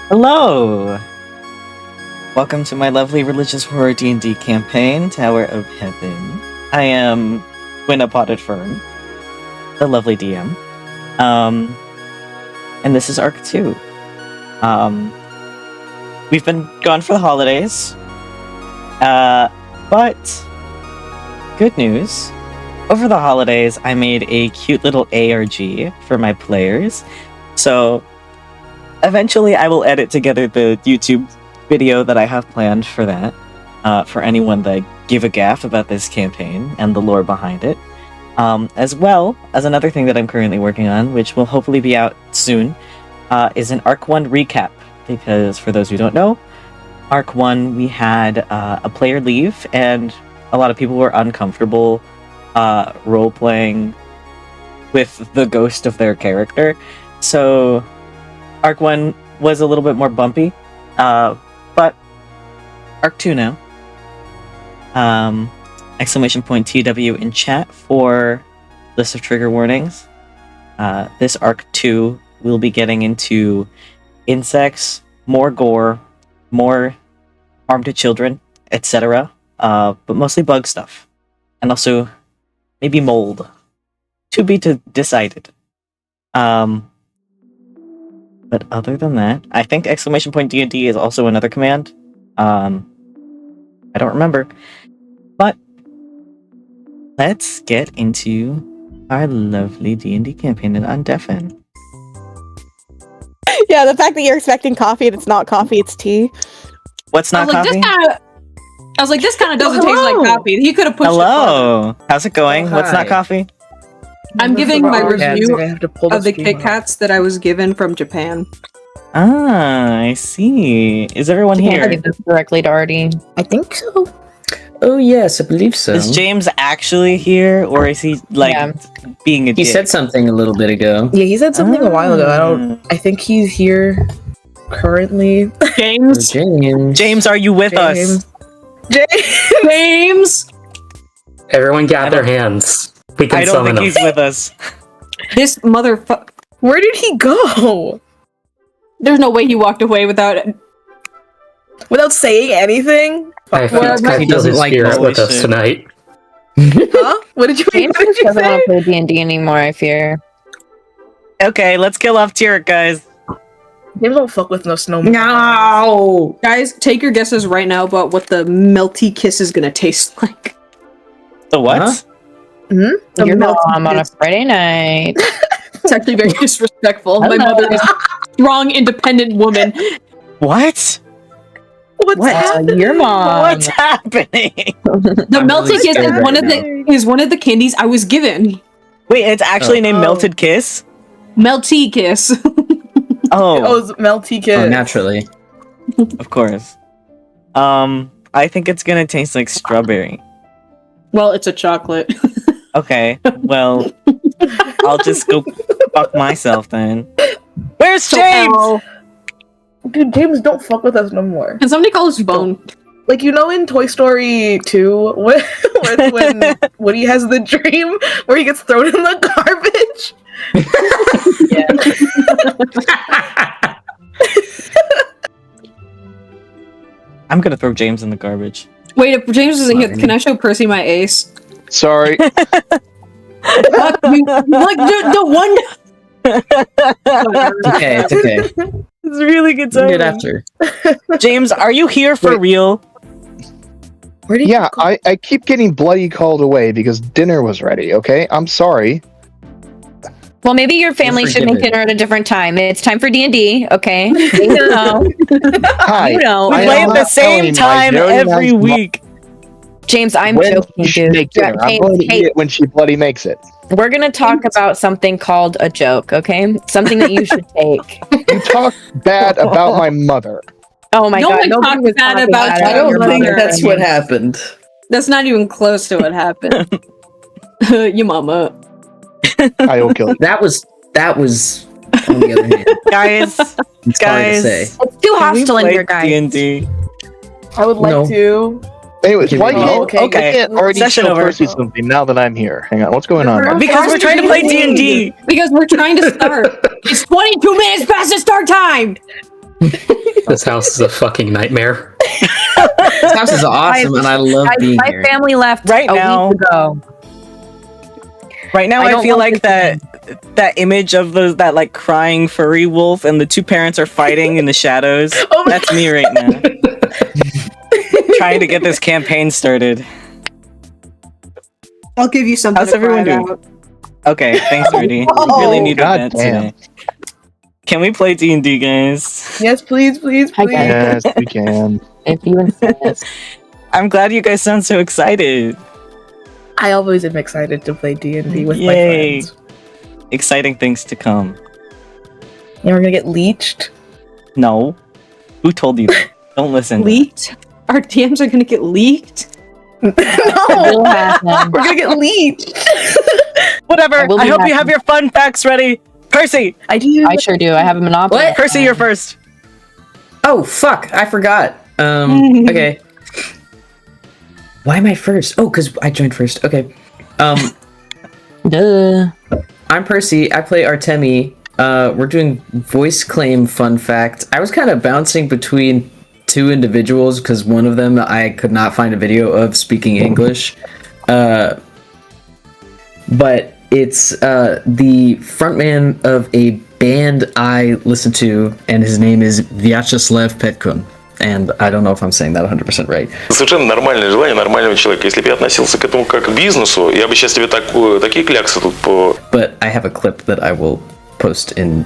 Hello! Welcome to my lovely religious horror D&D campaign, Tower of Heaven. I am Gwynna Potted Fern, the lovely DM. And this is Arc 2. We've been gone for the holidays. But good news. Over the holidays, I made a cute little ARG for my players. So eventually I will edit together the YouTube video that I have planned for that, for anyone that give a gaff about this campaign and the lore behind it. As well as another thing that I'm currently working on, which will hopefully be out soon, is an Arc 1 recap. Because for those who don't know, Arc 1 we had a player leave and a lot of people were uncomfortable role-playing with the ghost of their character. So Arc 1 was a little bit more bumpy, but Arc 2 now. Exclamation point TW in chat for list of trigger warnings. This Arc 2 will be getting into insects, more gore, more harm to children, etc. But mostly bug stuff. And also maybe mold. To be decided. But other than that, I think exclamation point DND is also another command. I don't remember. But let's get into our lovely D&D campaign in Undeafen. Yeah, the fact that you're expecting coffee and it's not coffee, it's tea. What's not coffee? I was like, this kind of doesn't taste like coffee. He could have pushed Hello. How's it going? Oh, What's not hi. coffee? I'm giving my review of of the Kit Kats that I was given from Japan. Ah, I see. Is everyone Can't here? give this directly to Artie. I think so. Oh yes, I believe so. Is James actually here, or is he being a He dick? said something a little bit ago. Yeah, he said something a while ago. I think he's here currently. James. James, are you with us? James. Everyone gather their hands. We can I don't summon think him. he's with us. This motherfucker. Where did he go? There's no way he walked away without it. Without saying anything? I feel Well, I he feel doesn't his like spirit that. with Holy us shit. tonight. Huh? What did you James say? doesn't want to play D&D anymore, I fear. Okay, let's kill off Tyric, guys. James don't fuck with no snowman. No. Guys, take your guesses right now about what the melty kiss is gonna taste like. The what? Huh? The Your melty mom on a kiss. Friday night. It's actually very disrespectful. My Hello. mother is a strong, independent woman. What? What's happening? Your mom. What's happening? The I'm melty really kiss scared is one of the candies I was given. Wait, it's actually named Oh. Melted Kiss? Melty kiss. Oh, it's melty kiss. Oh, naturally. Of course. I think it's gonna taste like strawberry. Well, it's a chocolate. Okay, well, I'll just go fuck myself then. Where's James? Ow. Dude, James don't fuck with us no more. Can somebody call us Bone? Like, you know in Toy Story 2, when Woody has the dream where he gets thrown in the garbage? I'm gonna throw James in the garbage. Wait, if James isn't here, can I show Percy my ace? Sorry. Fuck you. Like, the one. It's okay. It's okay. It's really good We'll get timing. after. James, are you here for Wait. real? Where did Yeah, you go? I keep getting bloody called away because dinner was ready, okay? I'm sorry. Well, maybe your family should make forgiven. dinner at a different time. It's time for D&D, okay? You know. Hi. You know. We I play am at the not same telling my time very every nice week. James, I'm when joking, she dude. make dinner. I'm James, going to hey, eat it when she bloody makes it. we're gonna talk about something called a joke, okay? Something that you should take. You talk bad about my mother. Oh my No god, one nobody talks was bad talking about bad you. I don't your think mother. that's what happened. That's not even close to what happened. Your mama. I will kill you. That was on the other hand. Guys, It's hard to Guys. say. It's too can we hostile in play here, guys. D&D? I would like No. to. Anyways, why Oh, can't, okay. I can't already Session show over. Percy something now that I'm here? Hang on, what's going on? guys? Because we're trying to play D&D. Because we're trying to start. It's 22 minutes past the start time. This house is a fucking nightmare. This house is awesome, and I love being My here. family left Right a now. week ago. Right now, I I, don't feel want like this that image of that like crying furry wolf, and the two parents are fighting in the shadows. Oh my That's me right now, trying to get this campaign started. I'll give you something. How's to everyone cry doing? about. Okay, thanks, Rudy. Oh, Really needed God that damn. today. Can we play D&D, guys? Yes, please, please, Hi, please. guys. Yes, we can. If you insist. I'm glad you guys sound so excited. I always am excited to play D&D with my Yay. friends. Exciting things to come. And we're gonna get leeched. No. Who told you that? Don't listen. Leaked? Our DMs are gonna get leaked? No, Will happen. we're gonna get leeched. Whatever. I will I be hope you happy. have your fun facts ready. Percy! I do. I sure do. I have a monopoly. What? Percy, you're first. Oh fuck! I forgot. Okay. Why am I first? Oh, because I joined first. Okay. Duh. I'm Percy. I play Artemi. We're doing voice claim fun fact. I was kind of bouncing between two individuals because one of them I could not find a video of speaking English. But it's the frontman of a band I listen to, and his name is Vyacheslav Petkun. And I don't know if I'm saying that 100% right. Совершенно нормальное желание нормального человека. Если бы я относился к этому как к бизнесу, я бы сейчас тебе такие кляксы тут по... But I have a clip that I will post in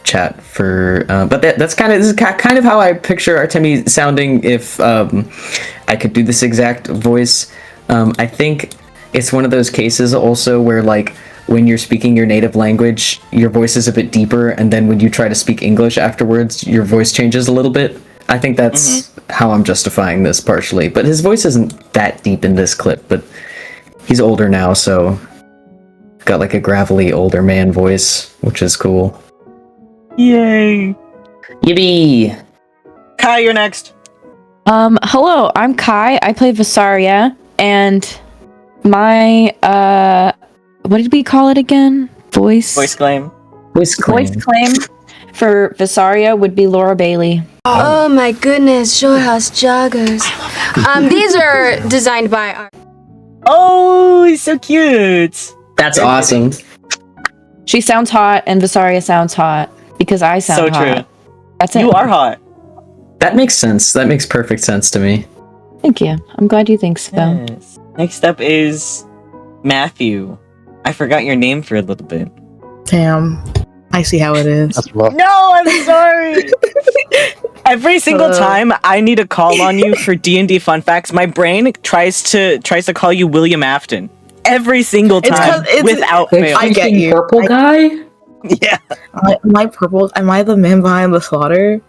chat for. But that's kind of this is kind of how I picture Artemi sounding if I could do this exact voice. I think it's one of those cases also where like when you're speaking your native language, your voice is a bit deeper, and then when you try to speak English afterwards, your voice changes a little bit. I think that's how I'm justifying this partially. But his voice isn't that deep in this clip, but he's older now, so got like a gravelly older man voice, which is cool. Yay. Yippee! Kai, you're next. Hello, I'm Kai. I play Vysaria, and my what did we call it again? Voice claim. Voice claim. Voice claim for Vysaria would be Laura Bailey. Oh my goodness, Showhouse joggers. These are designed by Art. Oh, he's so cute. That's awesome. She sounds hot, and Vysaria sounds hot because I sound So hot. true. That's it. You are hot. That makes sense. That makes perfect sense to me. Thank you. I'm glad you think so. Yes. Next up is Matthew. I forgot your name for a little bit. Damn. I see how it is. That's rough. No, I'm sorry. Every single time I need to call on you for D&D fun facts, my brain tries to call you William Afton. Every single It's 'cause time, it's- without fail. I get you. Purple guy? Yeah, Am I purple? Am I the man behind the slaughter?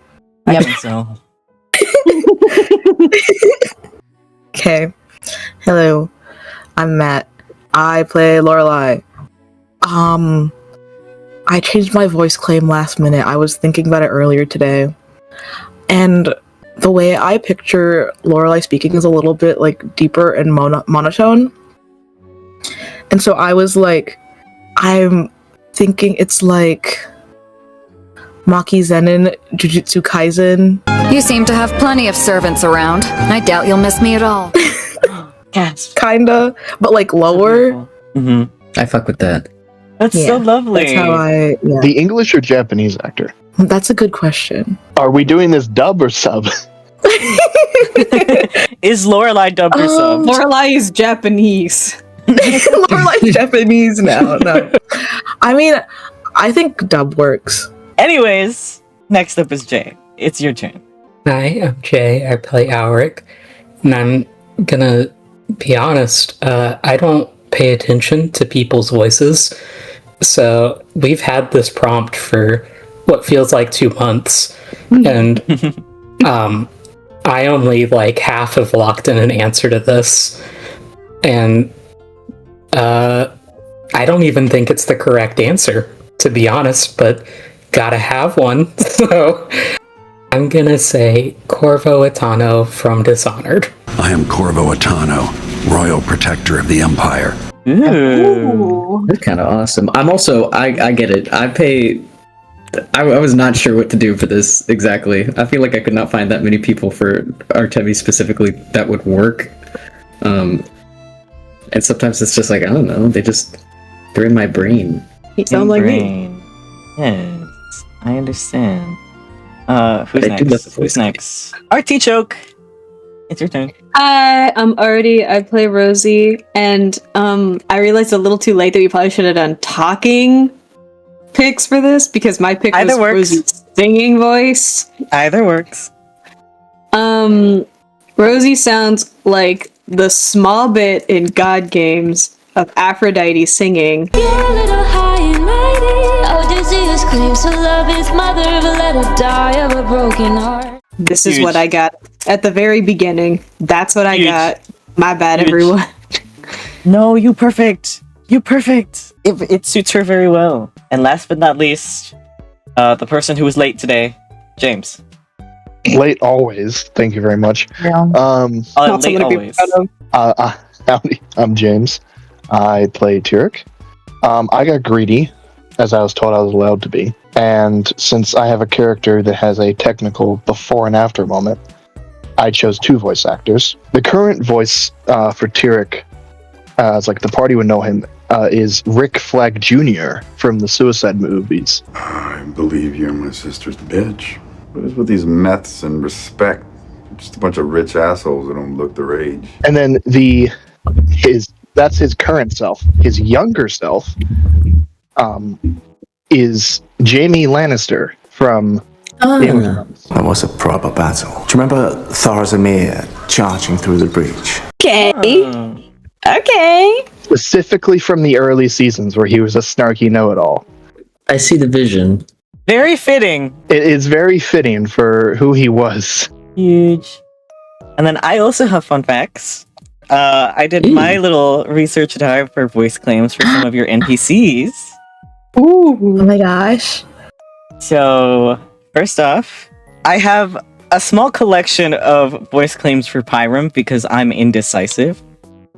I Yep. think so. Okay. Hello. I'm Matt. I play Lorelai. I changed my voice claim last minute. I was thinking about it earlier today. And the way I picture Lorelai speaking is a little bit like deeper and monotone. And so I was like, I'm thinking it's like Maki Zenin, Jujutsu Kaisen. You seem to have plenty of servants around. I doubt you'll miss me at all. Gasp. Kinda, but like lower. Mm-hmm. I fuck with that. That's Yeah, so lovely. That's how I. Yeah. The English or Japanese actor? That's a good question. Are we doing this dub or sub? Is Lorelai dubbed or subbed? Lorelai is Japanese. Lorelai's Japanese now. No, I mean, I think dub works. Anyways, next up is Jay. It's your turn. Hi, I'm Jay. I play Alaric. And I'm gonna be honest, I don't pay attention to people's voices. So we've had this prompt for what feels like 2 months. And I only like half have locked in an answer to this. And I don't even think it's the correct answer, to be honest, but gotta have one. So I'm gonna say Corvo Atano from Dishonored. I am Corvo Atano, Royal Protector of the Empire. Ooh. That's kind of awesome. I'm also, I get it. I pay I was not sure what to do for this exactly. I feel like I could not find that many people for Artemi specifically that would work. And sometimes it's just like, I don't know, they're in my brain. You sound like me. Yes, I understand. Who's I do love the next? voice Who's next? Artichoke! It's your turn. Hi, I'm Artie. I play Rosie, and I realized a little too late that we probably should have done talking picks for this because my pick was Rosie's singing voice. Either works. Rosie sounds like the small bit in God Games of Aphrodite singing. Odysseus claims to love his mother, but let her die of a broken heart. This is what I got at the very beginning. That's what I got. My bad, everyone. No, you perfect. You perfect. It suits her very well. And last but not least, the person who was late today, James. Late always. Thank you very much. Yeah. Late always. Howdy, I'm James. I play Tyric. I got greedy, as I was told I was allowed to be. And since I have a character that has a technical before and after moment, I chose 2 voice actors. The current voice for Tyric, as like the party would know him, is Rick Flag Jr. from the Suicide movies. I believe you're my sister's bitch. What is with these meths and respect? Just a bunch of rich assholes that don't look their age. And then that's his current self. His younger self is Jaime Lannister from Game of Thrones. That was a proper battle. Do you remember Tharzamir charging through the breach? Okay. Okay. Specifically from the early seasons where he was a snarky know-it-all. I see the vision. Very fitting. It is very fitting for who he was. Huge. And then I also have fun facts. I did my little research dive for voice claims for some of your NPCs. Ooh. Oh my gosh. So, first off, I have a small collection of voice claims for Pyram because I'm indecisive.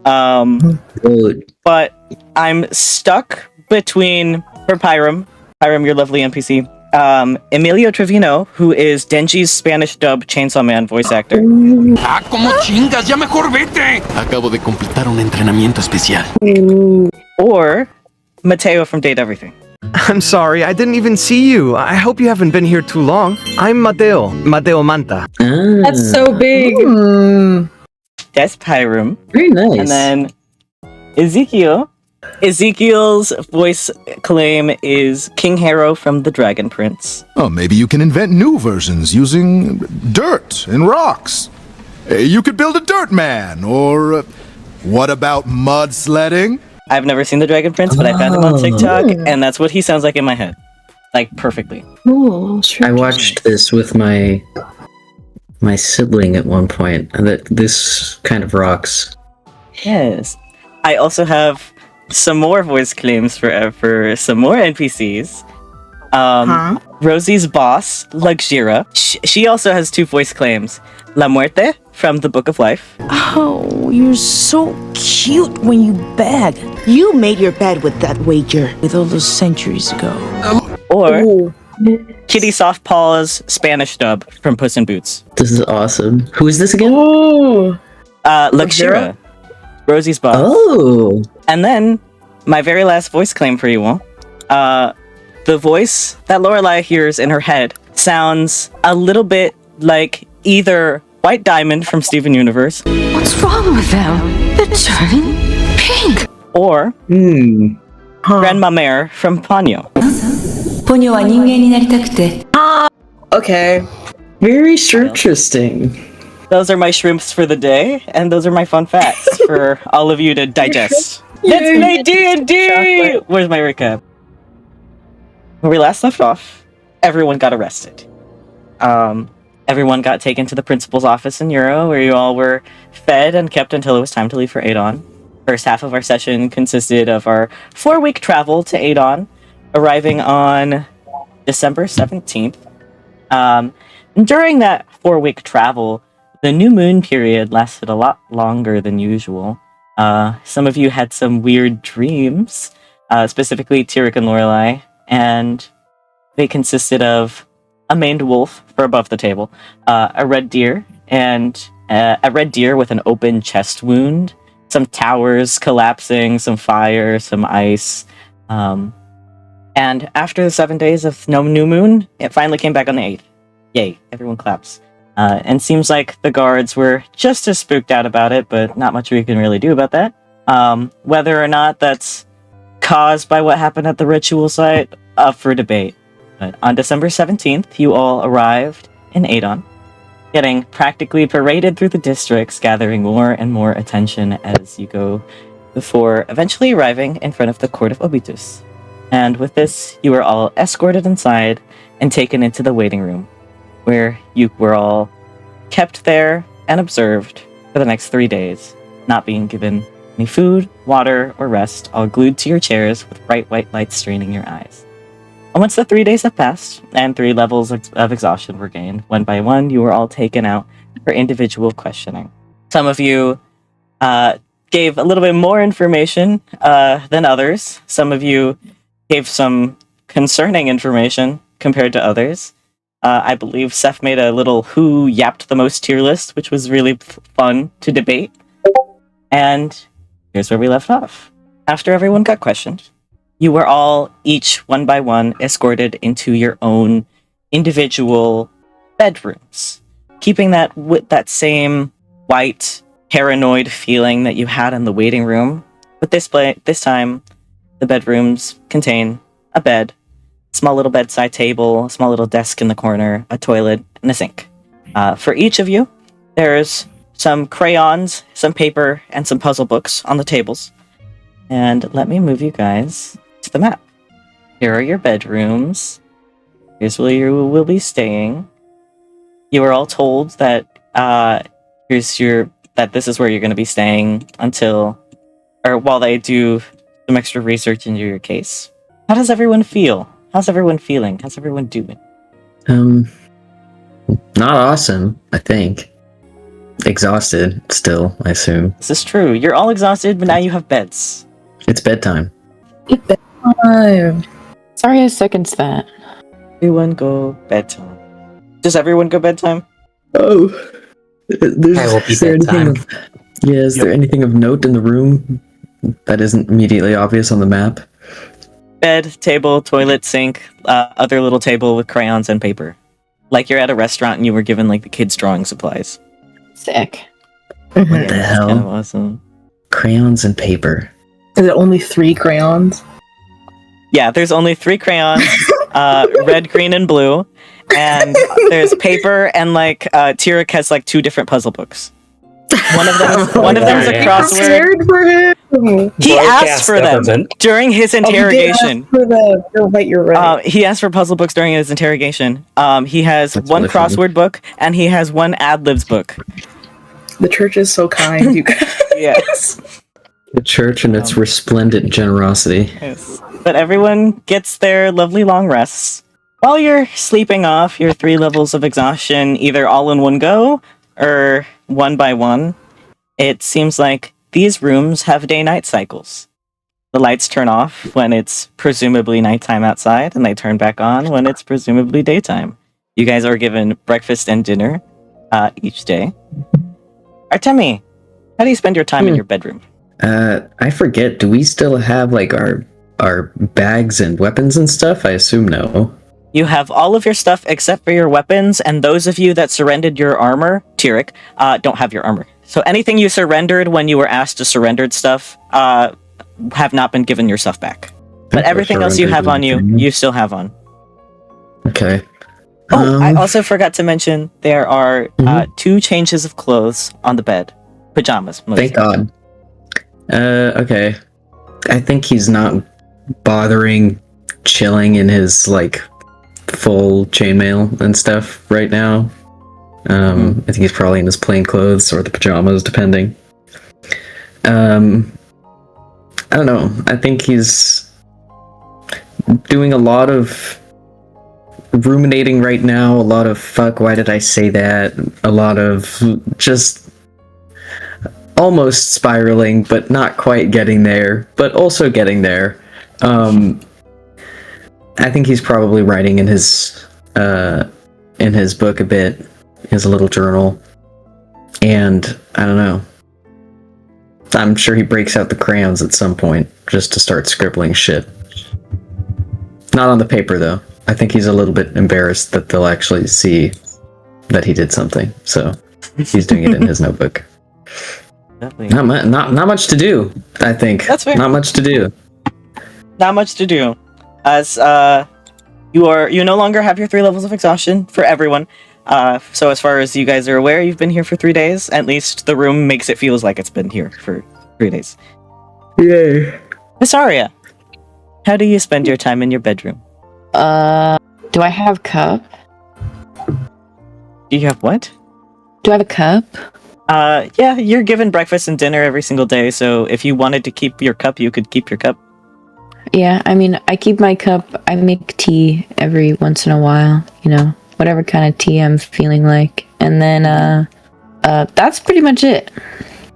But I'm stuck between, for Pyram, your lovely NPC, Emilio Trevino, who is Denji's Spanish dub Chainsaw Man voice actor. ¡Ah, cómo chingas! ¡Ya mejor vete! Acabo de completar un entrenamiento especial. Or Mateo from Date Everything. I'm sorry, I didn't even see you. I hope you haven't been here too long. I'm Mateo Manta. That's so big. That's Pyram. Very nice. And then Ezekiel. Ezekiel's voice claim is King Harrow from The Dragon Prince. Oh, maybe you can invent new versions using dirt and rocks. You could build a dirt man, or what about mud sledding? I've never seen The Dragon Prince, but I found him on TikTok, and that's what he sounds like in my head. Like, perfectly. I watched this with my sibling at one point, and this kind of rocks. Yes. I also have some more voice claims for some more NPCs. Rosie's boss, Luxira. She also has 2 voice claims. La Muerte from The Book of Life. Oh, you're so cute when you beg. You made your bed with that wager with all those centuries ago. Or Kitty Softpaw's Spanish dub from Puss in Boots. This is awesome. Who is this again? Luxira. Rosie's boss. Oh. And then, my very last voice claim for you all. The voice that Lorelai hears in her head sounds a little bit like either White Diamond from Steven Universe. What's wrong with them? They're turning pink. Or Grandma Mare from Ponyo. Okay. Very interesting. Those are my shrimps for the day, and those are my fun facts for all of you to digest. Let's play D&D! Where's my recap? When we last left off, everyone got arrested. Everyone got taken to the principal's office in Euro, where you all were fed and kept until it was time to leave for Adon. First half of our session consisted of our 4-week travel to Adon, arriving on December 17th. During that 4-week travel, the new moon period lasted a lot longer than usual. Some of you had some weird dreams, specifically Tyric and Lorelai, and They consisted of a maned wolf for above the table, a red deer, and a red deer with an open chest wound, some towers collapsing, some fire, some ice. And after the 7 days of no new moon, it finally came back on the 8th. Yay, everyone claps. And seems like the guards were just as spooked out about it, but not much we can really do about that. Whether or not that's caused by what happened at the ritual site, up for debate. But on December 17th, you all arrived in Adon, getting practically paraded through the districts, gathering more and more attention as you go, before eventually arriving in front of the Court of Obitus. And with this, you were all escorted inside and taken into the waiting room, where you were all kept there and observed for the next 3 days, not being given any food, water, or rest, all glued to your chairs with bright white lights straining your eyes. And once the 3 days have passed, and 3 levels of exhaustion were gained, one by one, you were all taken out for individual questioning. Some of you gave a little bit more information than others. Some of you gave some concerning information compared to others. I believe Seth made a little who yapped the most tier list, which was really fun to debate. And here's where we left off. After everyone got questioned, you were all, each one by one, escorted into your own individual bedrooms, keeping that with that same white, paranoid feeling that you had in the waiting room. But this time, the bedrooms contain a bed, small little bedside table, a small little desk in the corner, a toilet, and a sink. For each of you, there's some crayons, some paper, and some puzzle books on the tables. And let me move you guys to the map. Here are your bedrooms. Here's where you will be staying. You were all told that that this is where you're going to be staying until, or while they do some extra research into your case. How does everyone feel? How's everyone feeling? How's everyone doing? Not awesome, I think. Exhausted still, I assume. This is true. You're all exhausted, but now you have beds. It's bedtime. It's bedtime. Sorry, I seconds that. Everyone go bedtime. Does everyone go bedtime? Oh. Is there anything of note in the room that isn't immediately obvious on the map? Bed, table, toilet, sink, other little table with crayons and paper. Like you're at a restaurant and you were given like the kids' drawing supplies. Sick. What the hell? Kind of awesome. Crayons and paper. Is it only 3 crayons? Yeah, there's only 3 crayons, red, green, and blue. And there's paper and like Tyric has like 2 different puzzle books. One of them is a crossword. For him. He asked for them during his interrogation. You're right. He asked for puzzle books during his interrogation. He has one crossword book and he has one ad-libs book. The church is so kind, you guys. Yes. The church and its resplendent generosity. Yes. But everyone gets their lovely long rests. While you're sleeping off your 3 levels of exhaustion, either all in one go or one by one, it seems like these rooms have day-night cycles. The lights turn off when it's presumably nighttime outside, and they turn back on when it's presumably daytime. You guys are given breakfast and dinner each day. Artemi, how do you spend your time in your bedroom? I forget, do we still have like our bags and weapons and stuff? I assume no. You have all of your stuff except for your weapons, and those of you that surrendered your armor, Tyric, don't have your armor. So anything you surrendered when you were asked to surrender stuff have not been given your stuff back. But everything else you have on you, you still have on. Okay. Oh, I also forgot to mention there are 2 changes of clothes on the bed. Pajamas. Thank God. Okay. I think he's not bothering chilling in his like full chainmail and stuff right now. I think he's probably in his plain clothes or the pajamas, depending. I don't know. I think he's doing a lot of ruminating right now, a lot of fuck, why did I say that? A lot of just almost spiraling, but not quite getting there, but also getting there. I think he's probably writing in his book a bit. He has a little journal. And I don't know. I'm sure he breaks out the crayons at some point just to start scribbling shit. Not on the paper though. I think he's a little bit embarrassed that they'll actually see that he did something. So he's doing it in his notebook. Not much to do, I think. That's fair. Not much to do. Not much to do. As you no longer have your 3 levels of exhaustion for everyone. So as far as you guys are aware, you've been here for 3 days. At least the room makes it feels like it's been here for 3 days. Yay. Vysaria, how do you spend your time in your bedroom? Do I have cup? Do you have what? Do I have a cup? Yeah, you're given breakfast and dinner every single day, so if you wanted to keep your cup, you could keep your cup. Yeah, I mean, I keep my cup. I make tea every once in a while, you know, whatever kind of tea I'm feeling like. And then, that's pretty much it.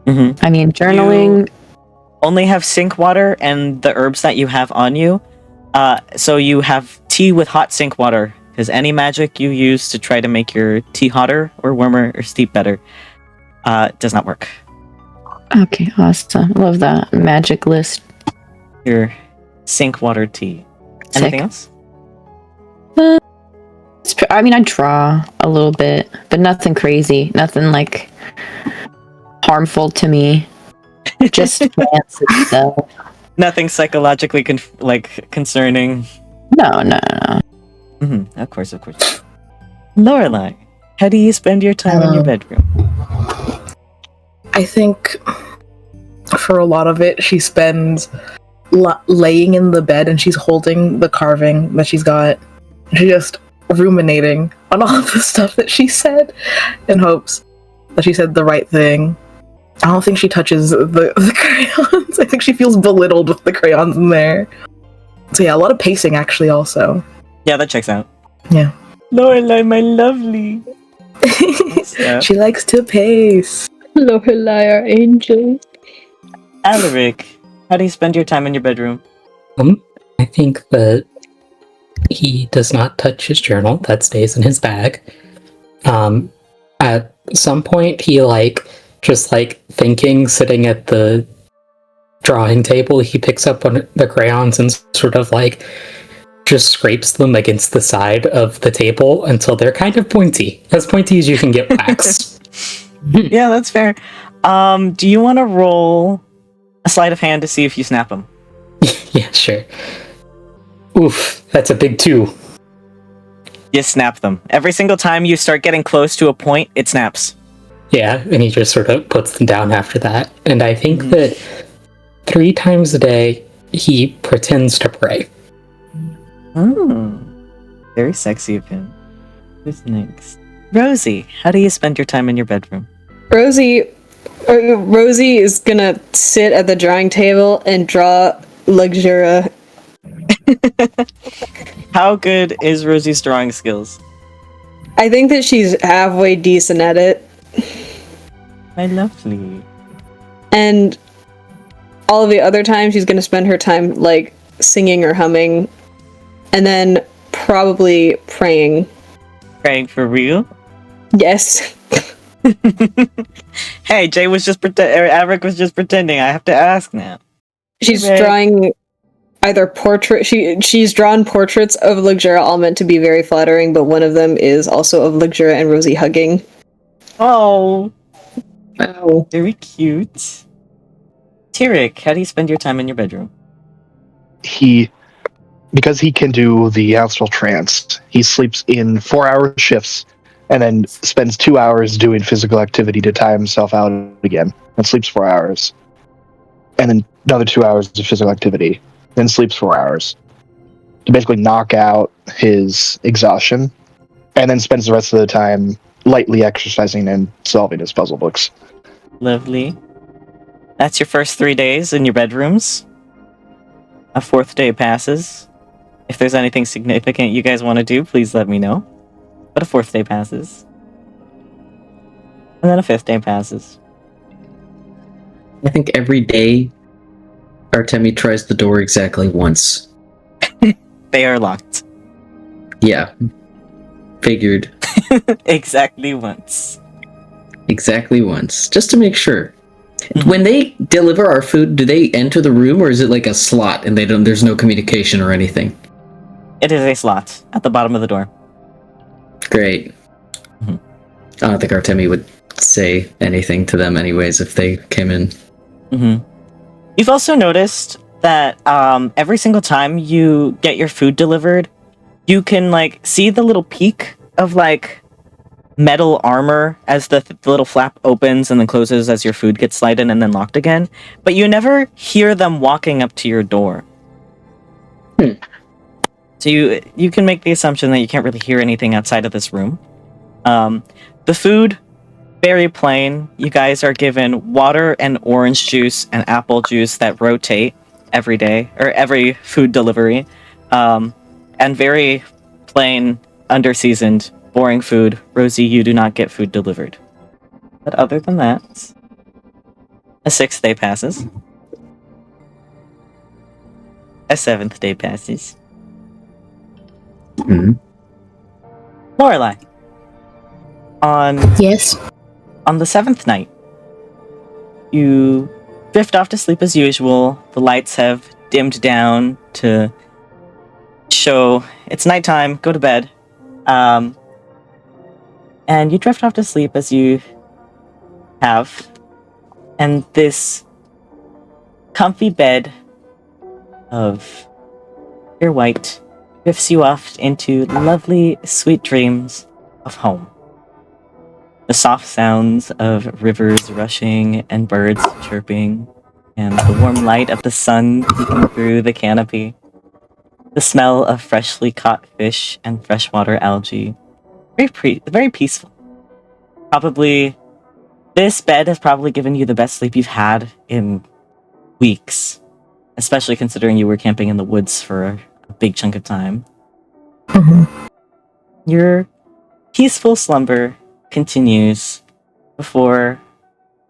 Mm-hmm. I mean, journaling. You only have sink water and the herbs that you have on you. So you have tea with hot sink water, because any magic you use to try to make your tea hotter or warmer or steep better does not work. Okay, awesome. Love that magic list. Your sink water tea. Sick. Anything else? I mean, I draw a little bit, but nothing crazy. Nothing like harmful to me. Just fancy stuff. Nothing psychologically concerning. No. Mm-hmm. Of course. Lorelai, how do you spend your time in your bedroom? I think for a lot of it, she spends laying in the bed and she's holding the carving that she's got. She's just ruminating on all the stuff that she said in hopes that she said the right thing. I don't think she touches the crayons. I think she feels belittled with the crayons in there. So yeah, a lot of pacing actually also. Yeah, that checks out. Yeah. Lorelai, my lovely. She likes to pace. Lorelai, our angel. Alaric, how do you spend your time in your bedroom? I think that he does not touch his journal. That stays in his bag. At some point, he just thinking, sitting at the drawing table, he picks up one of the crayons and sort of just scrapes them against the side of the table until they're kind of pointy. As pointy as you can get wax. Yeah, that's fair. Do you want to roll a sleight of hand to see if you snap them? Yeah, sure. Oof, that's a big 2. You snap them. Every single time you start getting close to a point, it snaps. Yeah, and he just sort of puts them down after that. And I think that 3 times a day, he pretends to pray. Very sexy of him. Who's next? Rosie, how do you spend your time in your bedroom? Rosie is gonna sit at the drawing table and draw Luxura. How good is Rosie's drawing skills? I think that she's halfway decent at it. My lovely. And all of the other times she's gonna spend her time singing or humming, and then probably praying. Praying for real? Yes. Hey, Jay was just Alaric was just pretending. I have to ask now. She's drawing either portrait. She's drawn portraits of Luxura, all meant to be very flattering, but one of them is also of Luxura and Rosie hugging. Oh, very cute. Tyric, how do you spend your time in your bedroom? Because he can do the astral trance, he sleeps in 4-hour shifts and then spends 2 hours doing physical activity to tire himself out again, and sleeps 4 hours. And then another 2 hours of physical activity, then sleeps 4 hours. To basically knock out his exhaustion, and then spends the rest of the time lightly exercising and solving his puzzle books. Lovely. That's your first 3 days in your bedrooms. A 4th day passes. If there's anything significant you guys want to do, please let me know. But a 4th day passes. And then a 5th day passes. I think every day, Artemi tries the door exactly once. They are locked. Yeah. Figured. Exactly once. Exactly once. Just to make sure. When they deliver our food, do they enter the room or is it like a slot and there's no communication or anything? It is a slot at the bottom of the door. Great. I don't think Artemi would say anything to them anyways if they came in. You've also noticed that every single time you get your food delivered, you can like see the little peak of like metal armor as the little flap opens and then closes as your food gets slid in and then locked again, but you never hear them walking up to your door. So you can make the assumption that you can't really hear anything outside of this room. The food, very plain. You guys are given water and orange juice and apple juice that rotate every day, or every food delivery. And very plain, under-seasoned, boring food. Rosie, you do not get food delivered. But other than that, a 6th day passes. A 7th day passes. Lorelai. On the 7th night, you drift off to sleep as usual. The lights have dimmed down to show it's nighttime. Go to bed. And you drift off to sleep as you have. And this comfy bed of pure white drifts you off into lovely, sweet dreams of home. The soft sounds of rivers rushing and birds chirping, and the warm light of the sun peeking through the canopy. The smell of freshly caught fish and freshwater algae. Very peaceful. This bed has probably given you the best sleep you've had in weeks, especially considering you were camping in the woods for a big chunk of time. Your peaceful slumber continues before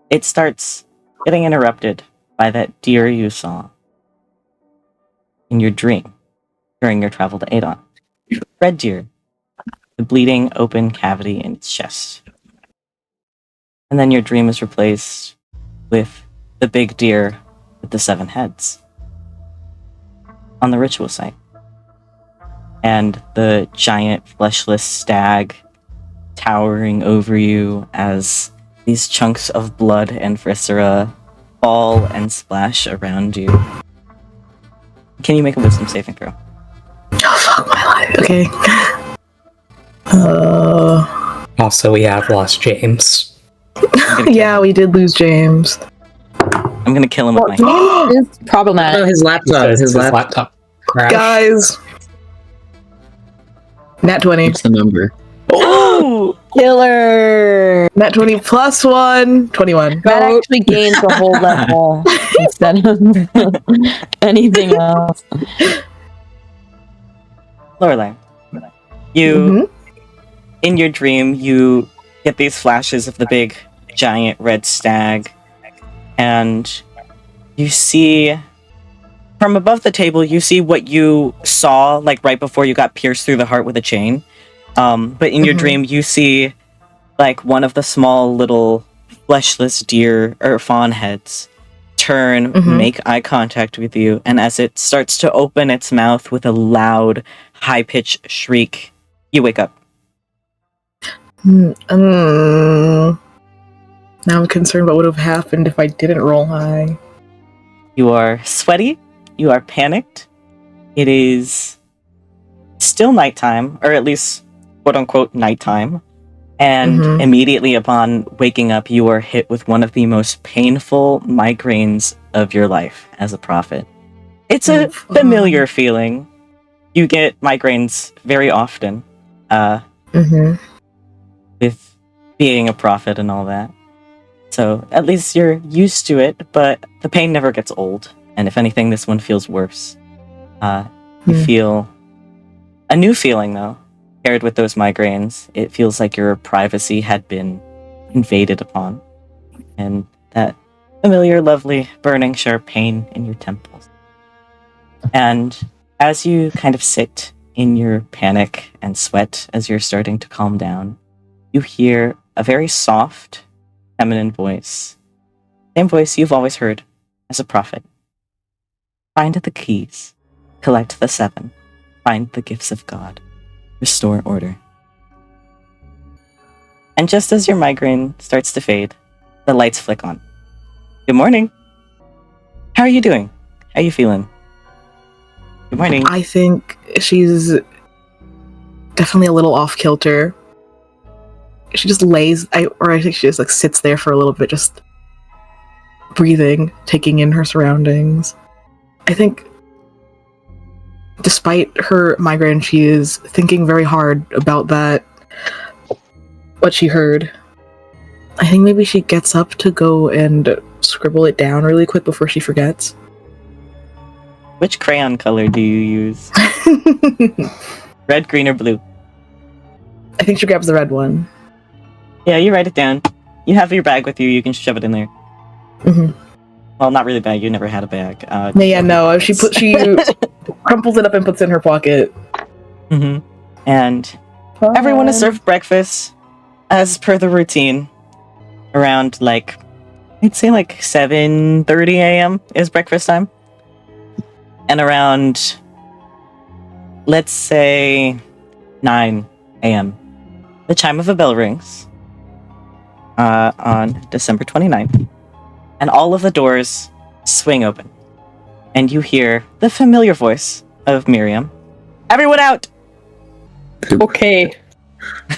it starts getting interrupted by that deer you saw in your dream during your travel to Adon. Red deer, the bleeding open cavity in its chest. And then your dream is replaced with the big deer with the 7 heads on the ritual site. And the giant fleshless stag towering over you as these chunks of blood and viscera fall and splash around you. Can you make a wisdom saving throw? Oh, fuck my life. Okay. Also, we have lost James. Yeah, we did lose James. I'm gonna kill him with my James is problematic. Oh, his laptop. crashed. Guys. Nat 20. What's the number? Oh! Killer! Nat 20 plus 1. 21. That actually gains a whole level instead of anything else. Lorelai, you, in your dream, you get these flashes of the big, giant red stag, and you see, from above the table, you see what you saw, like, right before you got pierced through the heart with a chain. But in your dream, you see, like, one of the small little fleshless deer, or fawn heads, turn, make eye contact with you, and as it starts to open its mouth with a loud, high-pitched shriek, you wake up. Now I'm concerned what would have happened if I didn't roll high. You are sweaty, you are panicked, it is still nighttime, or at least, quote-unquote, nighttime, and immediately upon waking up, you are hit with one of the most painful migraines of your life as a prophet. It's a familiar feeling. You get migraines very often, with being a prophet and all that. So at least you're used to it, but the pain never gets old. And if anything, this one feels worse. You feel a new feeling, though, paired with those migraines. It feels like your privacy had been invaded upon. And that familiar, lovely, burning, sharp pain in your temples. And as you kind of sit in your panic and sweat as you're starting to calm down, you hear a very soft, feminine voice. Same voice you've always heard as a prophet. Find the keys. Collect the 7. Find the gifts of God. Restore order. And just as your migraine starts to fade, the lights flick on. Good morning. How are you doing? How are you feeling? Good morning. I think she's definitely a little off kilter. She just lays, I think she just like sits there for a little bit, just breathing, taking in her surroundings. I think despite her migraine, she is thinking very hard about what she heard. I think maybe she gets up to go and scribble it down really quick before she forgets. Which crayon color do you use? Red, green, or blue? I think she grabs the red one. Yeah, you write it down. You have your bag with you, you can shove it in there. Mm-hmm. Well, not really bag, you never had a bag. No, she crumples it up and puts it in her pocket. Mm-hmm. And everyone is served breakfast as per the routine. Around I'd say 7:30 a.m. is breakfast time. And around, let's say, 9 a.m., the chime of a bell rings on December 29th. And all of the doors swing open. And you hear the familiar voice of Miriam. Everyone out! Okay.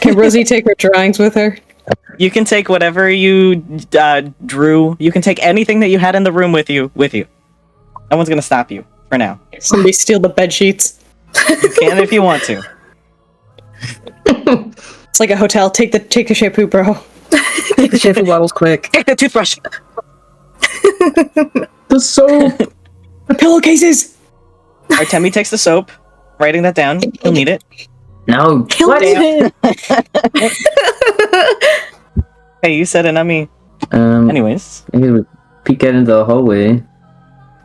Can Rosie take her drawings with her? You can take whatever you drew. You can take anything that you had in the room with you. No one's gonna stop you for now. Somebody steal the bed sheets. You can if you want to. It's like a hotel. Take the shampoo, bro. Take the shampoo bottles quick. Take the toothbrush. The soap. The pillowcases. Artemi takes the soap. Writing that down. He'll need it. No. He'll need it. Hey, you said it, not me. Anyways. I need to peek out into the hallway.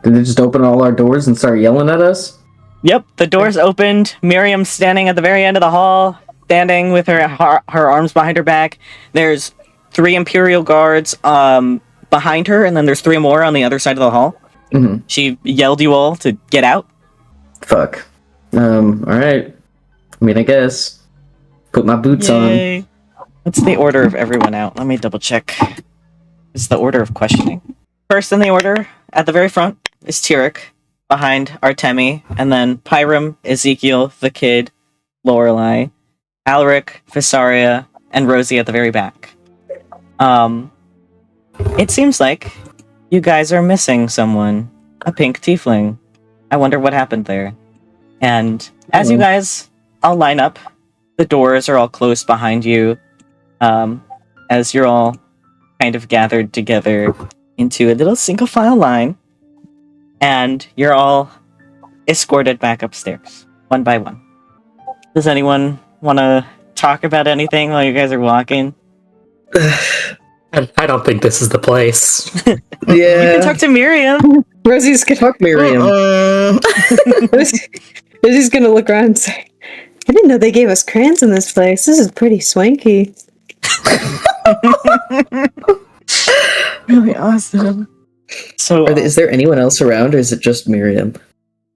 Did they just open all our doors and start yelling at us? Yep, the doors opened. Miriam's standing at the very end of the hall, standing with her arms behind her back. There's 3 Imperial guards behind her, and then there's 3 more on the other side of the hall. Mm-hmm. She yelled you all to get out. Fuck. Alright. I mean, I guess. Put my boots on. What's the order of everyone out? Let me double check. It's the order of questioning. First in the order, at the very front, is Tyric, behind Artemi, and then Pyram, Ezekiel, the kid, Lorelai, Alaric, Vysaria, and Rosie at the very back. It seems like you guys are missing someone. A pink tiefling. I wonder what happened there. And as you guys all line up, the doors are all closed behind you, as you're all kind of gathered together into a little single file line, and you're all escorted back upstairs, one by one. Does anyone want to talk about anything while you guys are walking? I don't think this is the place. Yeah. You can talk to Miriam. Rosie's gonna talk Miriam. Rosie's gonna look around and say, I didn't know they gave us crayons in this place. This is pretty swanky. Really awesome. So, is there anyone else around, or is it just Miriam?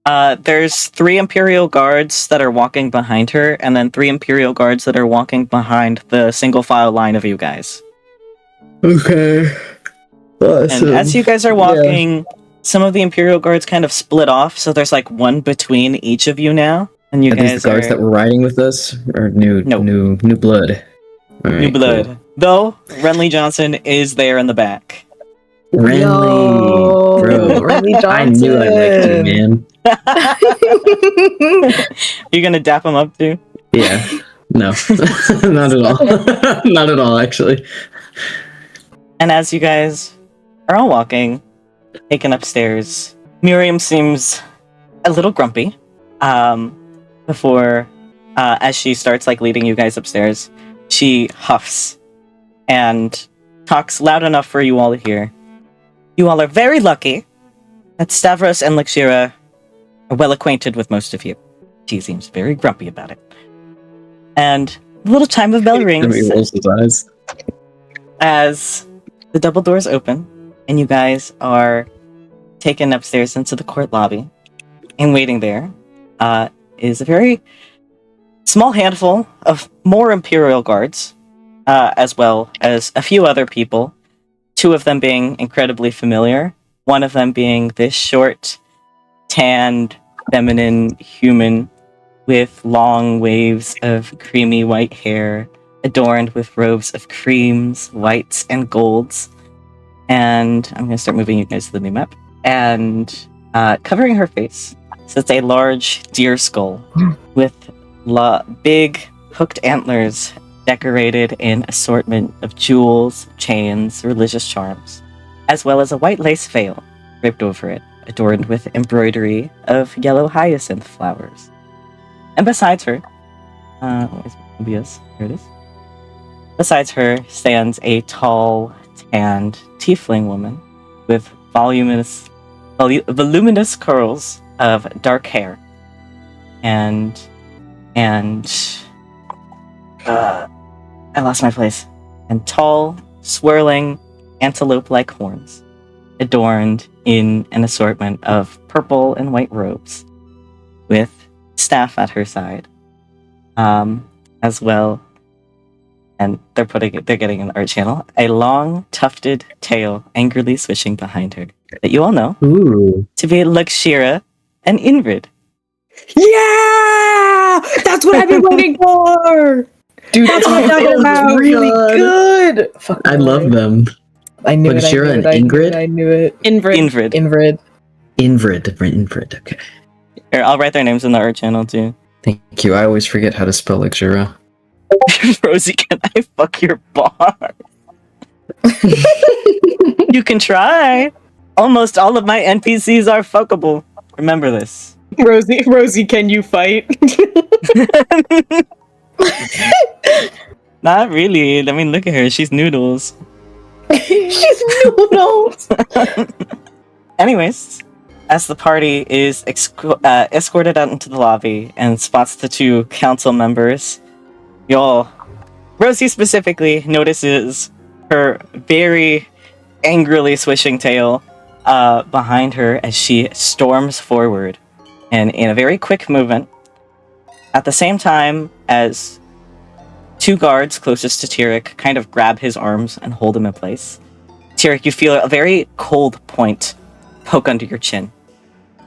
There's 3 Imperial guards that are walking behind her, and then 3 Imperial guards that are walking behind the single file line of you guys. Okay. Awesome. And as you guys are walking, some of the Imperial guards kind of split off, so there's one between each of you now. And you are guys these the guards that were riding with us, or new blood? All right, new blood. Cool. Though Renly Johnson is there in the back. Renly, bro. Renly Johnson. I knew I liked you, man. You gonna dap him up too? Yeah. No, not at all. Not at all, actually. And as you guys are all walking, taken upstairs, Miriam seems a little grumpy. Before, as she starts leading you guys upstairs, she huffs and talks loud enough for you all to hear. You all are very lucky that Stavros and Lixira are well acquainted with most of you. She seems very grumpy about it. And the little chime of bell rings He rolls his eyes. as the double doors open, and you guys are taken upstairs into the court lobby. And waiting there is a very small handful of more Imperial guards, as well as a few other people, two of them being incredibly familiar, one of them being this short, tanned, feminine human with long waves of creamy white hair, adorned with robes of creams, whites, and golds. And I'm going to start moving you guys to the new map. And covering her face sits a large deer skull with big hooked antlers decorated in assortment of jewels, chains, religious charms, as well as a white lace veil draped over it, adorned with embroidery of yellow hyacinth flowers. And besides her, where's my OBS? Here it is. Besides her stands a tall, tanned tiefling woman with voluminous curls of dark hair, and I lost my place. And tall, swirling, antelope-like horns, adorned in an assortment of purple and white robes, with staff at her side, as well. And they're getting an art channel, a long, tufted tail angrily swishing behind her, that you all know to be Luxira and Ingrid. Yeah! That's what I've been waiting for! Dude, that's what I'm talking about! Really good! Fuck, I love them. I knew Luxira it. and Ingrid? I knew it. Ingrid. Ingrid, okay. Here, I'll write their names in the art channel too. Thank you. I always forget how to spell Luxira. Rosie, can I fuck your bar? You can try. Almost all of my NPCs are fuckable. Remember this. Rosie, can you fight? Not really. I mean, look at her. She's noodles. She's noodles. Anyways, as the party is escorted out into the lobby and spots the two council members, Rosie specifically notices her very angrily swishing tail behind her as she storms forward, and in a very quick movement, at the same time as two guards closest to Tyric kind of grab his arms and hold him in place. Tyric, you feel a very cold point poke under your chin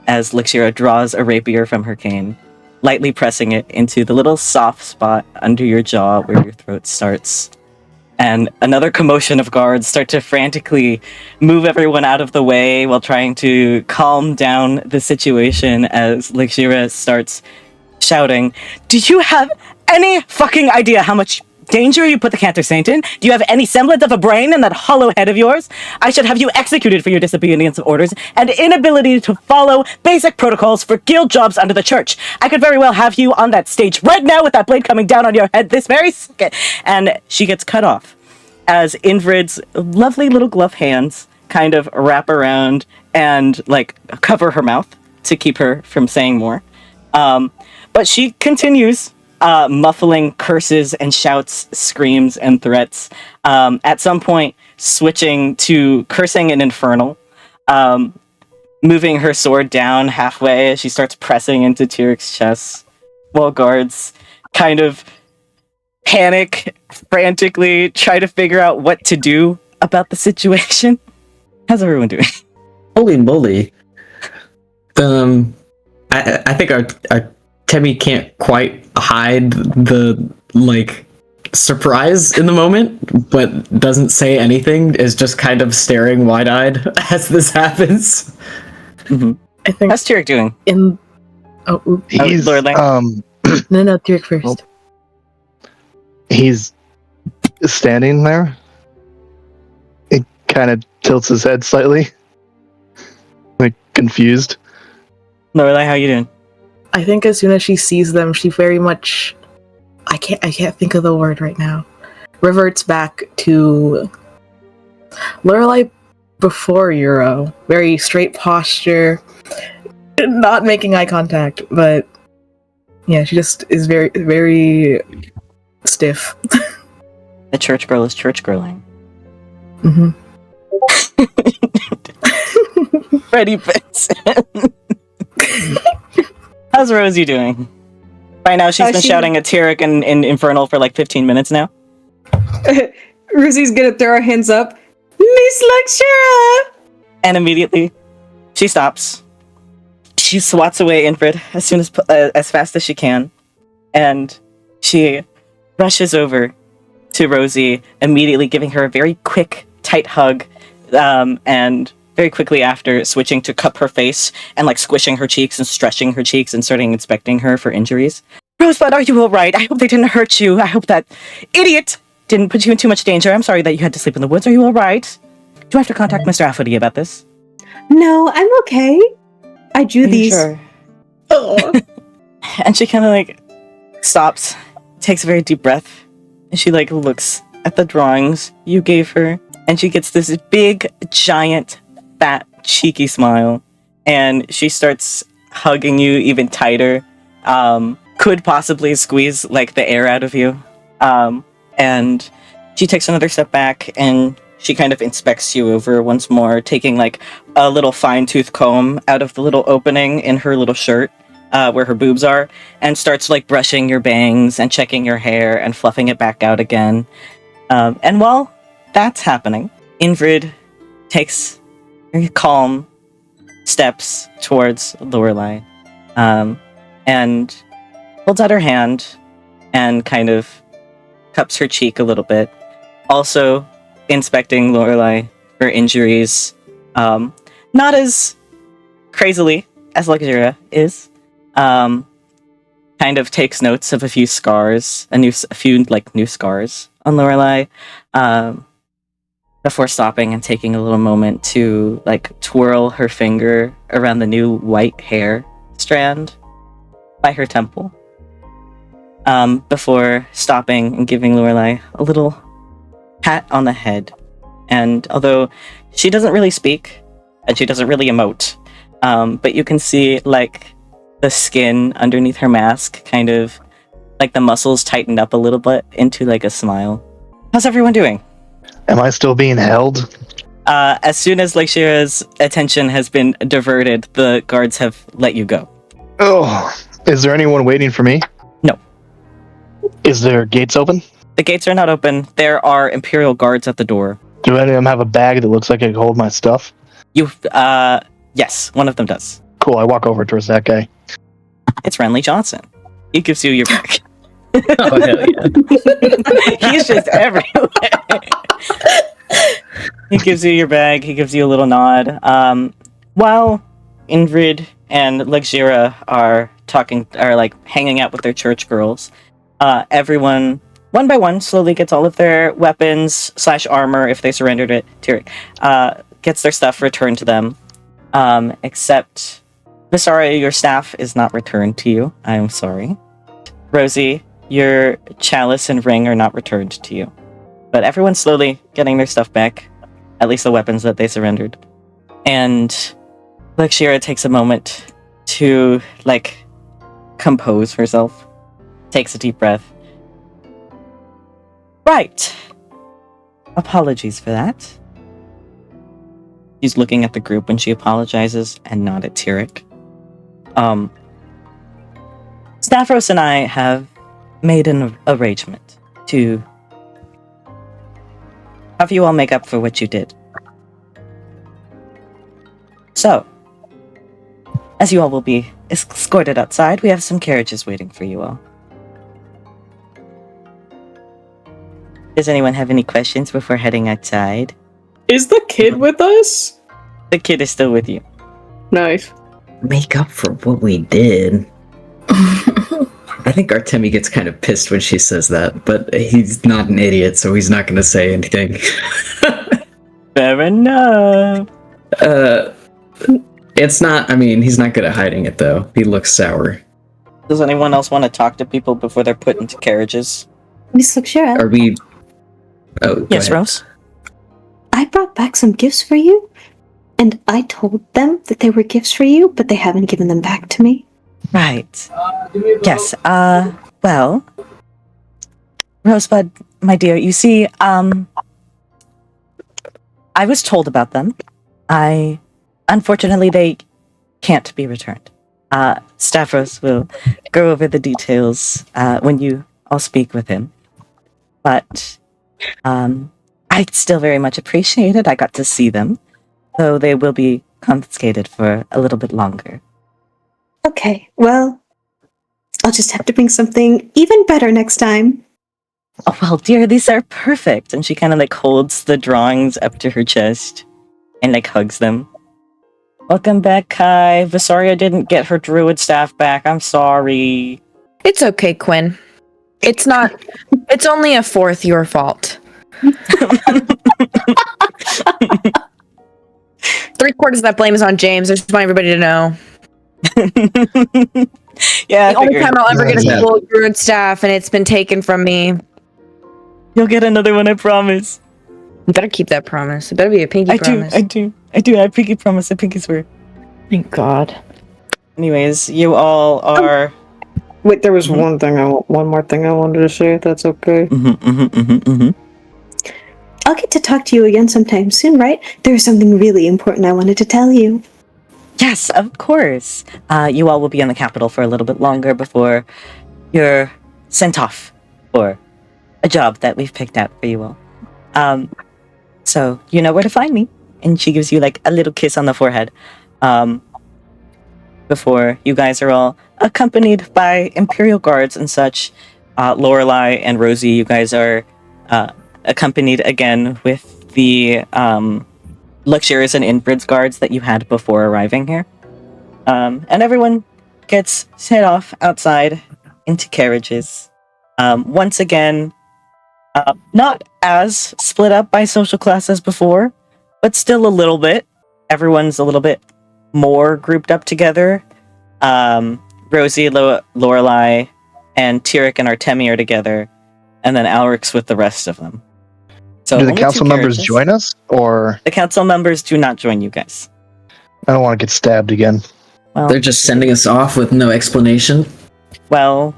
as Luxira draws a rapier from her cane, lightly pressing it into the little soft spot under your jaw where your throat starts. And another commotion of guards start to frantically move everyone out of the way while trying to calm down the situation as Luxira starts shouting, "Do you have any fucking idea how much danger you put the Cantor Saint in? Do you have any semblance of a brain in that hollow head of yours? I should have you executed for your disobedience of orders and inability to follow basic protocols for guild jobs under the church. I could very well have you on that stage right now with that blade coming down on your head this very second." And she gets cut off as Ingrid's lovely little glove hands kind of wrap around and cover her mouth to keep her from saying more. But she continues muffling curses and shouts, screams, and threats. At some point, switching to cursing in Infernal, moving her sword down halfway as she starts pressing into Tyric's chest, while guards kind of panic, frantically try to figure out what to do about the situation. How's everyone doing? Holy moly. I think our Temi can't quite hide the surprise in the moment, but doesn't say anything, is just kind of staring wide-eyed as this happens. Mm-hmm. I think how's Tyric doing? He's no, Tyric first. He's standing there. He kind of tilts his head slightly, confused. Lorelai, how you doing? I think as soon as she sees them, she very much, I can't think of the word right now, reverts back to Lorelai before Euro. Very straight posture, not making eye contact, but Yeah, she just is very, very stiff. The church girl is church girling. Mm-hmm. Freddie Benson. How's Rosie doing? By now, she's been shouting at Tyric and Infernal for like 15 minutes now. Rosie's gonna throw her hands up. Miss Luxura! And immediately, she stops. She swats away Infrid as fast as she can, and she rushes over to Rosie, immediately giving her a very quick, tight hug, and very quickly after switching to cup her face and like squishing her cheeks and stretching her cheeks and starting inspecting her for injuries. Rosebud, are you all right? I hope they didn't hurt you. I hope that idiot didn't put you in too much danger. I'm sorry that you had to sleep in the woods. Are you all right? Do I have to contact Mr. Afody about this? No, I'm okay. I drew these. Sure. And she kind of like stops, takes a very deep breath, and she like looks at the drawings you gave her, and she gets this big, giant, fat, cheeky smile, and she starts hugging you even tighter. Could possibly squeeze like the air out of you. And she takes another step back and she kind of inspects you over once more, taking like a little fine-tooth comb out of the little opening in her little shirt where her boobs are, and starts like brushing your bangs and checking your hair and fluffing it back out again. And while that's happening, Infrid takes very calm steps towards Lorelai and holds out her hand and kind of cups her cheek a little bit, also inspecting Lorelai for injuries, not as crazily as Luxura is. Kind of takes notes of a few scars, a few new scars on Lorelai, before stopping and taking a little moment to like twirl her finger around the new white hair strand by her temple. Before stopping and giving Lorelai a little pat on the head. And although she doesn't really speak, and she doesn't really emote, but you can see, like, the skin underneath her mask, kind of, like, the muscles tightened up a little bit into, like, a smile. How's everyone doing? Am I still being held? As soon as Luxura's attention has been diverted, the guards have let you go. Oh, is there anyone waiting for me? No. Is there gates open? The gates are not open. There are Imperial guards at the door. Do any of them have a bag that looks like it can hold my stuff? Yes, one of them does. Cool, I walk over towards that guy. It's Renly Johnson. He gives you your bag. Oh, hell yeah. He's just everywhere. He gives you your bag. He gives you a little nod. While Ingrid and Luxura are hanging out with their church girls, everyone, one by one, slowly gets all of their weapons / armor, if they surrendered it, Tyric, gets their stuff returned to them. Except Vysaria, your staff is not returned to you. I am sorry. Rosie, your chalice and ring are not returned to you. But everyone's slowly getting their stuff back, at least the weapons that they surrendered. And Luxura takes a moment to, compose herself. Takes a deep breath. Right. Apologies for that. She's looking at the group when she apologizes and not at Tyric. Stavros and I have made an arrangement to have you all make up for what you did. So, as you all will be escorted outside, we have some carriages waiting for you all. Does anyone have any questions before heading outside? Is the kid with us? The kid is still with you. Nice. Make up for what we did. I think Artemi gets kind of pissed when she says that, but he's not an idiot, so he's not going to say anything. Fair enough. It's not, he's not good at hiding it, though. He looks sour. Does anyone else want to talk to people before they're put into carriages? Miss Luxura? Are we... Oh, yes, ahead. Rose? I brought back some gifts for you, and I told them that they were gifts for you, but they haven't given them back to me. Right. Yes. Well, Rosebud, my dear, you see, I was told about them. Unfortunately, they can't be returned. Stavros will go over the details when you all speak with him. But I'd still very much appreciate it. I got to see them, though they will be confiscated for a little bit longer. Okay, well, I'll just have to bring something even better next time. Oh, well, dear, these are perfect. And she kind of like holds the drawings up to her chest and like hugs them. Welcome back, Kai. Vysaria didn't get her druid staff back. I'm sorry. It's okay, Quinn. It's only a fourth your fault. 3/4 of that blame is on James. I just want everybody to know. Yeah, the only time I'll ever get a full druid staff, and it's been taken from me. You'll get another one, I promise. You better keep that promise. It better be a pinky promise. I do. I pinky promise. I pinky swear. Thank God. Anyways, you all are. Wait, there was one more thing I wanted to say. If that's okay. I'll get to talk to you again sometime soon, right? There's something really important I wanted to tell you. Yes, of course. You all will be in the capital for a little bit longer before you're sent off for a job that we've picked out for you all. So you know where to find me. And she gives you like a little kiss on the forehead. Before you guys are all accompanied by Imperial guards and such. Lorelai and Rosie, you guys are accompanied again with the luxurious and inbreds guards that you had before arriving here. And everyone gets set off outside into carriages. Once again, not as split up by social class as before, but still a little bit. Everyone's a little bit more grouped up together. Rosie, Lorelai, and Tyric and Artemi are together, and then Alaric's with the rest of them. So do the only council 2 members carriages. join us, or The council members do not join you guys. I don't want to get stabbed again. Well, They're just sending us off with no explanation. Well,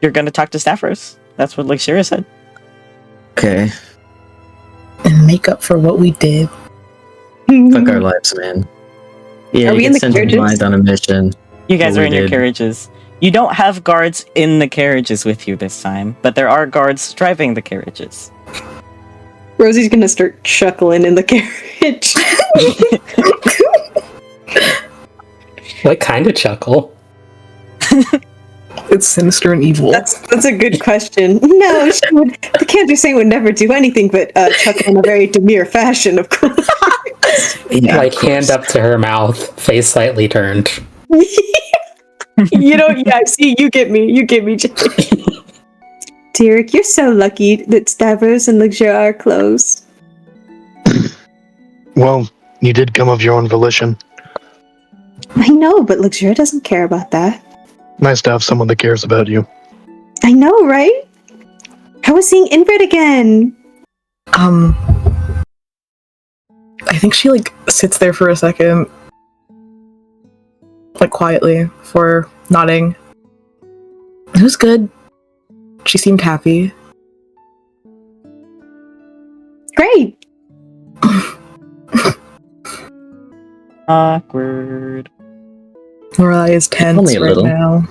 you're going to talk to Stavros. That's what Luxuria said. Okay. And make up for what we did. Fuck our lives, man. Yeah, Are we you in get the sent in carriages? blind on a mission. You guys What are we in your did. carriages. You don't have guards in the carriages with you this time, but there are guards driving the carriages. Rosie's gonna start chuckling in the carriage. What kind of chuckle? It's sinister and evil. That's a good question. No, the cancer saint would never do anything but chuckle in a very demure fashion, of course. Yeah, Like hand up to her mouth, face slightly turned. Yeah, see, you get me, Jay. Tyric, you're so lucky that Stavros and Luxura are close. Well, you did come of your own volition. I know, but Luxura doesn't care about that. Nice to have someone that cares about you. I know, right? How was seeing Inbred again? I think she like sits there for a second, like quietly, before nodding. It was good. She seemed happy. Great. Awkward. Lorelai is tense Only a right little. now.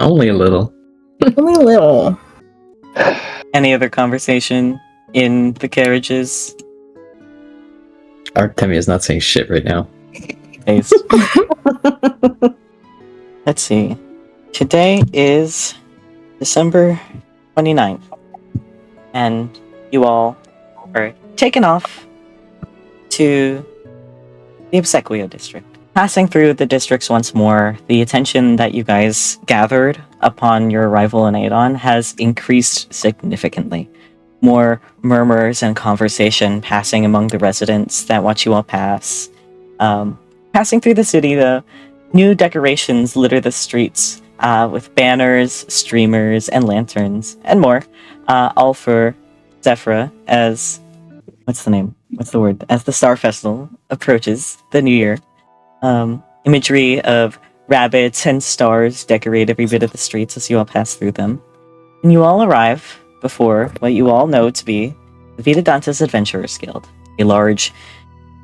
Only a little. Only a little. Any other conversation in the carriages? Artemi is not saying shit right now. Ace. Let's see. Today is December 29th, and you all are taken off to the Obsequio district. Passing through the districts once more, the attention that you guys gathered upon your arrival in Adon has increased significantly. More murmurs and conversation passing among the residents that watch you all pass. Passing through the city, though, new decorations litter the streets with banners, streamers, and lanterns, and more, all for Zephyra as... What's the name? What's the word? As the Star Festival approaches the new year. Imagery of rabbits and stars decorate every bit of the streets as you all pass through them. And you all arrive before what you all know to be the Vita Dantes Adventurers Guild, a large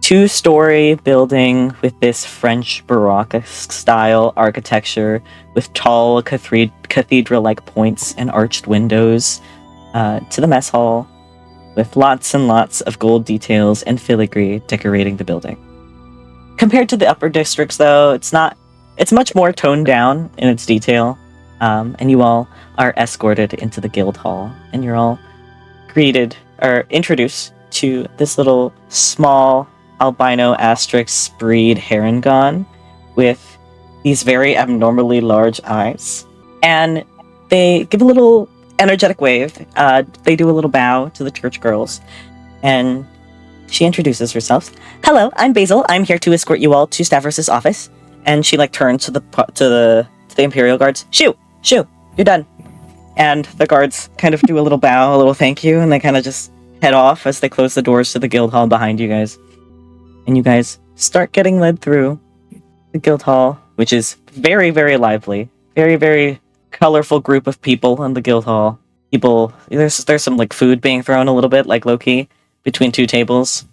2-story building with this French Baroque-style architecture with tall cathedral-like points and arched windows to the mess hall, with lots and lots of gold details and filigree decorating the building. Compared to the upper districts, though, it's much more toned down in its detail, and you all are escorted into the guild hall, and you're all greeted or introduced to this little small albino asterisk breed Harangon with these very abnormally large eyes. And they give a little energetic wave. They do a little bow to the church girls, and she introduces herself. Hello, I'm Basil. I'm here to escort you all to Stavros' office. And she turns to the Imperial guards. Shoo, you're done. And the guards kind of do a little bow, a little thank you, and they kind of just head off as they close the doors to the guild hall behind you guys. And you guys start getting led through the guild hall, which is very, very lively. Very, very colorful group of people in the guild hall. There's some food being thrown a little bit, low-key, between 2 tables.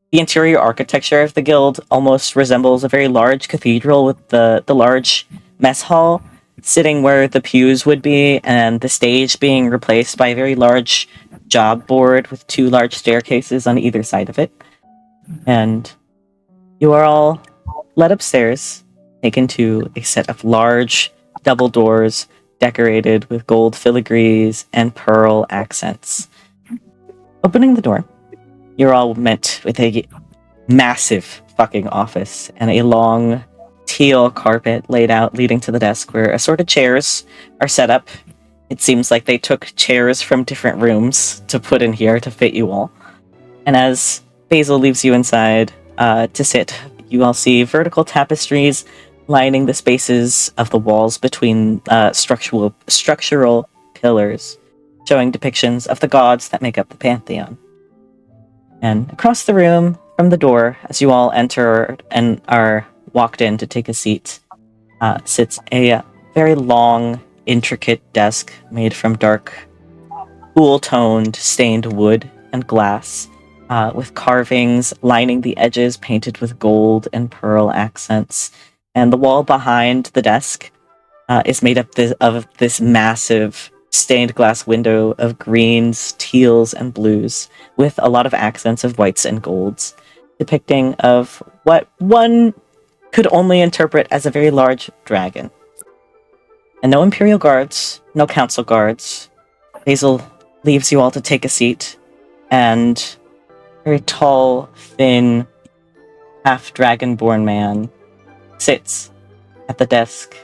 The interior architecture of the guild almost resembles a very large cathedral with the large mess hall sitting where the pews would be, and the stage being replaced by a very large job board with 2 large staircases on either side of it. And you are all led upstairs, taken to a set of large double doors decorated with gold filigrees and pearl accents. Opening the door, you're all met with a massive fucking office and a long teal carpet laid out leading to the desk where assorted chairs are set up. It seems like they took chairs from different rooms to put in here to fit you all. And as Basil leaves you inside to sit, you all see vertical tapestries lining the spaces of the walls between structural pillars, showing depictions of the gods that make up the pantheon. And across the room from the door, as you all enter and are walked in to take a seat, sits a very long, intricate desk made from dark, cool-toned, stained wood and glass, with carvings lining the edges painted with gold and pearl accents. And the wall behind the desk is made up of this massive stained glass window of greens, teals, and blues, with a lot of accents of whites and golds, depicting of what one could only interpret as a very large dragon. And no Imperial guards, no Council guards. Basil leaves you all to take a seat, and a very tall, thin, half-dragonborn man sits at the desk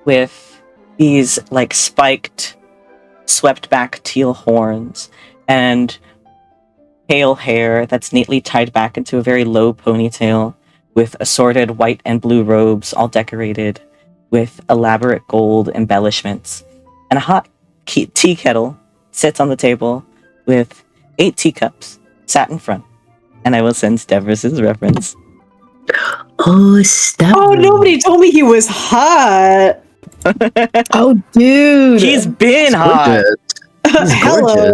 with these spiked, swept back teal horns and pale hair that's neatly tied back into a very low ponytail, with assorted white and blue robes all decorated with elaborate gold embellishments. And a hot tea kettle sits on the table with 8 teacups sat in front. And I will send Stavros' reference. Oh, Stavros. Oh, nobody told me he was hot. Oh, dude. He's been hot. He's Hello.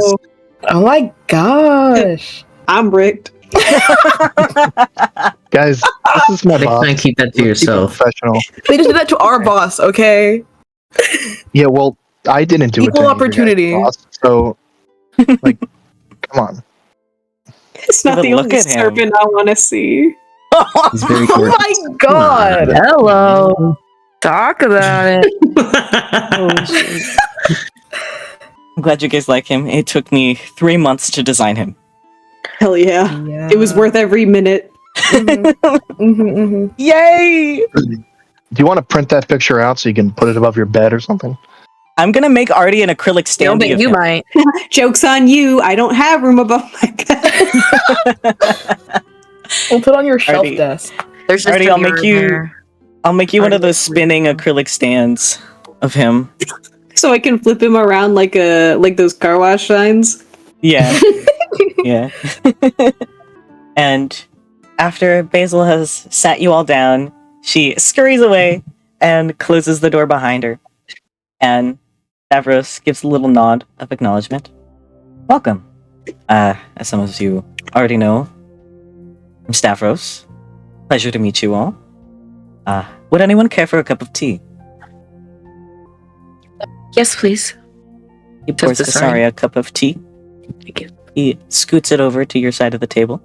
Oh my gosh. I'm bricked. Guys, this is my boss. Can't keep that to yourself. Professional. They just did that to our boss, okay? Yeah, well, I didn't do it. Equal to opportunity. Boss, so, come on. It's not But the look only at him. serpent I want to see. He's very Oh gorgeous. my god. Hello. Talk about it. I'm glad you guys like him. It took me 3 months to design him. Hell yeah. It was worth every minute. Yay! Do you want to print that picture out so you can put it above your bed or something? I'm gonna make Artie an acrylic stand. You might. Joke's on you. I don't have room above my bed. We'll put on your shelf Artie. desk. There's just Artie, a I'll make mirror you. there. I'll make you one of those spinning acrylic stands of him. So I can flip him around like those car wash signs. Yeah. Yeah. And after Basil has sat you all down, she scurries away and closes the door behind her. And Stavros gives a little nod of acknowledgement. Welcome. As some of you already know, I'm Stavros. Pleasure to meet you all. Would anyone care for a cup of tea? Yes, please. He pours Vysaria a cup of tea. Thank you. He scoots it over to your side of the table.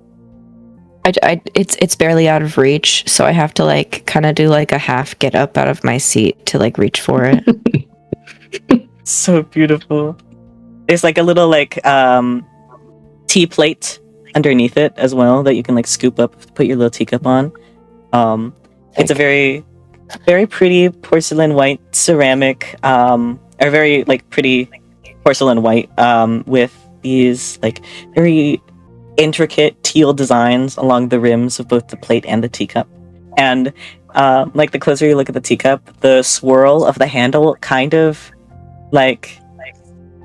It's barely out of reach, so I have to like kind of do like a half get up out of my seat to like reach for it. So beautiful. There's like a little like tea plate underneath it as well that you can like scoop up, put your little teacup on. It's a very, very pretty porcelain white ceramic, or very like pretty porcelain white with these like very intricate teal designs along the rims of both the plate and the teacup. And like the closer you look at the teacup, the swirl of the handle kind of like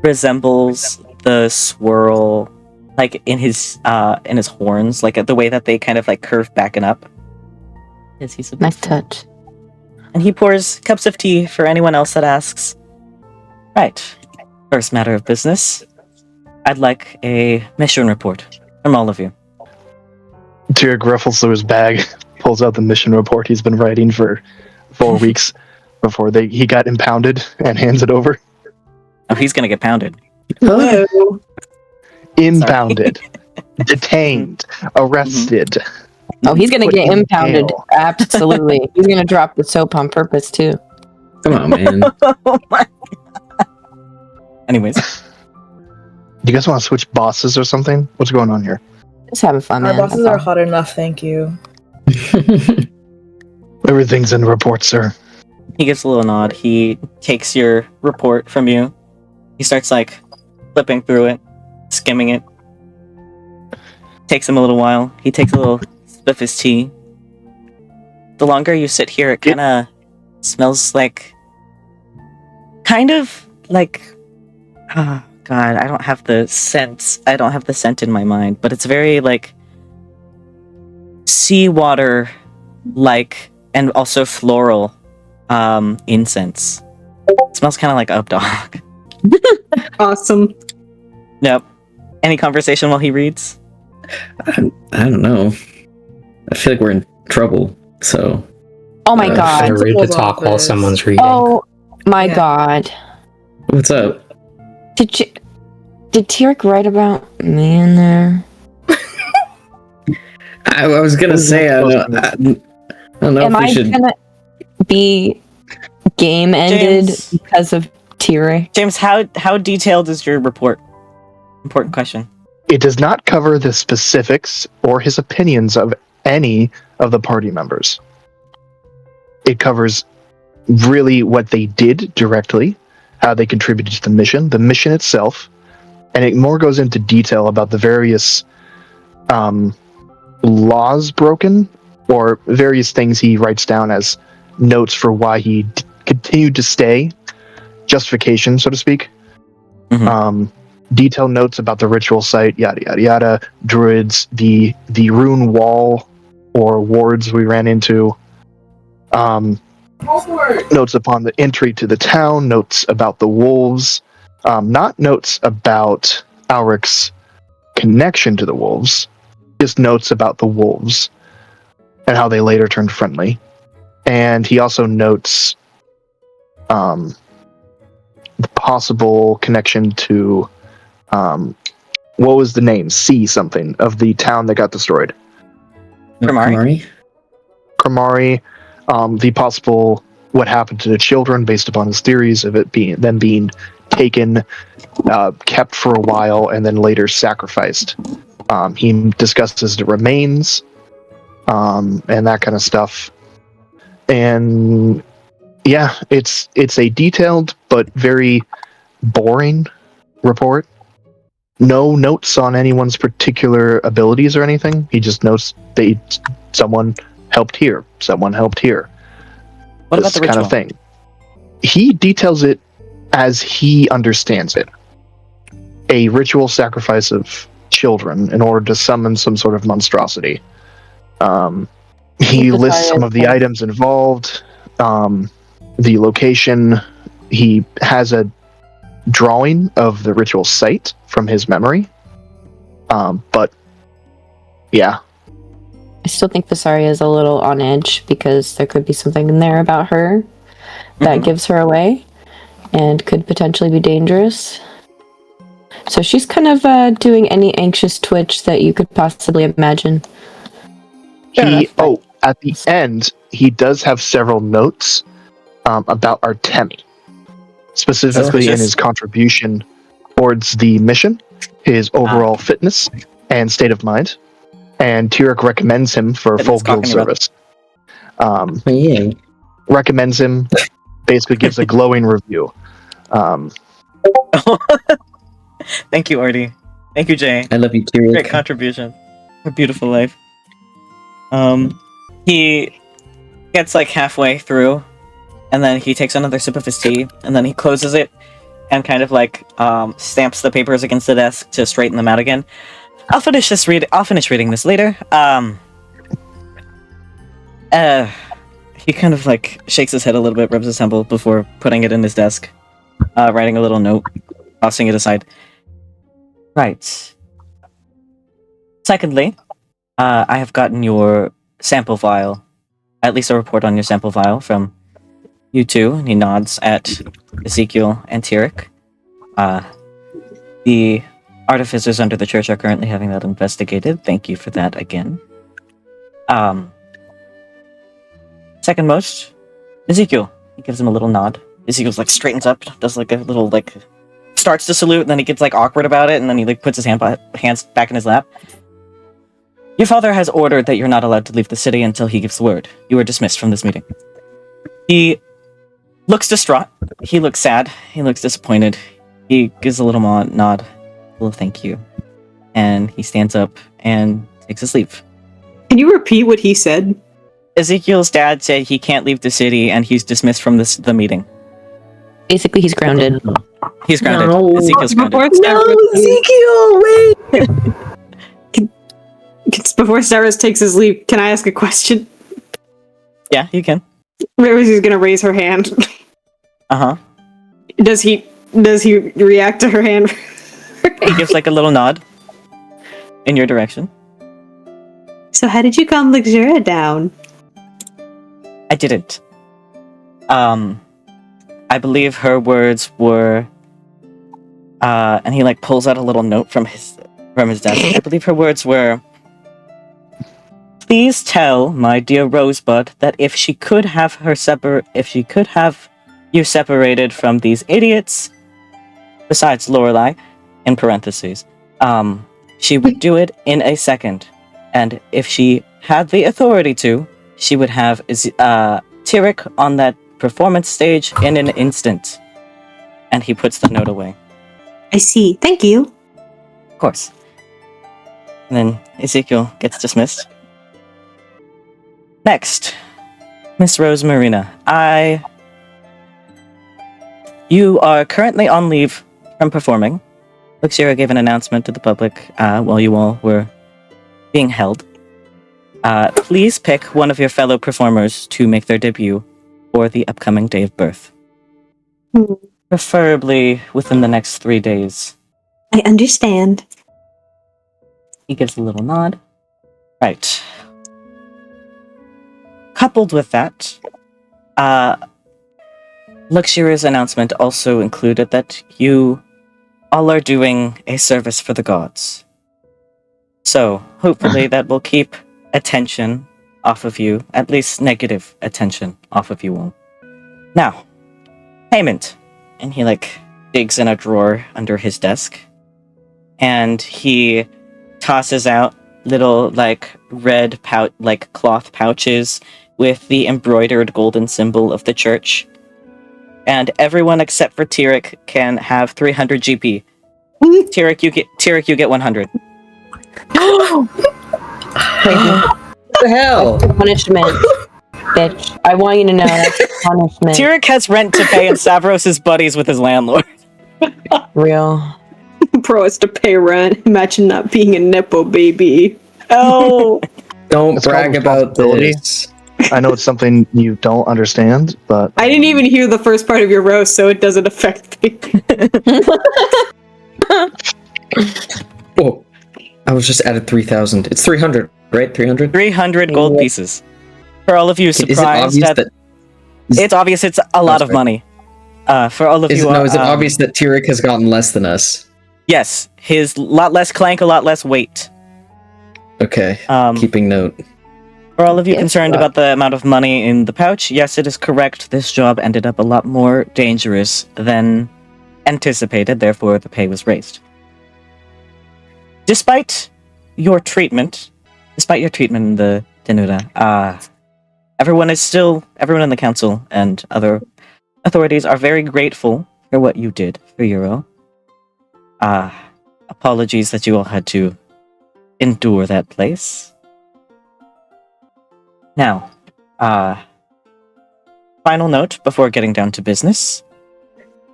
resembles the swirl like in his horns, like the way that they kind of like curve back and up. Is he supposed Nice touch. And he pours cups of tea for anyone else that asks. Right. First matter of business. I'd like a mission report from all of you. Tyric ruffles through his bag, pulls out the mission report he's been writing for 4 weeks before he got impounded, and hands it over. Oh, he's gonna get pounded. Hello. Impounded. Detained. Arrested. Oh, he's gonna Put get in impounded. jail. Absolutely. He's gonna drop the soap on purpose too. Come on, man. Oh my God. Anyways. Do you guys want to switch bosses or something? What's going on here? Just having fun, Our man. bosses are hot enough, thank you. Everything's in the report, sir. He gives a little nod. He takes your report from you. He starts like flipping through it, skimming it. Takes him a little while. He takes a little sip of his tea. The longer you sit here, it kind of smells like... Oh, God, I don't have the scent. I don't have the scent in my mind, but it's very, like, seawater-like and also floral incense. It smells kind of like Updog. Awesome. Yep. Any conversation while he reads? I don't know. I feel like we're in trouble, so... Oh my God. I read the talk while someone's reading. Oh my God. What's up? Did Tyric write about me in there? I was gonna say, I don't know Am if we I should... gonna be game ended James. because of Tyric? James, how detailed is your report? Important question. It does not cover the specifics or his opinions of any of the party members. It covers really what they did directly, how they contributed to the mission itself, and it more goes into detail about the various laws broken, or various things he writes down as notes for why he continued to stay, justification, so to speak. Detailed notes about the ritual site, yada yada yada, druids, the rune wall or wards we ran into, notes upon the entry to the town, notes about the wolves, not notes about Alaric's connection to the wolves, just notes about the wolves and how they later turned friendly. And he also notes the possible connection to what was the name? C something of the town that got destroyed. Kramari? Kramari, the possible what happened to the children based upon his theories of it being taken, kept for a while, and then later sacrificed. He discusses the remains, and that kind of stuff. And yeah, it's a detailed but very boring report. No notes on anyone's particular abilities or anything. He just notes someone helped here, someone helped here. What This about the kind ritual? of thing. He details it as he understands it. A ritual sacrifice of children in order to summon some sort of monstrosity. He lists some of the items involved, the location. He has a drawing of the ritual site from his memory. But yeah. I still think Vysaria is a little on edge because there could be something in there about her that gives her away and could potentially be dangerous. So she's kind of doing any anxious twitch that you could possibly imagine. At the end, he does have several notes about Artemi, specifically in his contribution towards the mission, his overall fitness and state of mind, and Tyric recommends him for full guild service. Recommends him, basically gives a glowing review. Thank you, Artie. Thank you, Jay. I love you, Tyric. Great contribution. A beautiful life. He gets like halfway through, and then he takes another sip of his tea, and then he closes it and kind of like stamps the papers against the desk to straighten them out again. I'll finish reading this later. He kind of like shakes his head a little bit, rubs his temple before putting it in his desk, writing a little note, tossing it aside. Right. Secondly, I have gotten your sample file, at least a report on your sample file from you two, and he nods at Ezekiel and Tyric. The artificers under the church are currently having that investigated. Thank you for that again. Second most, Ezekiel. He gives him a little nod. Ezekiel's like straightens up, does like a little like starts to salute, and then he gets like awkward about it, and then he like puts his hands back in his lap. Your father has ordered that you're not allowed to leave the city until he gives the word. You are dismissed from this meeting. He looks distraught. He looks sad. He looks disappointed. He gives a little nod, a little thank you, and he stands up and takes his leave. Can you repeat what he said? Ezekiel's dad said he can't leave the city, and he's dismissed from the meeting. Basically, he's grounded. He's grounded. No. Ezekiel's grounded. No, Ezekiel, wait! Before Cyrus takes his leave, can I ask a question? Yeah, you can. Rosie's gonna raise her hand. Uh-huh. Does he react to her hand? He gives like a little nod in your direction. So how did you calm Luxura down? I didn't. I believe her words were, and he like pulls out a little note from his desk. I believe her words were, "Please tell my dear Rosebud that if she could have you separated from these idiots, besides Lorelai, in parentheses, she would do it in a second. And if she had the authority to, she would have Tyric on that performance stage in an instant." And he puts the note away. I see. Thank you. Of course. And then Ezekiel gets dismissed. Next, Miss Rose Marina. You are currently on leave from performing. Luxura gave an announcement to the public while you all were being held. Please pick one of your fellow performers to make their debut for the upcoming day of birth. Preferably within the next 3 days. I understand. He gives a little nod. Right. Coupled with that, Luxura's announcement also included that you all are doing a service for the gods. So, hopefully that will keep attention off of you, at least negative attention off of you all. Now, payment. And he, digs in a drawer under his desk, and he tosses out little, red cloth pouches with the embroidered golden symbol of the church. And everyone except for Tyric can have 300 GP. Tyric, you get 100. What the hell? That's a punishment, bitch. I want you to know that's a punishment. Tyric has rent to pay, and Stavros is buddies with his landlord. Real. Pro has to pay rent. Imagine not being a Nepo baby. Oh. Don't It's brag called about responsibility. this. I know it's something you don't understand, but I didn't even hear the first part of your roast, so it doesn't affect me. Oh, I was just added 3,000. It's 300, right? 300? 300 gold pieces. For all of you Is it surprised obvious that... It's obvious it's a lot of money. For all of Is you... it obvious that Tyric has gotten less than us? Yes. His lot less clank, a lot less weight. Okay, keeping note. For all of you concerned about the amount of money in the pouch, yes, it is correct. This job ended up a lot more dangerous than anticipated, therefore the pay was raised. Despite your treatment in the Tenuta, everyone in the council and other authorities are very grateful for what you did for Euro. Apologies that you all had to endure that place. Now, final note before getting down to business.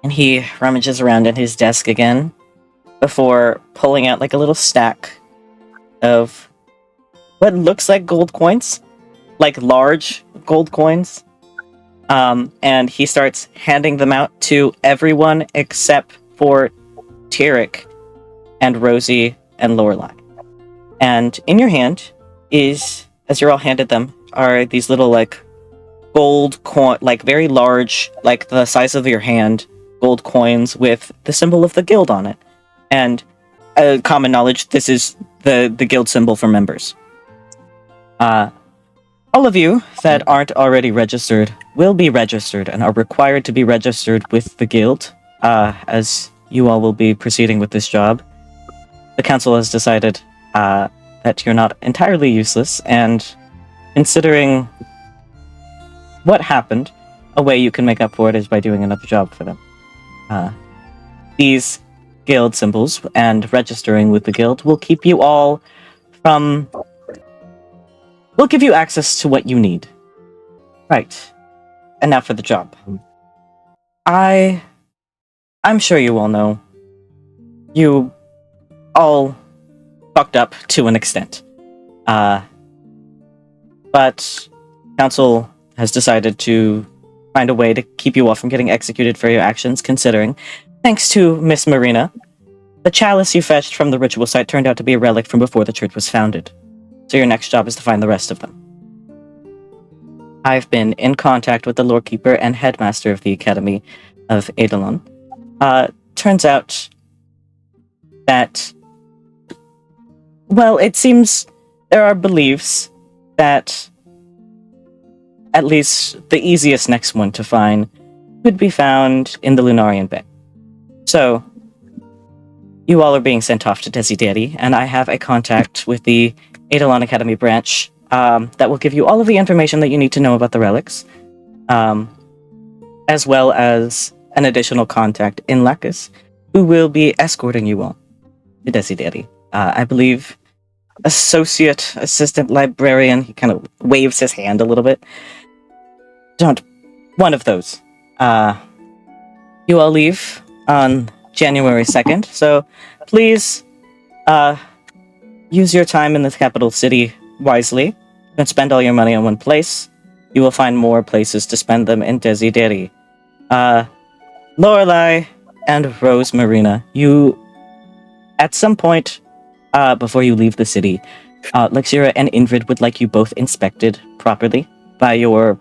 And he rummages around in his desk again before pulling out like a little stack of what looks like gold coins, like large gold coins. And he starts handing them out to everyone except for Tyric and Rosie and Lorelai. And in your hand is, as you're all handed them, are these little like gold coin, like very large, like the size of your hand, gold coins with the symbol of the guild on it. And common knowledge, this is the guild symbol for members. All of you that aren't already registered will be registered and are required to be registered with the guild, as you all will be proceeding with this job. The council has decided that you're not entirely useless, and considering what happened, a way you can make up for it is by doing another job for them. These guild symbols and registering with the guild will keep you all from... will give you access to what you need. Right. And now for the job. I'm sure you all know. You all fucked up to an extent. But council has decided to find a way to keep you all from getting executed for your actions, considering, thanks to Miss Marina, the chalice you fetched from the ritual site turned out to be a relic from before the church was founded. So your next job is to find the rest of them. I've been in contact with the Lorekeeper and Headmaster of the Academy of Eidolon. Turns out that, well, it seems there are beliefs that at least the easiest next one to find could be found in the Lunarian Bay. So, you all are being sent off to Desideri, and I have a contact with the Eidolon Academy branch that will give you all of the information that you need to know about the relics, as well as an additional contact in Lacus, who will be escorting you all to Desideri. I believe assistant librarian, he kind of waves his hand a little bit. One of those. You all leave on January 2nd, so please use your time in the capital city wisely. Don't spend all your money on one place. You will find more places to spend them in Desideri. Lorelai and Rose Marina, you, at some point before you leave the city, Lexira and Ingrid would like you both inspected properly by your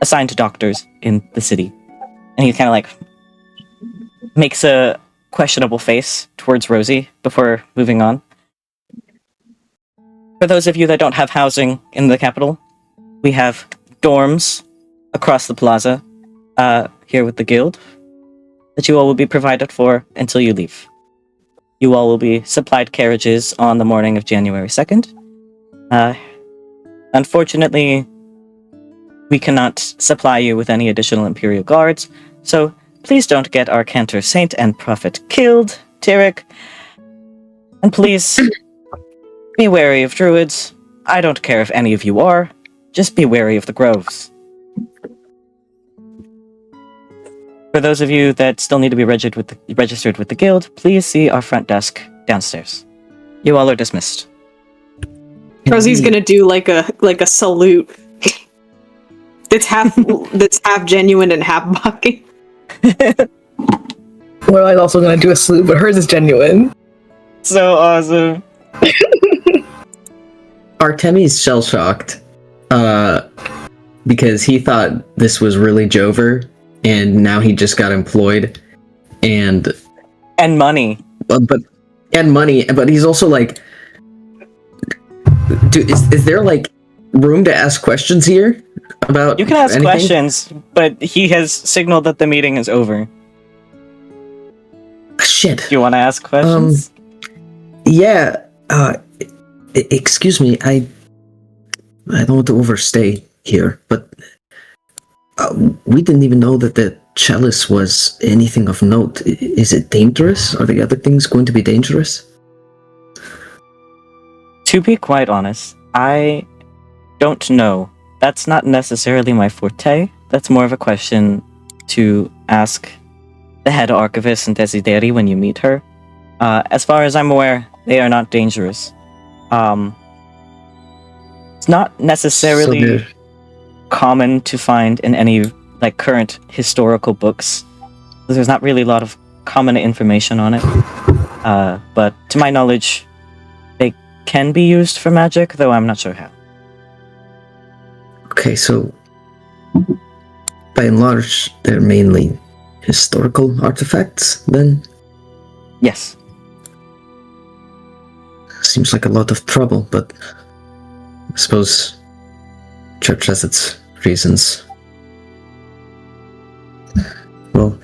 assigned doctors in the city. And he kind of like makes a questionable face towards Rosie before moving on. For those of you that don't have housing in the capital, we have dorms across the plaza here with the guild that you all will be provided for until you leave. You all will be supplied carriages on the morning of January 2nd. Unfortunately, we cannot supply you with any additional Imperial guards, so please don't get our Cantor Saint and Prophet killed, Tyric. And please, be wary of druids. I don't care if any of you are. Just be wary of the groves. For those of you that still need to be registered with the guild, please see our front desk downstairs. You all are dismissed. Rosie's gonna do like a salute. That's half genuine and half mocking. Lorelai's also gonna do a salute, but hers is genuine. So awesome. Artemi's shell shocked, because he thought this was really Jover, and now he just got employed, and money, but he's also like, is there like room to ask questions here about? You can ask anything? questions, but he has signaled that the meeting is over. Shit. Do you want to ask questions? Yeah. Excuse me. I don't want to overstay here, but we didn't even know that the chalice was anything of note. Is it dangerous? Are the other things going to be dangerous? To be quite honest, I don't know. That's not necessarily my forte. That's more of a question to ask the head archivist and Desideri when you meet her. As far as I'm aware, they are not dangerous. It's not necessarily common to find in any like current historical books. There's not really a lot of common information on it. But to my knowledge, they can be used for magic, though I'm not sure how. Okay, so by and large, they're mainly historical artifacts, then? Yes. Seems like a lot of trouble, but I suppose Church has its reasons. Well,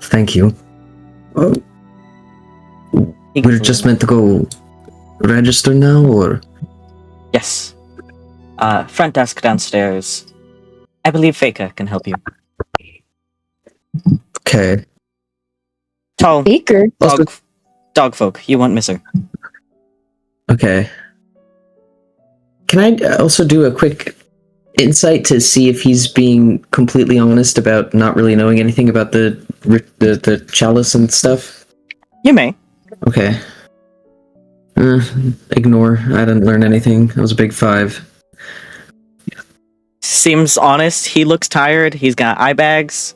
thank you. Oh, we're just meant to go register now, or? Yes. Front desk downstairs. I believe Faker can help you. Okay. Tall. Faker? Dog folk. You won't miss her. Okay. Can I also do a quick insight to see if he's being completely honest about not really knowing anything about the chalice and stuff? You may. Okay. Ignore. I didn't learn anything. I was a big 5. Seems honest. He looks tired. He's got eye bags.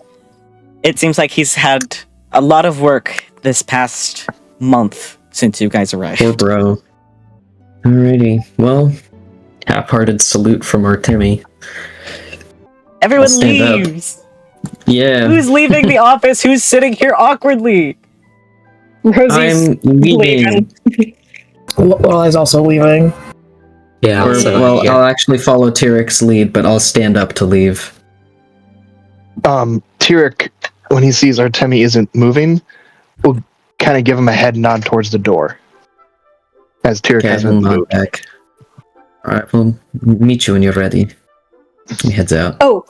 It seems like he's had a lot of work this past month since you guys arrived. Poor bro. Alrighty. Well, half-hearted salute from Artemi. Everyone I'll stand leaves. up. Yeah. Who's leaving the office? Who's sitting here awkwardly? Rosie's I'm leaving. Lorelai's also leaving. Yeah. I'll actually follow Tyric's lead, but I'll stand up to leave. Tyric, when he sees Artemi isn't moving, will kind of give him a head nod towards the door. As Tyric hasn't moved. Back. Alright, we'll meet you when you're ready. He heads out. Oh!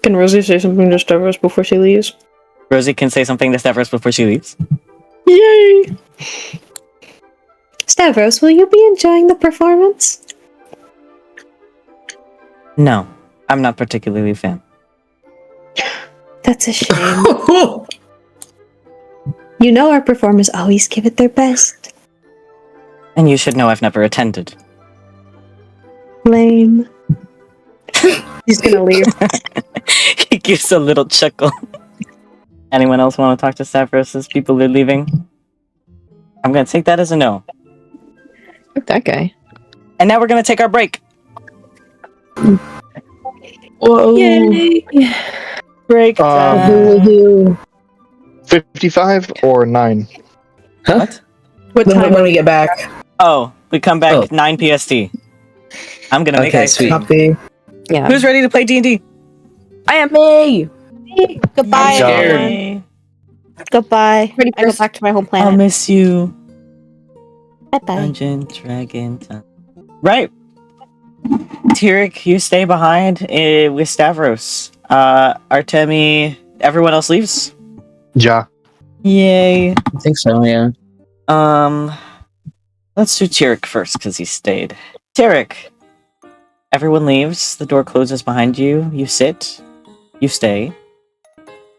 Can Rosie say something to Stavros before she leaves? Rosie can say something to Stavros before she leaves. Yay! Stavros, will you be enjoying the performance? No, I'm not particularly a fan. That's a shame. You know our performers always give it their best. And you should know I've never attended. Lame. He's gonna leave. He gives a little chuckle. Anyone else want to talk to Stavros as people are leaving? I'm gonna take that as a no. Fuck that guy. And now we're gonna take our break. Whoa. Yay! Break time. 55 or 9? Huh? What time when we get back? Oh, we come back 9 PST. I'm gonna make ice cream. Copy. Yeah. Who's ready to play D&D? I am me. Goodbye, Job. everyone. Goodbye. I go back to my home I'll planet. miss you. Bye bye. Dungeon Dragon. Right. Tyric, you stay behind with Stavros. Artemi, everyone else leaves. Ja. Yay. I think so, yeah. Let's do Tyric first because he stayed. Tyric, everyone leaves. The door closes behind you. You sit. You stay.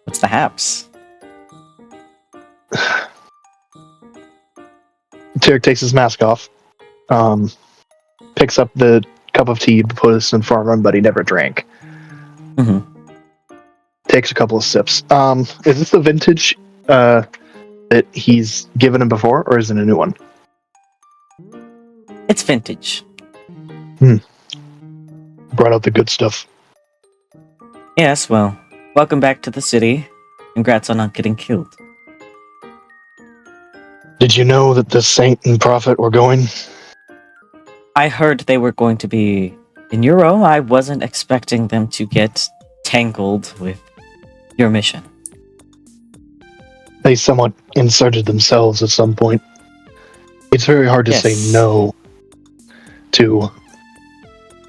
What's the haps? Tyric takes his mask off. picks up the cup of tea, puts it in front of him, but he never drank. Mm-hmm. Takes a couple of sips. Is this the vintage that he's given him before, or is it a new one? It's vintage. Brought out the good stuff. Yes, well, welcome back to the city. Congrats on not getting killed. Did you know that the saint and prophet were going? I heard they were going to be in Euro. I wasn't expecting them to get tangled with your mission. They somewhat inserted themselves at some point. It's very hard to say no to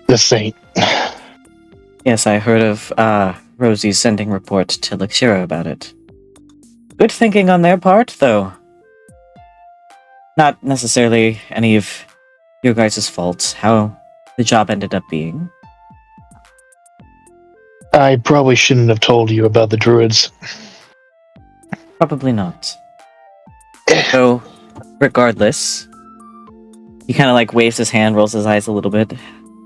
the saint. Yes, I heard of Rosie sending report to Lixira about it. Good thinking on their part, though. Not necessarily any of your guys' faults, how the job ended up being. I probably shouldn't have told you about the druids. Probably not. So, regardless, he kind of like waves his hand, rolls his eyes a little bit.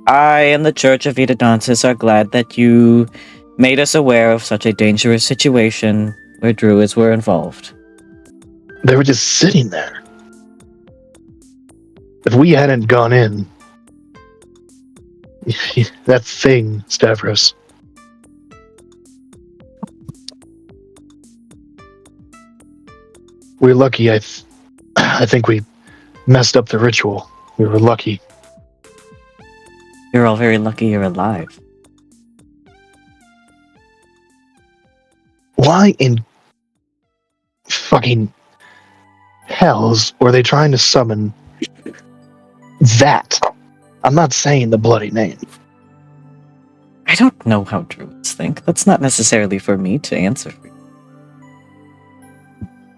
I and the Church of Edodontis are glad that you made us aware of such a dangerous situation where druids were involved. They were just sitting there. If we hadn't gone in, that thing, Stavros. We're lucky. I think we messed up the ritual. We were lucky. You're all very lucky you're alive. Why in fucking hells were they trying to summon that? I'm not saying the bloody name. I don't know how druids think. That's not necessarily for me to answer for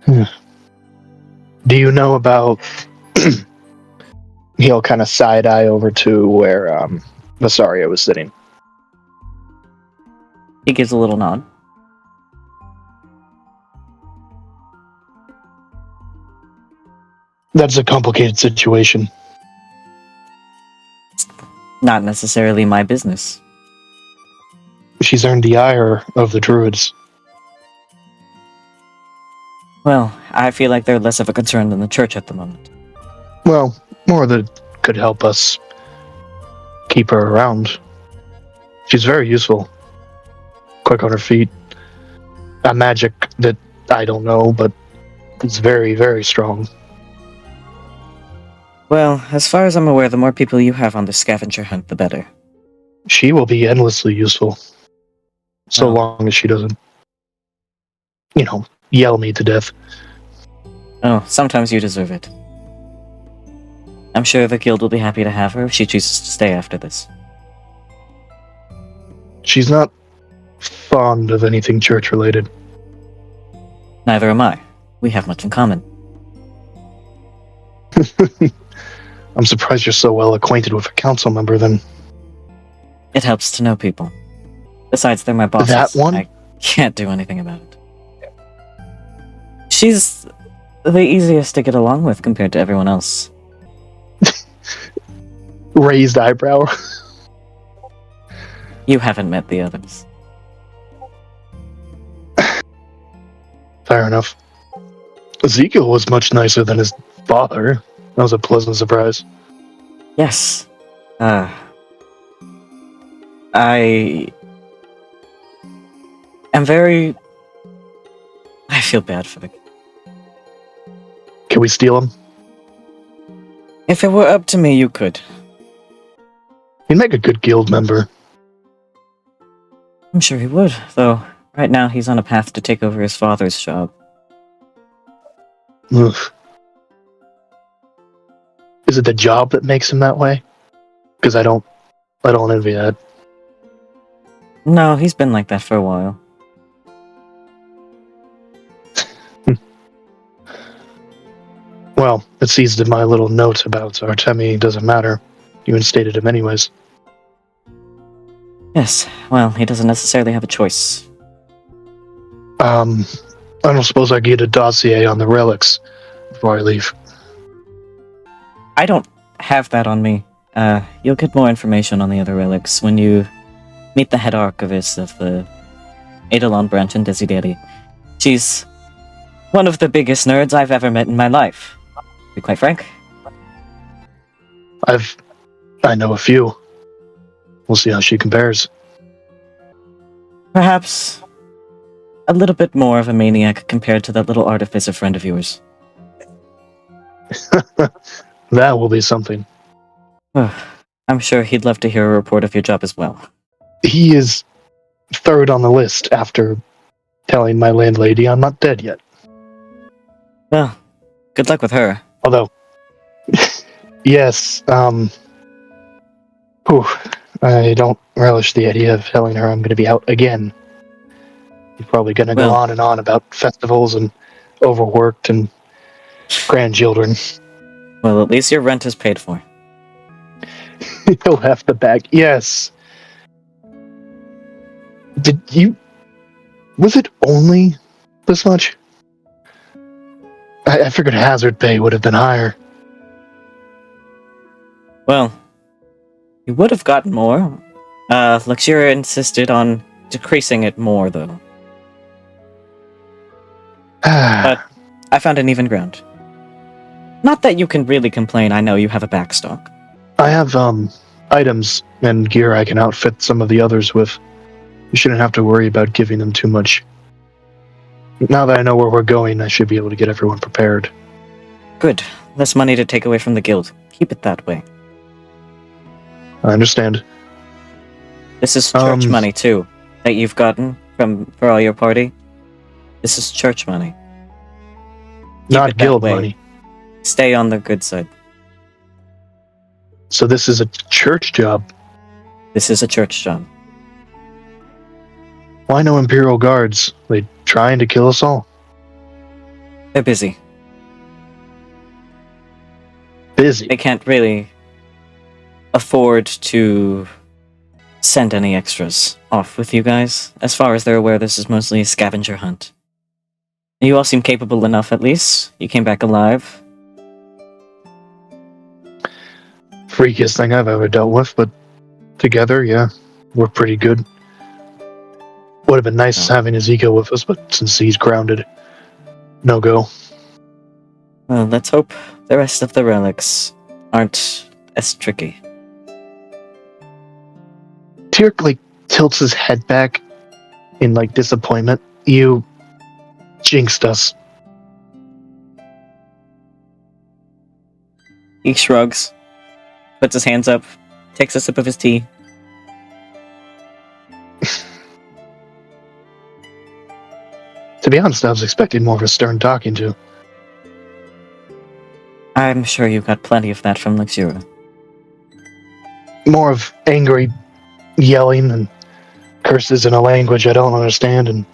you. Do you know about... He'll kind of side-eye over to where Vysaria was sitting. He gives a little nod. That's a complicated situation. Not necessarily my business. She's earned the ire of the druids. Well, I feel like they're less of a concern than the church at the moment. Well, more that could help us keep her around. She's very useful. Quick on her feet. A magic that I don't know, but it's very, very strong. Well, as far as I'm aware, the more people you have on the scavenger hunt, the better. She will be endlessly useful. So long as she doesn't, yell me to death. Oh, sometimes you deserve it. I'm sure the guild will be happy to have her if she chooses to stay after this. She's not fond of anything church-related. Neither am I. We have much in common. I'm surprised you're so well acquainted with a council member, then. It helps to know people. Besides, they're my bosses. That one? I can't do anything about it. She's the easiest to get along with compared to everyone else. Raised eyebrow. You haven't met the others. Fair enough. Ezekiel was much nicer than his father. That was a pleasant surprise. Yes. I am very... I feel bad for the... Can we steal him? If it were up to me, you could. He'd make a good guild member. I'm sure he would, though right now he's on a path to take over his father's job. Ugh. Is it the job that makes him that way? Because I don't envy that. No, he's been like that for a while. Well, it sees that my little note about Artemi doesn't matter. You instated him anyways. Yes, well, he doesn't necessarily have a choice. I don't suppose I get a dossier on the relics before I leave. I don't have that on me. You'll get more information on the other relics when you meet the head archivist of the Eidolon branch in Desideri. She's one of the biggest nerds I've ever met in my life, to be quite frank. I know a few. We'll see how she compares. Perhaps a little bit more of a maniac compared to that little artificer friend of yours. That will be something. I'm sure he'd love to hear a report of your job as well. He is third on the list after telling my landlady I'm not dead yet. Well, good luck with her. Although, yes, I don't relish the idea of telling her I'm going to be out again. You're probably going to go on and on about festivals and overworked and grandchildren. Well, at least your rent is paid for. He'll have the bag. Yes. Was it only this much? I figured hazard pay would have been higher. Well, you would have gotten more. Luxuria insisted on decreasing it more, though. But I found an even ground. Not that you can really complain, I know you have a backstock. I have, items and gear I can outfit some of the others with. You shouldn't have to worry about giving them too much. Now that I know where we're going, I should be able to get everyone prepared. Good. Less money to take away from the guild. Keep it that way. I understand. This is church money, too, that you've gotten for all your party. This is church money. Keep Not guild money. Stay on the good side. So this is a church job? This is a church job. Why no Imperial Guards? They trying to kill us all? They're busy. Busy? They can't really afford to send any extras off with you guys. As far as they're aware, this is mostly a scavenger hunt. You all seem capable enough, at least. You came back alive. Freakiest thing I've ever dealt with, but together, yeah, we're pretty good. Would have been nice having his ego with us, but since he's grounded, no go. Well, let's hope the rest of the relics aren't as tricky. Tyric, tilts his head back in, disappointment. You jinxed us. He shrugs, puts his hands up, takes a sip of his tea. To be honest, I was expecting more of a stern talking to. I'm sure you got plenty of that from Luxura. More of angry yelling and curses in a language I don't understand and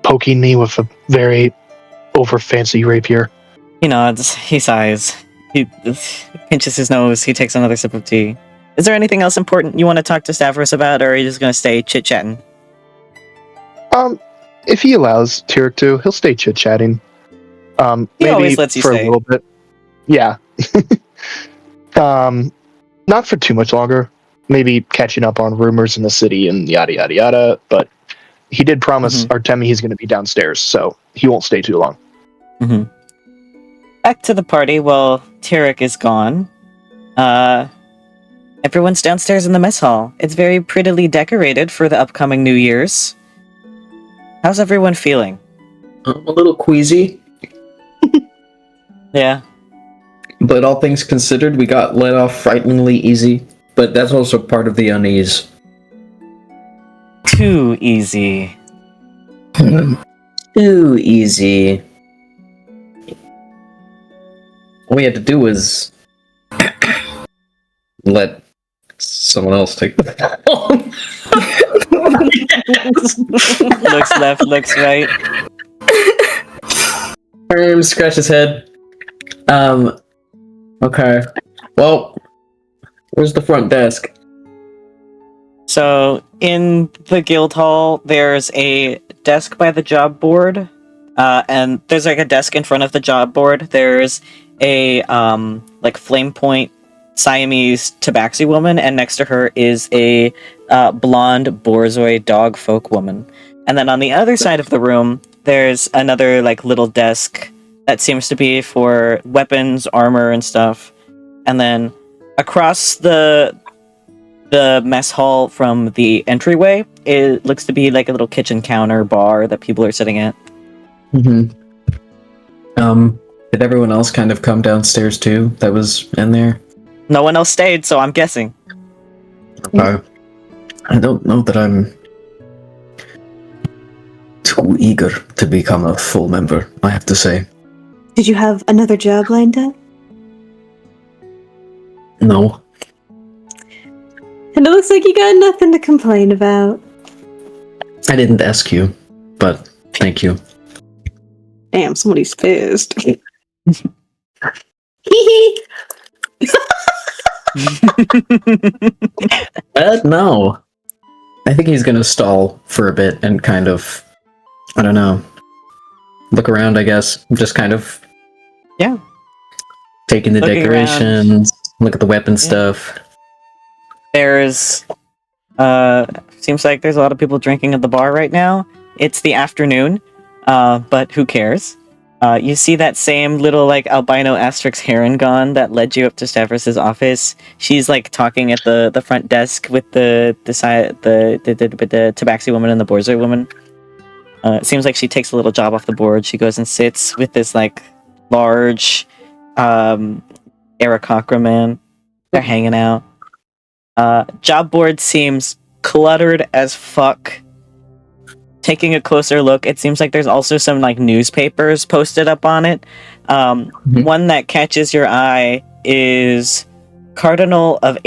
poking me with a very over-fancy rapier. He nods, he sighs, he pinches his nose, he takes another sip of tea. Is there anything else important you want to talk to Stavros about, or are you just going to stay chit-chatting? If he allows Tyric to, he'll stay chit-chatting. He maybe always lets you for stay. a little bit. Yeah. Not for too much longer. Maybe catching up on rumors in the city and yada yada yada, but he did promise Artemi he's going to be downstairs, so he won't stay too long. Back to the party while Tyric is gone. Everyone's downstairs in the mess hall. It's very prettily decorated for the upcoming New Year's. How's everyone feeling? I'm a little queasy. Yeah. But all things considered, we got let off frighteningly easy. But that's also part of the unease. Too easy. Too easy. All we had to do was let someone else take the phone. Looks left, looks right. Scratch his head. Okay. Well, where's the front desk? So, in the guild hall, there's a desk by the job board, and there's a desk in front of the job board. There's a, flame point Siamese tabaxi woman, and next to her is a blonde borzoi dog folk woman. And then on the other side of the room, there's another like little desk that seems to be for weapons, armor, and stuff. And then across the mess hall from the entryway, it looks to be like a little kitchen counter bar that people are sitting at. Mm-hmm. Did everyone else kind of come downstairs too that was in there? No one else stayed, so I'm guessing. I don't know that I'm too eager to become a full member, I have to say. Did you have another job lined up? No. And it looks like you got nothing to complain about. I didn't ask you, but thank you. Damn, somebody's pissed. No. I think he's gonna stall for a bit and kind of, I don't know, look around, I guess. Just kind of... Yeah. Taking the Looking decorations, around. look at the weapon stuff. There's, seems like there's a lot of people drinking at the bar right now. It's the afternoon, but who cares? You see that same little, like, albino Asterix Heron that led you up to Stavros' office. She's, like, talking at the front desk with the tabaxi woman and the borzoi woman. It seems like she takes a little job off the board. She goes and sits with this, like, large, Aarakocra man. They're hanging out. Job board seems cluttered as fuck. Taking a closer look, it seems like there's also some like newspapers posted up on it. One that catches your eye is Cardinal of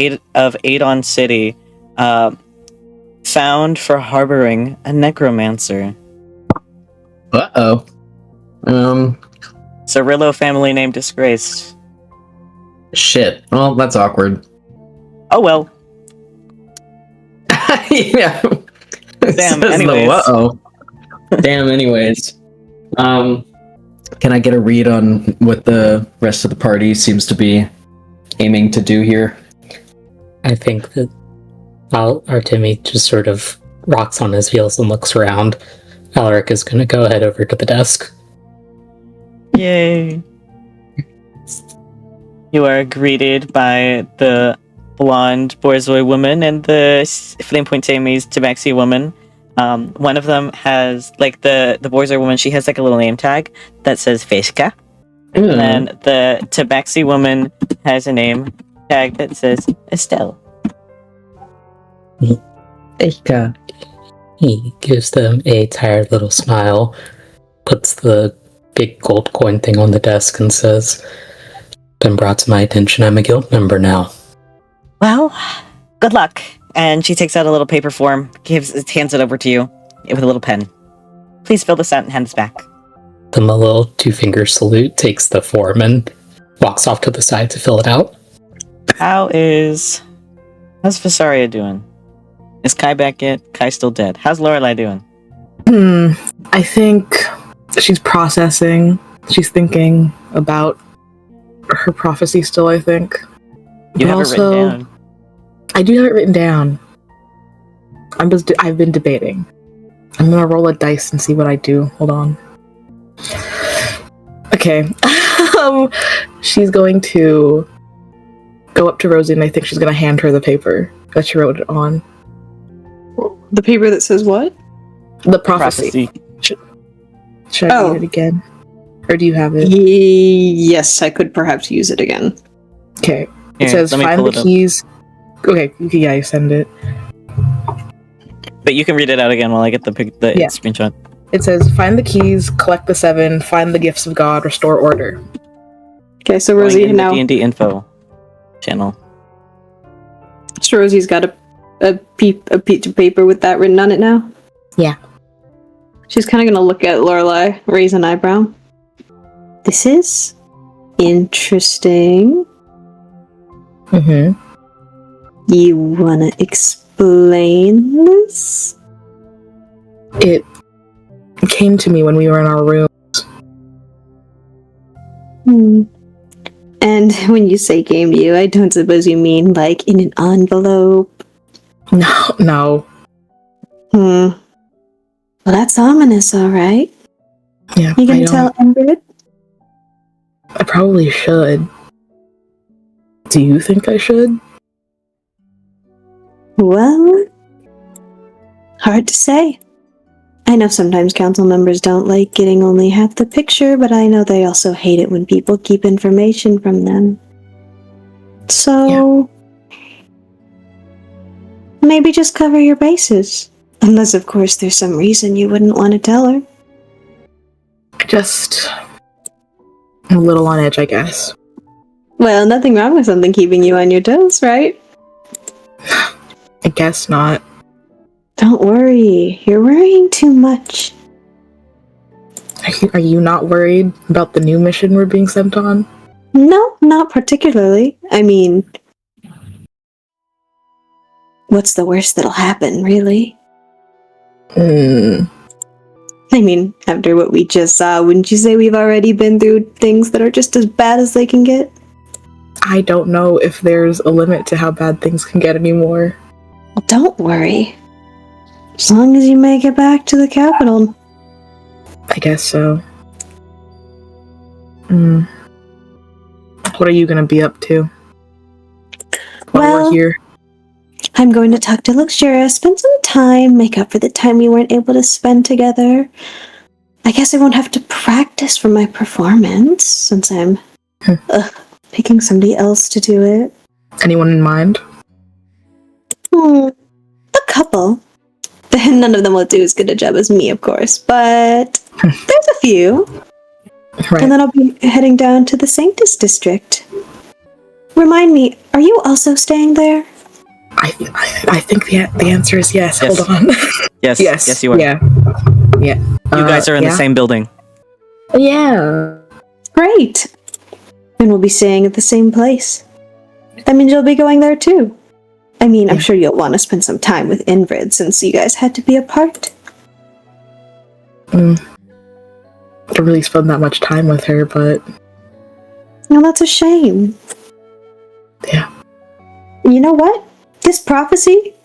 Adon City, found for harboring a necromancer. Uh-oh. Cirillo family name disgraced. Shit. Well, that's awkward. Oh well. Yeah. Damn, anyways. Uh-oh. Damn, anyways. Can I get a read on what the rest of the party seems to be aiming to do here? I think that Artemi just sort of rocks on his heels and looks around. Alaric is going to go head over to the desk. Yay. You are greeted by the blonde borzoi woman and the Flame Point Siamese tabaxi woman. One of them has, like, the borzoi woman, she has, like, a little name tag that says Veshka. And then the tabaxi woman has a name tag that says Estelle. Veshka. He gives them a tired little smile, puts the big gold coin thing on the desk and says, "Been brought to my attention, I'm a guild member now." Well, good luck. And she takes out a little paper form, hands it over to you with a little pen. Please fill this out and hand this back. The little two-finger salute, takes the form and walks off to the side to fill it out. How's Vysaria doing? Is Kai back yet? Kai's still dead. How's Lorelai doing? I think she's processing. She's thinking about her prophecy still, I think. You have it written down. I do have it written down. I've been debating. I'm gonna roll a dice and see what I do. Hold on. Okay. She's going to go up to Rosie and I think she's gonna hand her the paper that she wrote it on. The paper that says what? The prophecy. Should I read it again? Or do you have it? Yes, I could perhaps use it again. Okay. It says find the keys. Okay, yeah, you send it. But you can read it out again while I get the screenshot. It says find the keys, collect the 7, find the gifts of God, restore order. Okay, so Rosie now the D&D info channel. So Rosie's got a piece of paper with that written on it now? Yeah. She's kind of going to look at Lorelai, raise an eyebrow. This is interesting. Mm-hmm. You want to explain this? It came to me when we were in our room. And And when you say game you, I don't suppose you mean like in an envelope? No. Well, that's ominous, alright. Yeah, You gonna tell Ingrid? I probably should. Do you think I should? Well, hard to say. I know sometimes council members don't like getting only half the picture, but I know they also hate it when people keep information from them. So, maybe just cover your bases. Unless, of course, there's some reason you wouldn't want to tell her. Just a little on edge, I guess. Well, nothing wrong with something keeping you on your toes, right? I guess not. Don't worry. You're worrying too much. Are you not worried about the new mission we're being sent on? No, not particularly. I mean, what's the worst that'll happen, really? I mean, after what we just saw, wouldn't you say we've already been through things that are just as bad as they can get? I don't know if there's a limit to how bad things can get anymore. Well, don't worry. As long as you make it back to the capital. I guess so. What are you gonna be up to? While we're here? I'm going to talk to Luxuria, spend some time, make up for the time we weren't able to spend together. I guess I won't have to practice for my performance, since I'm picking somebody else to do it. Anyone in mind? A couple. None of them will do as good a job as me, of course, but there's a few. Right. And then I'll be heading down to the Sanctus District. Remind me, are you also staying there? I think the answer is yes. Hold on. Yes. Yes, you are. Yeah. You guys are in the same building. Yeah. Great. And we'll be staying at the same place. That means you'll be going there too. I mean, I'm sure you'll want to spend some time with Ingrid since you guys had to be apart. Don't really spend that much time with her, but... Well, that's a shame. Yeah. You know what? This prophecy?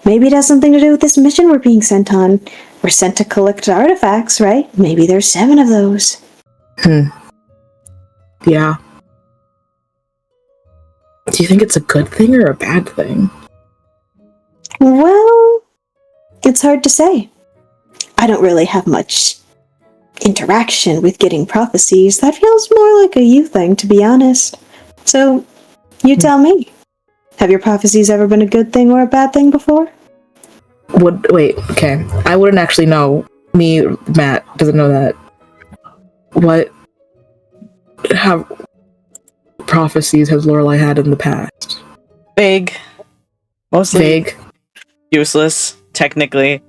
Maybe it has something to do with this mission we're being sent on. We're sent to collect artifacts, right? Maybe there's 7 of those. Yeah. Do you think it's a good thing or a bad thing? Well, it's hard to say. I don't really have much interaction with getting prophecies. That feels more like a you thing, to be honest. So, you tell me. Have your prophecies ever been a good thing or a bad thing before? Wait, okay. I wouldn't actually know. Matt, doesn't know that. What prophecies has Lorelai had in the past? Vague. Mostly vague. Useless, technically.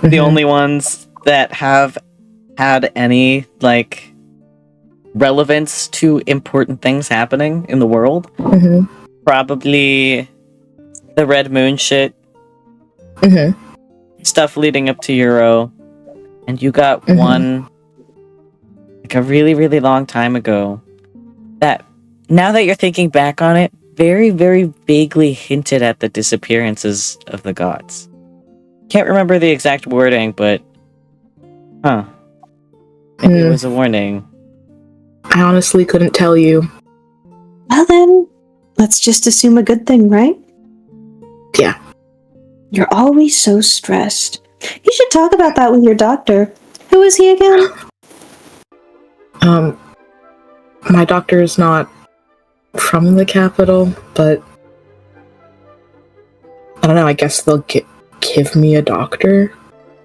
The only ones that have had any, like, relevance to important things happening in the world. Probably the Red Moon shit. Stuff leading up to Euro. And you got one, like, a really, really long time ago that, now that you're thinking back on it, very, very vaguely hinted at the disappearances of the gods. Can't remember the exact wording, but... Maybe it was a warning. I honestly couldn't tell you. Well then, let's just assume a good thing, right? Yeah. You're always so stressed. You should talk about that with your doctor. Who is he again? My doctor is not from the capital, but I don't know, I guess they'll give me a doctor.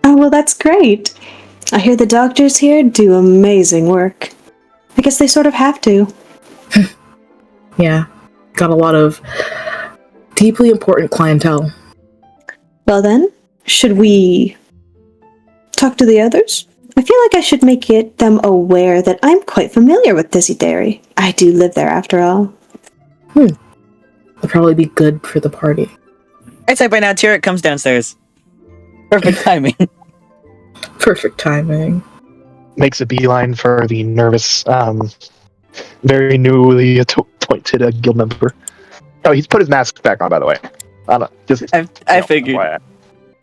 Oh, well, that's great. I hear the doctors here do amazing work. I guess they sort of have to. Yeah, got a lot of deeply important clientele. Well then, should we talk to the others? I feel like I should make them aware that I'm quite familiar with Dizzy I do live there after all. It'll probably be good for the party. I'd say by now Tyric comes downstairs. Perfect timing. Perfect timing. Makes a beeline for the nervous very newly appointed guild member. Oh, he's put his mask back on, by the way. I don't know. I figured.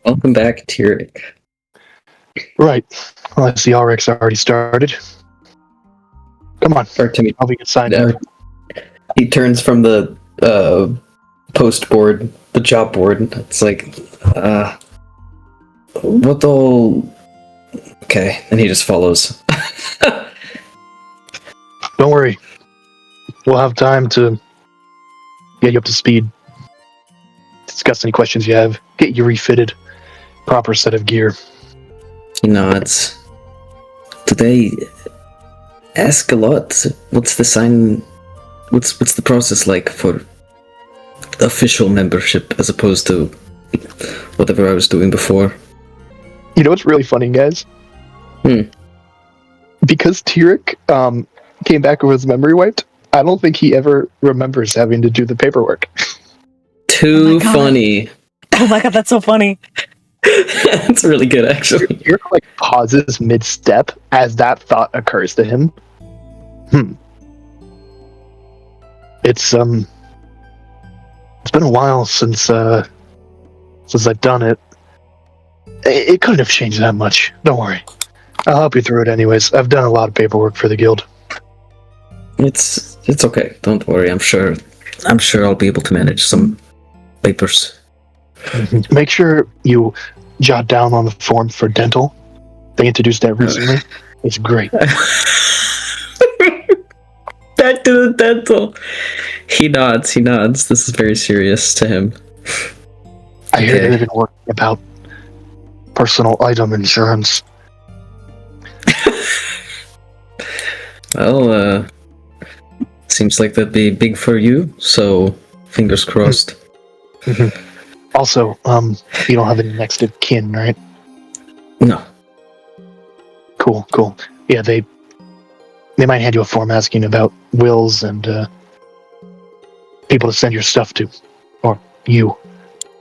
Welcome back, Tyric. Right. Well, I see Alaric's already started. Come on. Artemi. I'll be signed up. He turns from the post board, the job board. It's like, what the whole... Okay, and he just follows. Don't worry. We'll have time to get you up to speed. Discuss any questions you have. Get you refitted. Proper set of gear. He nods. Do they ask a lot? What's the sign? What's the process like for official membership as opposed to whatever I was doing before? You know what's really funny, guys? Because Tyric came back with his memory wiped, I don't think he ever remembers having to do the paperwork. Too funny. Oh my god, that's so funny. That's really good, actually. Tyric like pauses mid-step as that thought occurs to him. It's been a while since I've done it. It couldn't have changed that much. Don't worry. I'll help you through it anyways. I've done a lot of paperwork for the guild. It's okay. Don't worry. I'm sure I'll be able to manage some papers. Make sure you jot down on the form for dental. They introduced that recently. It's great. Back to the dental. He nods. This is very serious to him. I hear they've been working about personal item insurance. Well, seems like that'd be big for you, so fingers crossed. Also, you don't have any next of kin, right? No. Cool. Yeah, they might hand you a form asking about wills and people to send your stuff to. Or you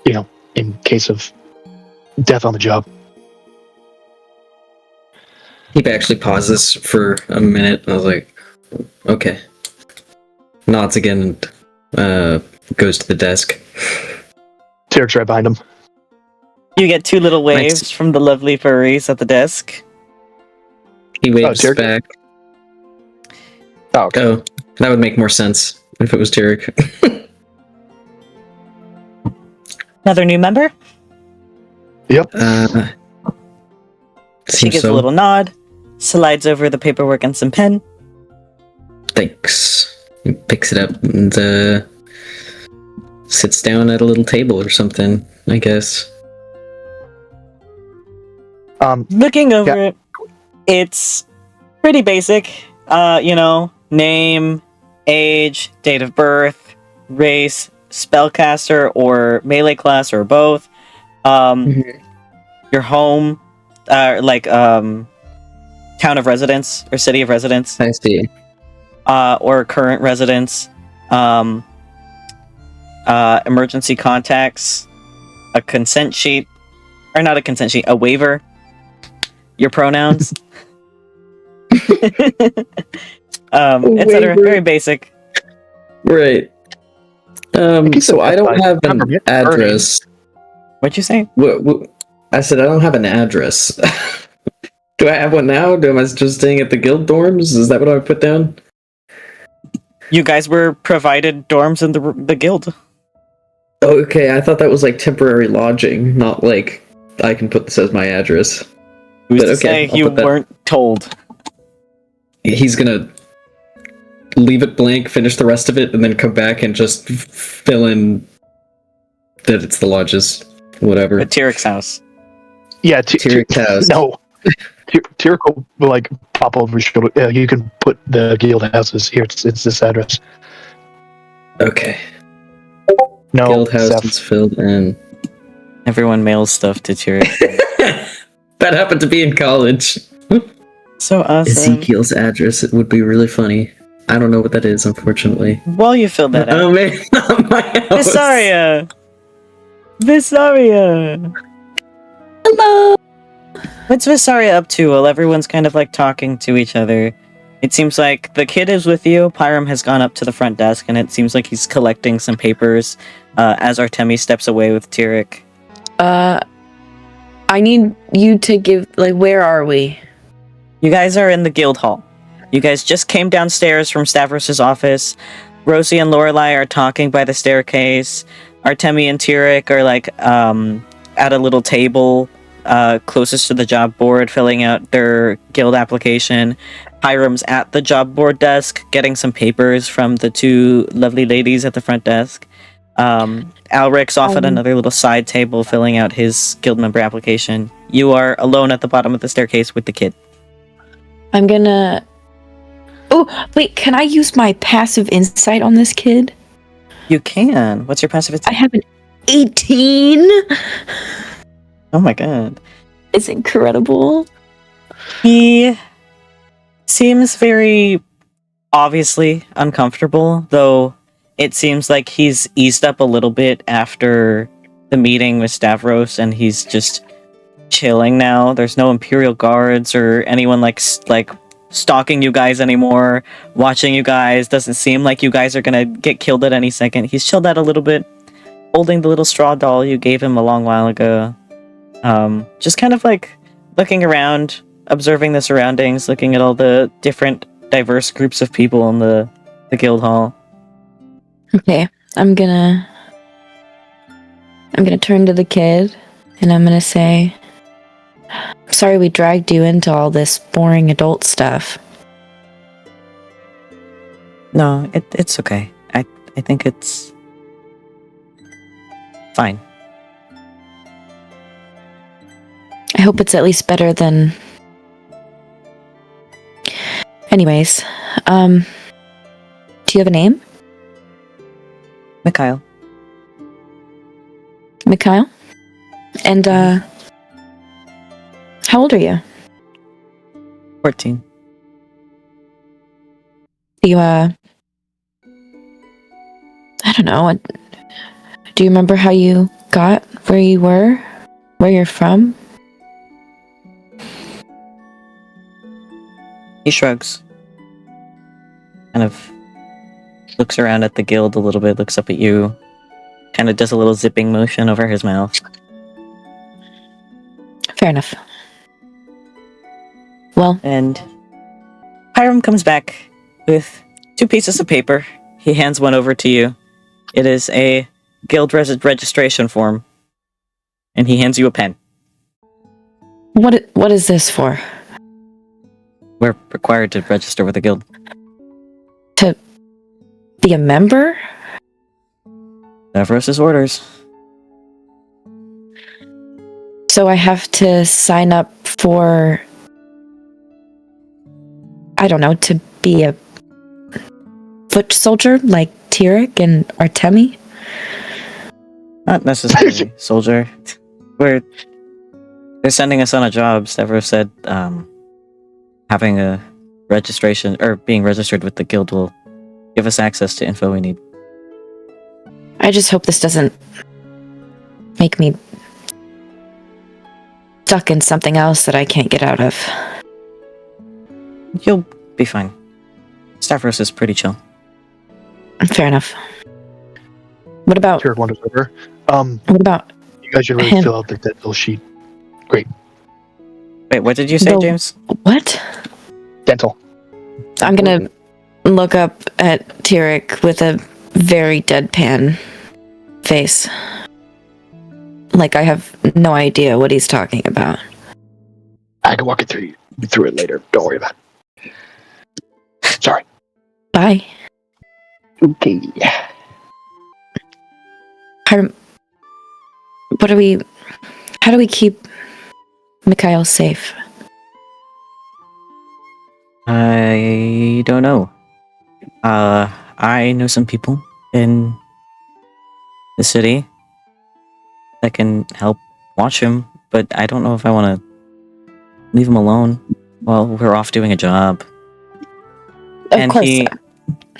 know, in case of death on the job. He actually pauses for a minute. I was like, okay. Nods again and goes to the desk. Tyric's right behind him. You get two little waves from the lovely furries at the desk. He waves back. Oh, that would make more sense if it was Tyric. Another new member? Yep. She gives a little nod, slides over the paperwork and some pen. Thanks. He picks it up and sits down at a little table or something, I guess. Looking over it, it's pretty basic. Name, age, date of birth, race, spellcaster or melee class or both. Your home, town of residence or city of residence. I see. Or current residence. Emergency contacts, a consent sheet, or not a consent sheet, a waiver. Your pronouns, etc. Very basic. Right. So I don't have an address. What'd you say? I said I don't have an address. Do I have one now? Am I just staying at the guild dorms? Is that what I put down? You guys were provided dorms in the guild. Oh, okay, I thought that was like temporary lodging, not like I can put this as my address. Who's to say you weren't told? He's gonna leave it blank, finish the rest of it, and then come back and just fill in that it's the lodge's whatever. At Tyric's house. Yeah, Tyric's house. No. Tyric will like pop over his shoulder. You can put the guild houses here. It's this address. Okay. No, guild house is filled in. Everyone mails stuff to Tyric. That happened to be in college. So awesome. Ezekiel's address. It would be really funny. I don't know what that is, unfortunately. While you fill that out. Oh man, not my house. Vysaria. Hello. What's Vysaria up to while everyone's kind of like talking to each other? It seems like the kid is with you. Pyram has gone up to the front desk, and it seems like he's collecting some papers as Artemi steps away with Tyric. I need you to give, where are we? You guys are in the guild hall. You guys just came downstairs from Stavros' office. Rosie and Lorelai are talking by the staircase. Artemi and Tyric are at a little table closest to the job board, filling out their guild application. Pyram's at the job board desk, getting some papers from the two lovely ladies at the front desk. Alric's off at another little side table, filling out his guild member application. You are alone at the bottom of the staircase with the kid. I'm gonna... Oh, wait, can I use my passive insight on this kid? You can. What's your passive insight? I have an 18! Oh my god. It's incredible. He seems very obviously uncomfortable, though it seems like he's eased up a little bit after the meeting with Stavros, and he's just chilling now. There's no Imperial guards or anyone like stalking you guys anymore, watching you guys. Doesn't seem like you guys are gonna get killed at any second. He's chilled out a little bit, holding the little straw doll you gave him a long while ago. Just kind of looking around, observing the surroundings, looking at all the different diverse groups of people in the guild hall. Okay, I'm gonna turn to the kid and I'm gonna say, sorry we dragged you into all this boring adult stuff. No, it's okay. I think it's fine. I hope it's at least better than... Anyways, do you have a name? Mikhail. Mikhail? And, how old are you? 14. You, I don't know, do you remember how you got where you were? Where you're from? He shrugs. Kind of looks around at the guild a little bit, looks up at you, kind of does a little zipping motion over his mouth. Fair enough. Well, and Hiram comes back with 2 pieces of paper. He hands one over to you. It is a guild registration form, and he hands you a pen. What is this for? We're required to register with the guild. To be a member? Stavros' orders. So I have to sign up for... I don't know, to be a foot soldier like Tyric and Artemi? Not necessarily soldier. They're sending us on a job. Stavros said having a registration or being registered with the guild will give us access to info we need. I just hope this doesn't make me stuck in something else that I can't get out of. You'll be fine. Stavros is pretty chill. Fair enough. What about... Tyric wanders over. What about... You guys should really fill out the dental sheet. Great. Wait, what did you say, James? What? Dental. I'm gonna look up at Tyric with a very deadpan face. Like I have no idea what he's talking about. I can walk it through it later. Don't worry about it. Sorry. Bye. Okay. How do we keep Mikhail safe? I don't know. I know some people in the city that can help watch him, but I don't know if I want to leave him alone while we're off doing a job. Of course.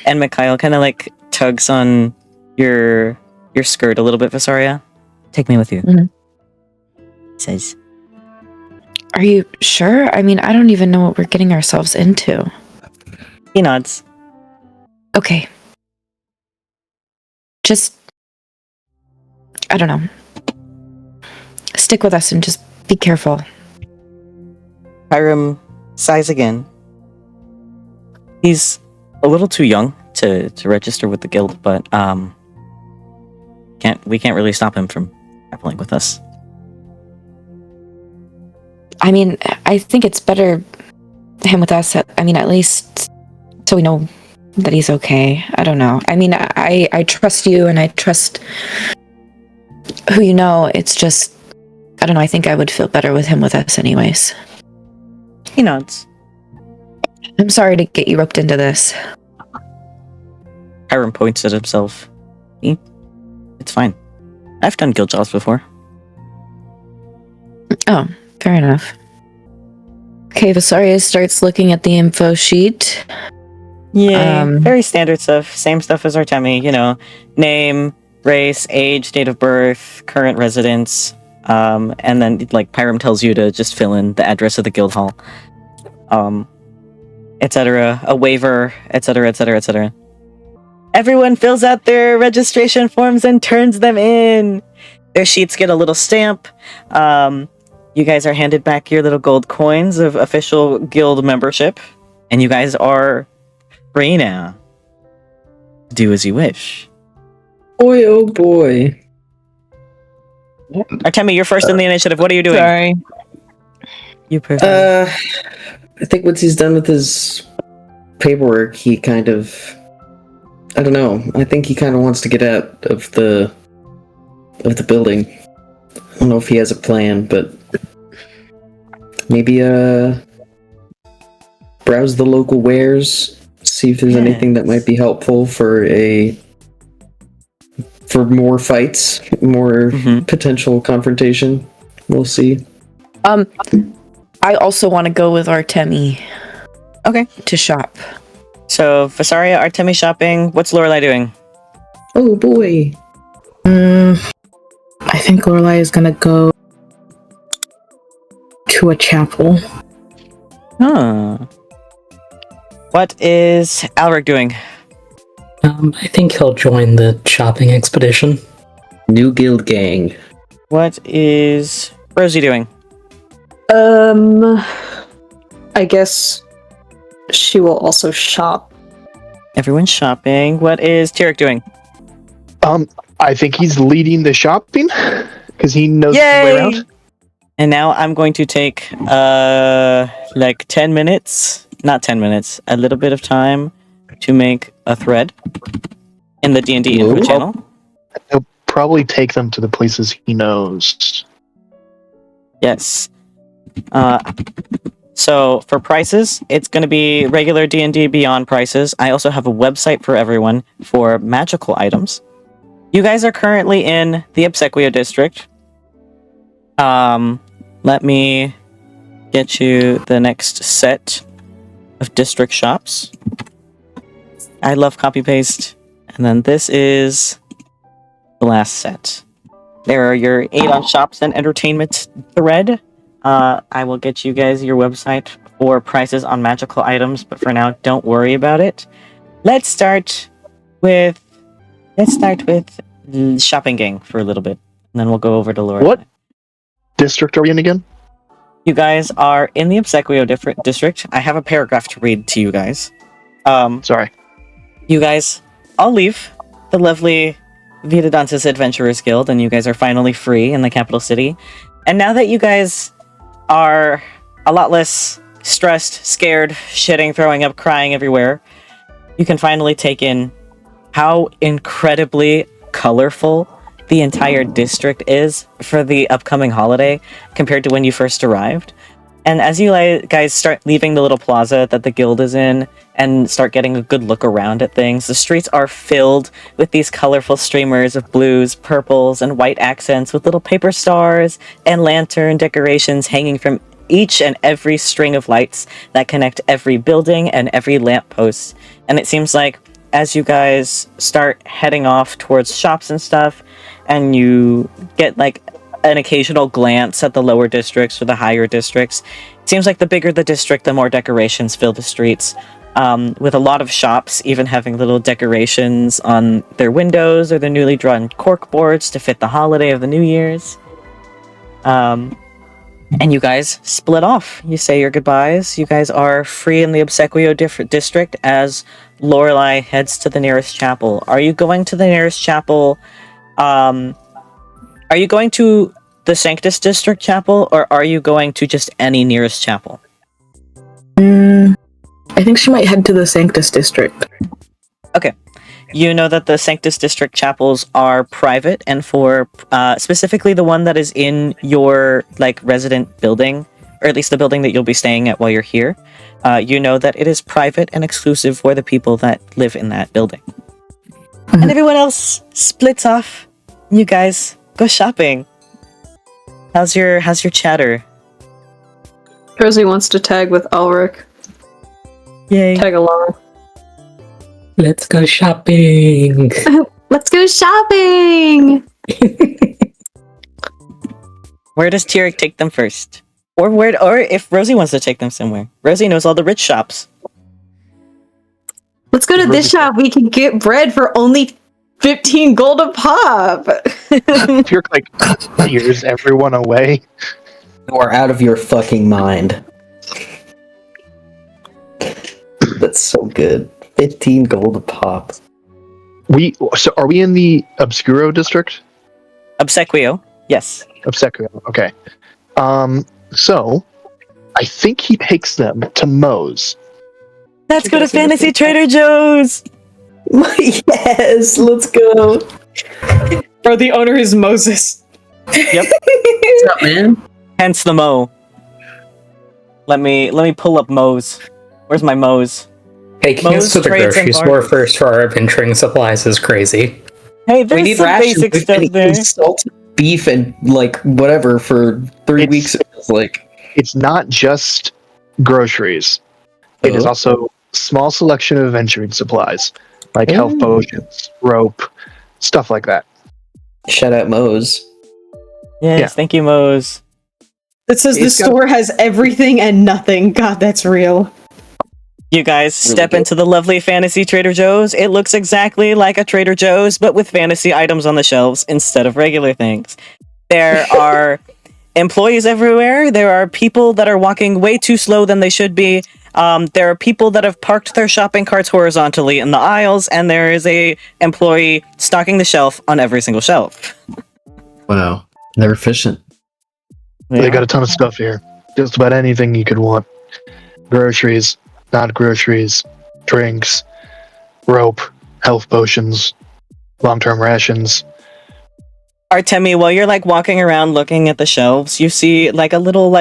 And Mikhail kind of like tugs on your skirt a little bit, Vysaria. Take me with you. Mm-hmm. He says. Are you sure? I mean, I don't even know what we're getting ourselves into. He nods. Okay. Just, I don't know. Stick with us and just be careful. Hiram sighs again. He's a little too young to register with the guild, but we can't really stop him from traveling with us. I mean, I think it's better him with us. At least so we know that he's okay. I don't know. I mean, I trust you and I trust who you know. It's just, I don't know. I think I would feel better with him with us anyways. He nods. I'm sorry to get you roped into this. Hiram points at himself. It's fine. I've done guild jobs before. Oh, fair enough. Okay, Vysaria starts looking at the info sheet. Yeah, very standard stuff. Same stuff as Artemi, name, race, age, date of birth, current residence, and then Hiram tells you to just fill in the address of the guild hall, etc. A waiver, etc., etc., etc. Everyone fills out their registration forms and turns them in. Their sheets get a little stamp. You guys are handed back your little gold coins of official guild membership, and you guys are free now. Do as you wish. Boy, oh boy. Artemi, you're first in the initiative. What are you doing? Sorry. You perfect. I think once he's done with his paperwork, he kind of... I don't know. I think he kind of wants to get out of the building. I don't know if he has a plan, but maybe browse the local wares, see if there's anything that might be helpful for more fights, more potential confrontation. We'll see. I also want to go with Artemi. Okay. To shop. So, Vysaria, Artemi shopping. What's Lorelai doing? Oh boy. I think Lorelai is gonna go to a chapel. Huh. What is Alaric doing? I think he'll join the shopping expedition. New guild gang. What is Rosie doing? I guess she will also shop. Everyone's shopping. What is Tyric doing? I think he's leading the shopping because he knows his way around. And now I'm going to take 10 minutes, not 10 minutes, a little bit of time to make a thread in the D&D info channel. He'll probably take them to the places he knows. Yes. So for prices, it's going to be regular D&D Beyond prices. I also have a website for everyone for magical items. You guys are currently in the Obsequio district. Let me get you the next set of district shops. I love copy paste. And then this is the last set. There are your 8 on shops and entertainment thread. I will get you guys your website for prices on magical items, but for now, don't worry about it. Let's start with shopping gang for a little bit, and then we'll go over to Lorelai. What district are we in again? You guys are in the Obsequio district. I have a paragraph to read to you guys. Sorry. You guys all leave the lovely Vita Dances Adventurers Guild, and you guys are finally free in the capital city. And now that you guys are a lot less stressed, scared, shitting, throwing up, crying everywhere, you can finally take in how incredibly colorful the entire district is for the upcoming holiday compared to when you first arrived. And as you guys start leaving the little plaza that the guild is in and start getting a good look around at things, the streets are filled with these colorful streamers of blues, purples, and white accents with little paper stars and lantern decorations hanging from each and every string of lights that connect every building and every lamppost. And it seems like as you guys start heading off towards shops and stuff, and you get an occasional glance at the lower districts or the higher districts, it seems like the bigger the district, the more decorations fill the streets. with a lot of shops even having little decorations on their windows or their newly drawn cork boards to fit the holiday of the New Year's. And you guys split off. You say your goodbyes. You guys are free in the Obsequio district as Lorelai heads to the nearest chapel. Are you going to the nearest chapel? Are you going to the Sanctus District Chapel, or are you going to just any nearest chapel? I think she might head to the Sanctus District. Okay. You know that the Sanctus District chapels are private, and for specifically the one that is in your resident building, or at least the building that you'll be staying at while you're here, you know that it is private and exclusive for the people that live in that building. And everyone else splits off. You guys go shopping. How's your chatter? Rosie wants to tag with Alaric. Yay. Tag along. Let's go shopping. Let's go shopping. Where does Tyric take them first? Or if Rosie wants to take them somewhere. Rosie knows all the rich shops. Let's go to this shop. We can get bread for only 15 gold a pop. Tyric hears everyone away. You are out of your fucking mind. That's so good. 15 gold a pop. So are we in the Obscuro district? Obsequio, yes. Obsequio, okay. So I think he takes them to Moe's. Let's go to Fantasy Trader Joe's! Yes, let's go. Bro, the owner is Moses. Yep. What's up, man? Hence the Mo. Let me pull up Moe's. Where's my Moe's? Hey, can you go to the grocery store first for our adventuring supplies is crazy. Hey, we there's need some rations. basic We've stuff been there. eating salted beef and whatever for 3 weeks. It's not just groceries. It is also small selection of adventuring supplies, like health potions, rope, stuff like that. Shout out Moe's. Yes, thank you, Moe's. It says the store has everything and nothing. God, that's real. You guys step into the lovely fantasy Trader Joe's. It looks exactly like a Trader Joe's, but with fantasy items on the shelves instead of regular things. There are employees everywhere. There are people that are walking way too slow than they should be. There are people that have parked their shopping carts horizontally in the aisles, and there is a employee stocking the shelf on every single shelf. Wow, they're efficient. Yeah. They got a ton of stuff here. Just about anything you could want. Groceries, not groceries, drinks, rope, health potions, long-term rations. Artemi, while you're walking around looking at the shelves, you see a little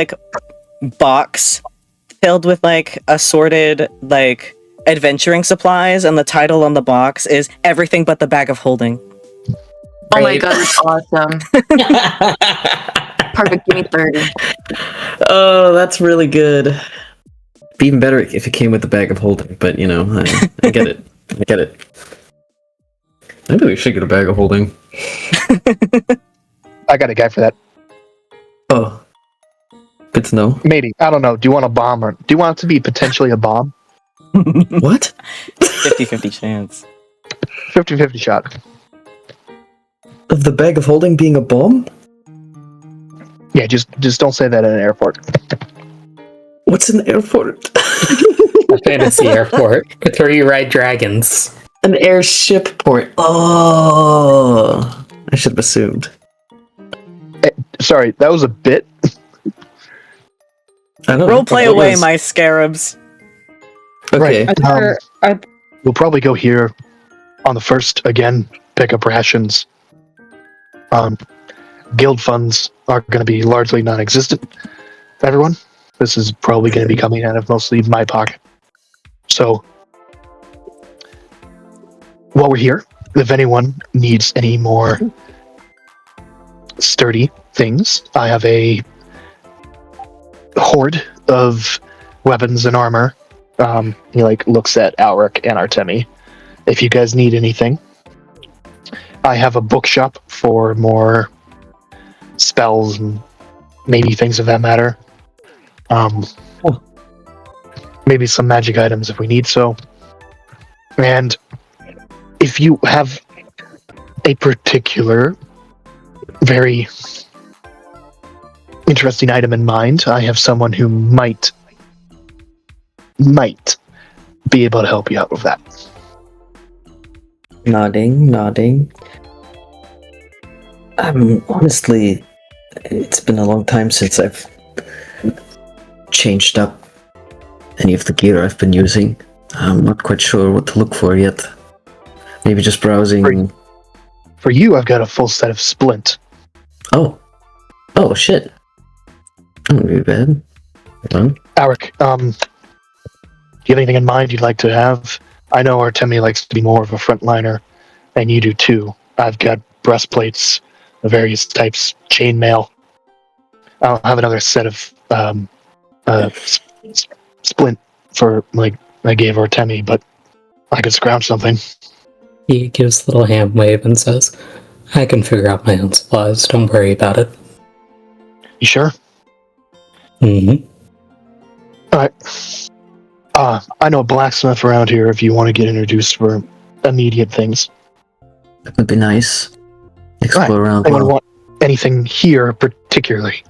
box filled with assorted adventuring supplies, and the title on the box is Everything But the Bag of Holding. Oh my god, that's awesome. Perfect, give me 30. Oh, that's really good. It'd be even better if it came with the bag of holding, but I get it. I get it. Maybe we should get a bag of holding. I got a guy for that. Oh. Good to know. Maybe. I don't know. Do you want a bomb, or do you want it to be potentially a bomb? What? 50-50 chance. 50-50 shot. Of the bag of holding being a bomb? Yeah, just don't say that in an airport. What's an airport? A fantasy airport with where you ride dragons. An airship port. Oh, I should have assumed. Sorry, that was a bit. I know. Role play away, my scarabs. Okay. Right. We'll probably go here on the first again. Pick up rations. Guild funds are going to be largely non-existent. Everyone, this is probably going to be coming out of mostly my pocket. So, while we're here, if anyone needs any more sturdy things, I have a hoard of weapons and armor. He looks at Alaric and Artemi. If you guys need anything, I have a bookshop for more spells and maybe things of that matter. maybe some magic items if we need so. And if you have a particular, very interesting item in mind, I have someone who might be able to help you out with that. Nodding. Honestly, it's been a long time since I've changed up any of the gear I've been using. I'm not quite sure what to look for yet. Maybe just browsing. For you, I've got a full set of splint. Oh shit. That wouldn't be bad. Hold on. Alaric, do you have anything in mind you'd like to have? I know Artemi likes to be more of a frontliner, and you do too. I've got breastplates of various types, chainmail. I'll have another set of splint for like I gave Artemi, but I could scrounge something. He gives a little hand wave and says, I can figure out my own supplies, don't worry about it. You sure? Mm-hmm. Alright. I know a blacksmith around here if you want to get introduced for immediate things. That would be nice. Explore around. I don't want anything here particularly.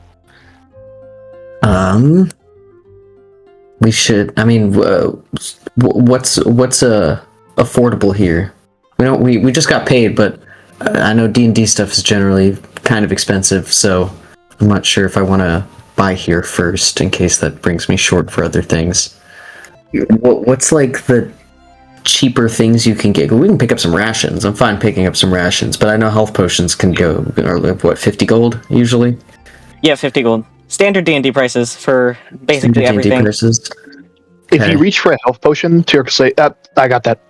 We should. I mean, what's affordable here? We just got paid, but I know D&D stuff is generally kind of expensive, so I'm not sure if I want to buy here first in case that brings me short for other things. What's like the cheaper things you can get? We can pick up some rations. I'm fine picking up some rations, but I know health potions can go, what, 50 gold usually? Yeah, 50 gold. Standard D&D prices for basically Standard D&D everything. prices. If you reach for a health potion, Tyric say, I got that.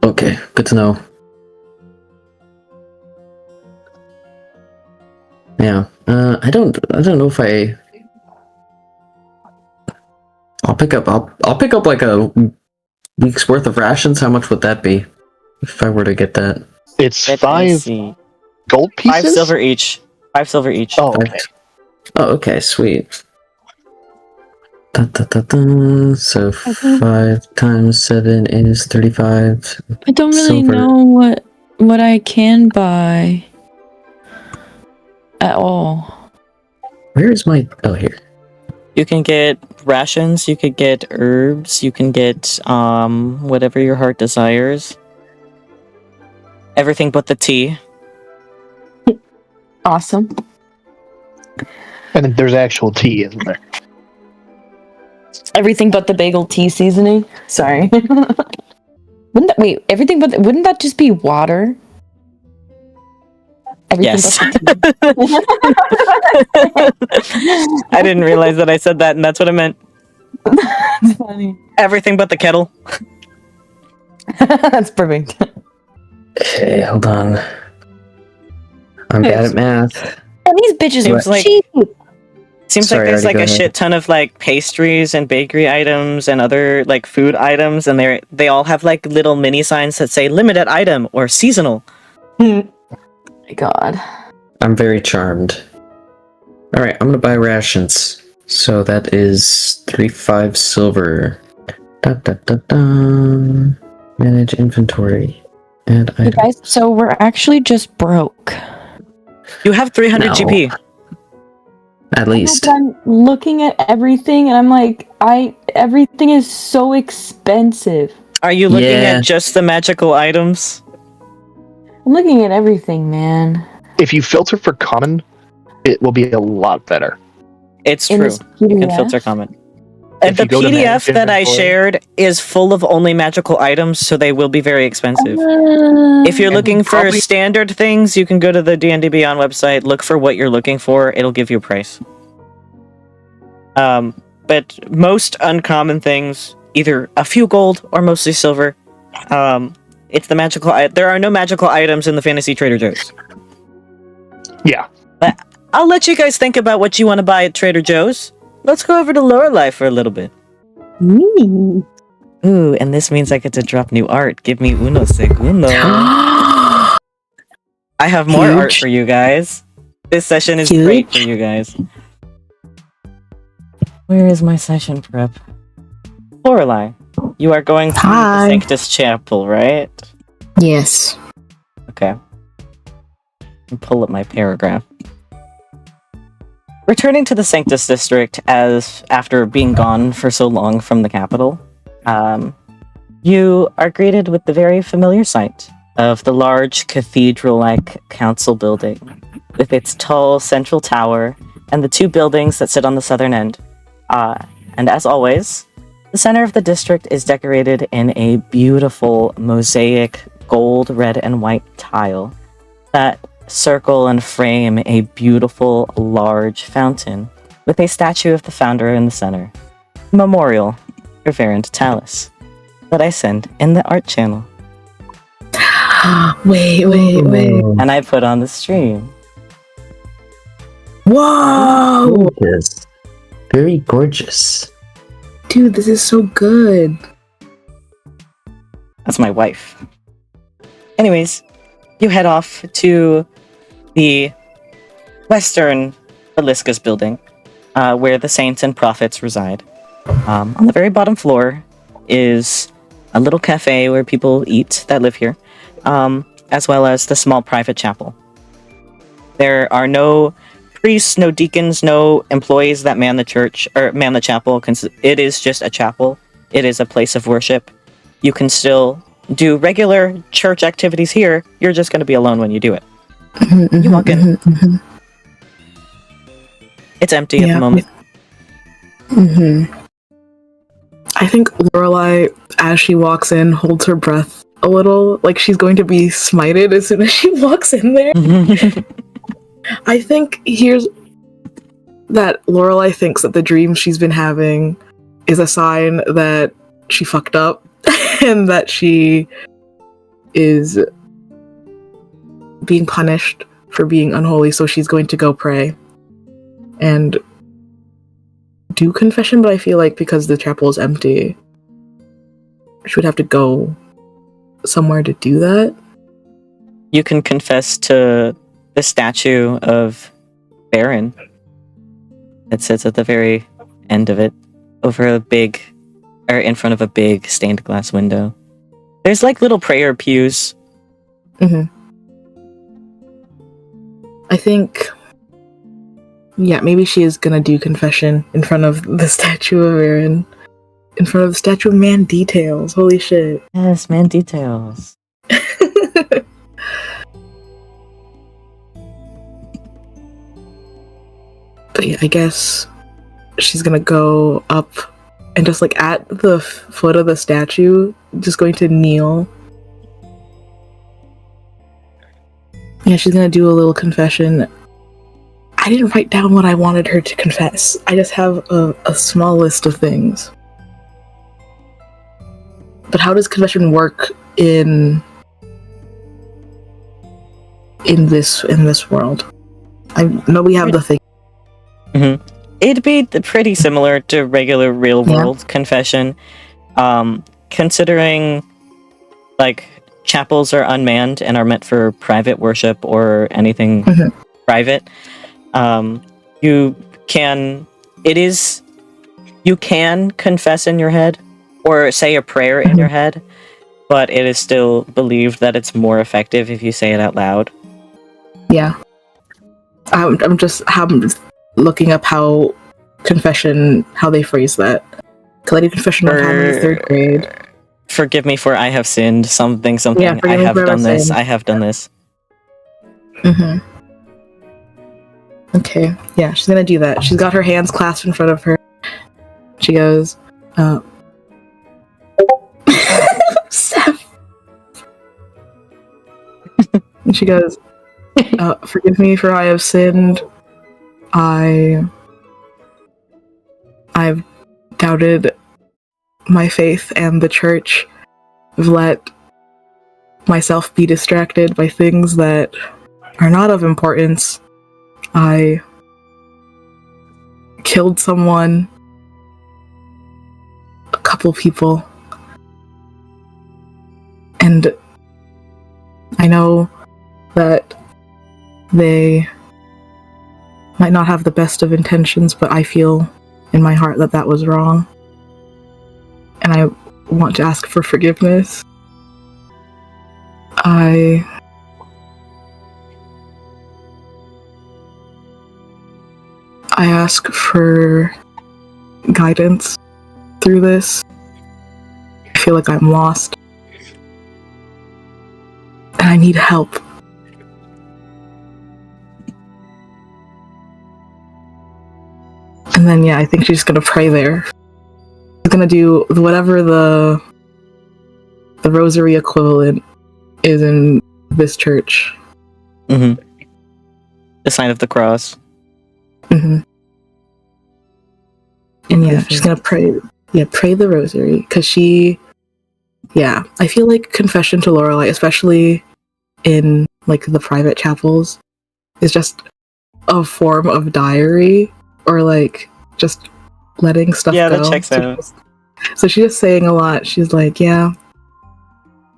Okay, good to know. Yeah, I don't know if I'll pick up like a week's worth of rations. How much would that be if I were to get that? It's 5 gold pieces? 5 silver each. 5 silver each. Oh, okay. Okay, sweet. So 5 times 7 is 35. I don't really silver. know what I can buy at all. Where is my... Oh, here. You can get rations, you could get herbs, you can get whatever your heart desires. Everything but the tea. Awesome. And then there's actual tea, isn't there? Everything but the bagel tea seasoning. Sorry. Wouldn't that just be water? Yes. I didn't realize that I said that, and that's what I meant. That's funny. Everything but the kettle. That's perfect. Okay, hold on. I'm bad at math. And these bitches Seems are like- cheap. Seems Sorry, like there's Artie, like go a ahead. shit ton of like pastries and bakery items and other like food items, and they all have like little mini signs that say limited item or seasonal. My God. I'm very charmed. Alright, I'm gonna buy rations. So that is 35 silver. Manage inventory. And You items. guys, so we're actually just broke. You have 300 No. GP. At least. But I'm looking at everything and I'm like, everything is so expensive. Are you looking Yeah. at just the magical items? I'm looking at everything, man. If you filter for common, it will be a lot better. It's In true. this You can PDF? filter comment. If The you go to PDF manage that I inventory- shared is full of only magical items, so they will be very expensive. If you're And looking for probably- standard things, you can go to the D&D Beyond website, look for what you're looking for, it'll give you a price. But most uncommon things, either a few gold or mostly silver. It's the magical. There are no magical items in the Fantasy Trader Joe's. Yeah. But I'll let you guys think about what you want to buy at Trader Joe's. Let's go over to Lorelai for a little bit. Ooh, and this means I get to drop new art. Give me uno segundo. I have more art Huge. for you guys. This session is Huge. great for you guys. Where is my session prep? Lorelai, you are going to the Sanctus Chapel, right? Yes. Okay. Pull up my paragraph. Returning to the Sanctus District after being gone for so long from the capital, you are greeted with the very familiar sight of the large cathedral-like council building with its tall central tower and the two buildings that sit on the southern end. And as always, the center of the district is decorated in a beautiful mosaic gold, red, and white tile that circle and frame a beautiful, large fountain with a statue of the founder in the center. Memorial, Reverend Talus, that I send in the art channel. Wait. And I put on the stream. Whoa! Gorgeous. Very gorgeous. Dude, this is so good. That's my wife. Anyways, you head off to the Western Beliscus building, where the saints and prophets reside. On the very bottom floor is a little cafe where people eat that live here, as well as the small private chapel. There are no priests, no deacons, no employees that man the church or man the chapel. It is just a chapel. It is a place of worship. You can still do regular church activities here. You're just going to be alone when you do it. You walk in. It's empty at the moment. I think Lorelai, as she walks in, holds her breath a little, like she's going to be smited as soon as she walks in there. I think here's that Lorelai thinks that the dream she's been having is a sign that she fucked up and that she is being punished for being unholy, so she's going to go pray and do confession, but I feel like because the chapel is empty, she would have to go somewhere to do that. You can confess to the statue of Baron that sits at the very end of it, in front of a big stained glass window. There's like little prayer pews. I think, maybe she is gonna do confession in front of the statue of Aaron. In front of the statue of Man Details. Holy shit. Yes, Man Details. But I guess she's gonna go up and just like at the foot of the statue, just going to kneel. Yeah, she's gonna do a little confession. I didn't write down what I wanted her to confess. I just have a small list of things. But how does confession work in this world? I know we have the thing. It'd be pretty similar to regular real world confession. Considering like chapels are unmanned and are meant for private worship or anything private, you can confess in your head or say a prayer in your head, but it is still believed that it's more effective if you say it out loud. Yeah. I'm just looking up how they phrase that. Because I did confession one time in the 3rd grade. Forgive me for I have sinned, something. Yeah, I have done this. I have done this. Okay, yeah, she's gonna do that. She's got her hands clasped in front of her. She goes, Seth. And she goes, forgive me for I have sinned. I've doubted my faith and the church. I've let myself be distracted by things that are not of importance. I killed someone, a couple people, and I know that they might not have the best of intentions, but I feel in my heart that that was wrong. And I want to ask for forgiveness. I ask for guidance through this. I feel like I'm lost. And I need help. And then, yeah, I think she's gonna pray there. She's gonna do whatever the rosary equivalent is in this church. Mm-hmm. The sign of the cross. Mm-hmm. And yeah, she's gonna pray. Yeah, pray the rosary, because she. Yeah, I feel like confession to Lorelai, especially in like the private chapels, is just a form of diary, or like just letting stuff go. Yeah, that checks out. So she's just saying a lot. She's like, yeah,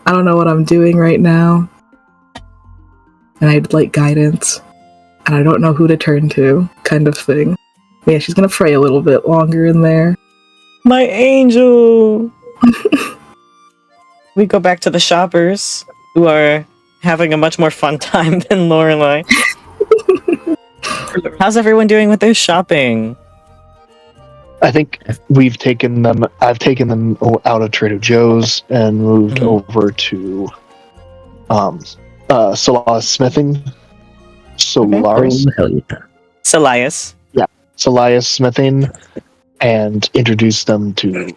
I don't know what I'm doing right now, and I'd like guidance, and I don't know who to turn to, kind of thing. But yeah, she's gonna pray a little bit longer in there. My angel! We go back to the shoppers, who are having a much more fun time than Lorelai. How's everyone doing with their shopping? I think I've taken them out of Trader Joe's and moved over to Solaris Smithing. Solaris? Solaris. Yeah, Solaris Smithing, and introduced them to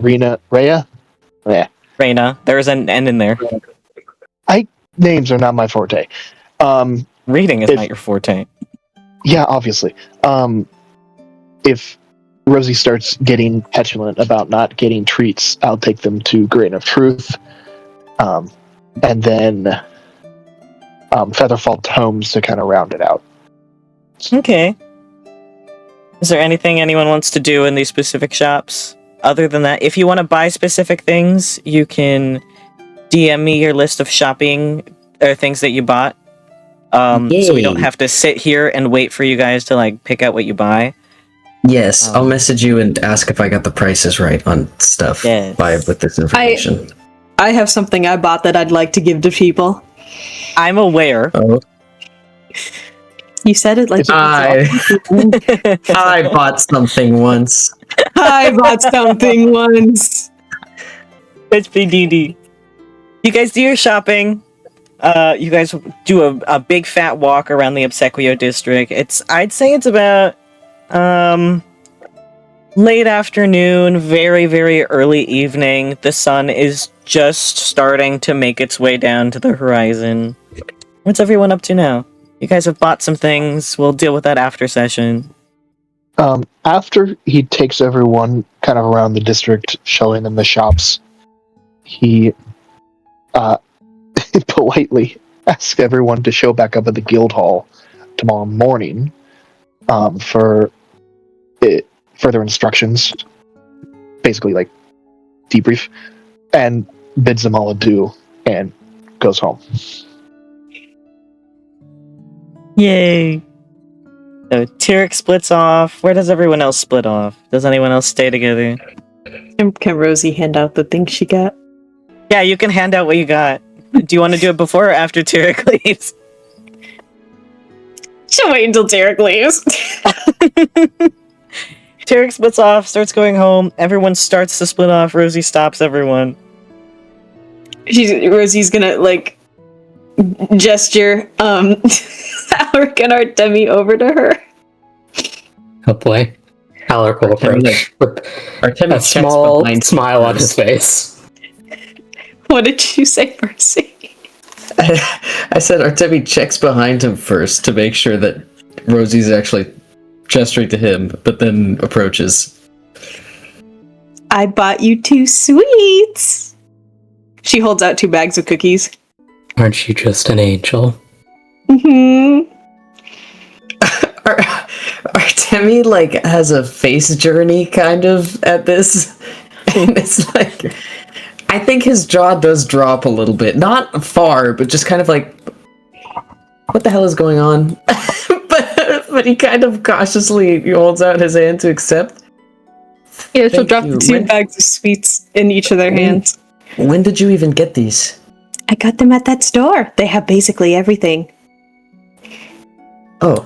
Rhea. Yeah. Reyna. There's an N in there. Names are not my forte. Reading is not your forte. Yeah, obviously. If Rosie starts getting petulant about not getting treats, I'll take them to Grain of Truth. And then Featherfall Homes to kind of round it out. Okay. Is there anything anyone wants to do in these specific shops? Other than that, if you want to buy specific things, you can DM me your list of shopping or things that you bought. So we don't have to sit here and wait for you guys to like pick out what you buy. Yes, I'll message you and ask if I got the prices right on stuff with this information. I have something I bought that I'd like to give to people. I'm aware. Oh. You said it like I bought something once. I bought something once. It's BDD. You guys do your shopping. You guys do a big fat walk around the Obsequio district. I'd say it's about late afternoon, very, very early evening. The sun is just starting to make its way down to the horizon. What's everyone up to now? You guys have bought some things. We'll deal with that after session. After he takes everyone kind of around the district, showing them the shops, he politely asks everyone to show back up at the guild hall tomorrow morning for further instructions, basically like debrief, and bids them all adieu and goes home. Yay! So Tyric splits off. Where does everyone else split off? Does anyone else stay together? Can Rosie hand out the things she got? Yeah, you can hand out what you got. Do you want to do it before or after Tyric leaves? She'll wait until Tyric leaves. Tyric splits off, starts going home. Everyone starts to split off. Rosie stops everyone. Rosie's gonna like gesture Alaric and Artemi over to her. Oh boy. Alaric will approach with a small smile on his face. What did you say, Percy? I said Artemi checks behind him first to make sure that Rosie's actually gesturing to him, but then approaches. I bought you 2 sweets. She holds out 2 bags of cookies. Aren't you just an angel? Mm-hmm. Artemi like has a face journey kind of at this, and it's like I think his jaw does drop a little bit, not far, but just kind of like, what the hell is going on? but he kind of cautiously holds out his hand to accept. Yeah, she'll Thank drop you. the 2 When- bags of sweets in each of their hands. When did you even get these? I got them at that store. They have basically everything. Oh,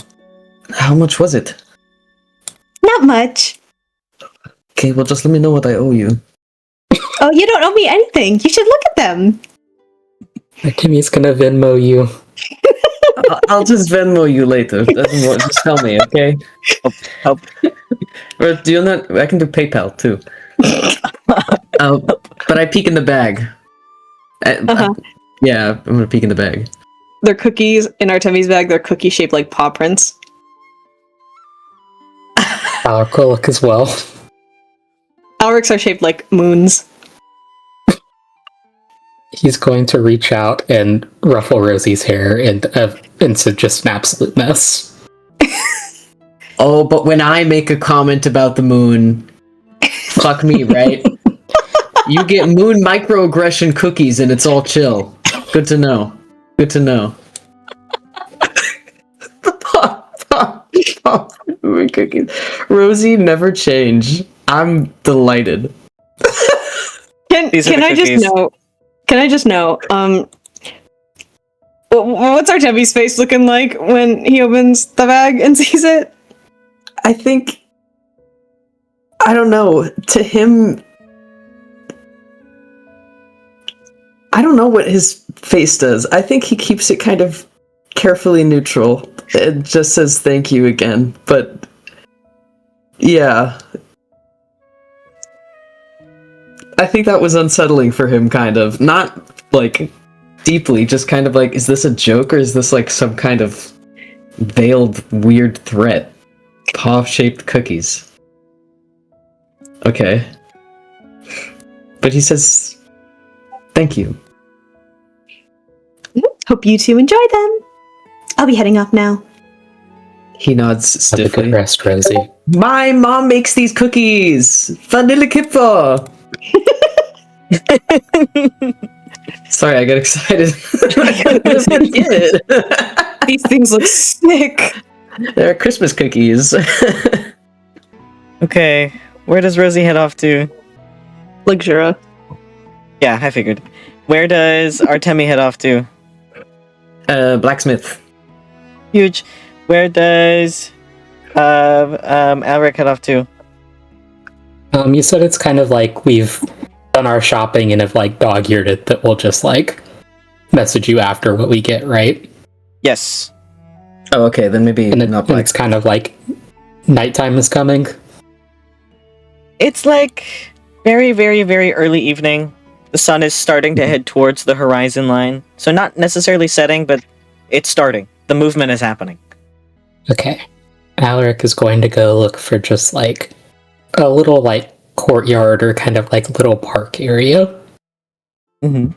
how much was it? Not much. Okay, well, just let me know what I owe you. Oh, you don't owe me anything. You should look at them. Artemi's gonna Venmo you. I'll just Venmo you later. Just tell me, okay? Help. Or do you not? I can do PayPal too. But I peek in the bag. Yeah, I'm gonna peek in the bag. They're cookies in Artemi's bag. They're cookie shaped like paw prints. Alaric will look as well. Alaric's are shaped like moons. He's going to reach out and ruffle Rosie's hair into just an absolute mess. Oh, but when I make a comment about the moon, fuck me, right? You get moon microaggression cookies and it's all chill. Good to know. Good to know. Moon cookies. Rosie never change. I'm delighted. Can I just know? Can I just know? What's Artemi's face looking like when he opens the bag and sees it? I think, I don't know, to him, I don't know what his face does. I think he keeps it kind of carefully neutral. It just says thank you again, but yeah. I think that was unsettling for him, kind of. Not, like, deeply, just kind of like, is this a joke or is this like some kind of veiled weird threat? Paw-shaped cookies. Okay. But he says, thank you. Hope you two enjoy them. I'll be heading off now. He nods stiffly. Have a good rest, Rosie. My mom makes these cookies! Vanilla Kippa! Sorry, I got excited. These things look sick. They're Christmas cookies. Okay, where does Rosie head off to? Luxura. Yeah, I figured. Where does Artemi head off to? Blacksmith. Huge. Where does Alaric head off to? You said it's kind of like we've done our shopping and have like dog-eared it that we'll just like message you after what we get, right? Yes. Oh, okay, then maybe and it's kind of like nighttime is coming. It's like very, very, very early evening. The sun is starting to head towards the horizon line. So not necessarily setting, but it's starting. The movement is happening. Okay. Alaric is going to go look for just like a little like courtyard or kind of like little park area. Mm-hmm.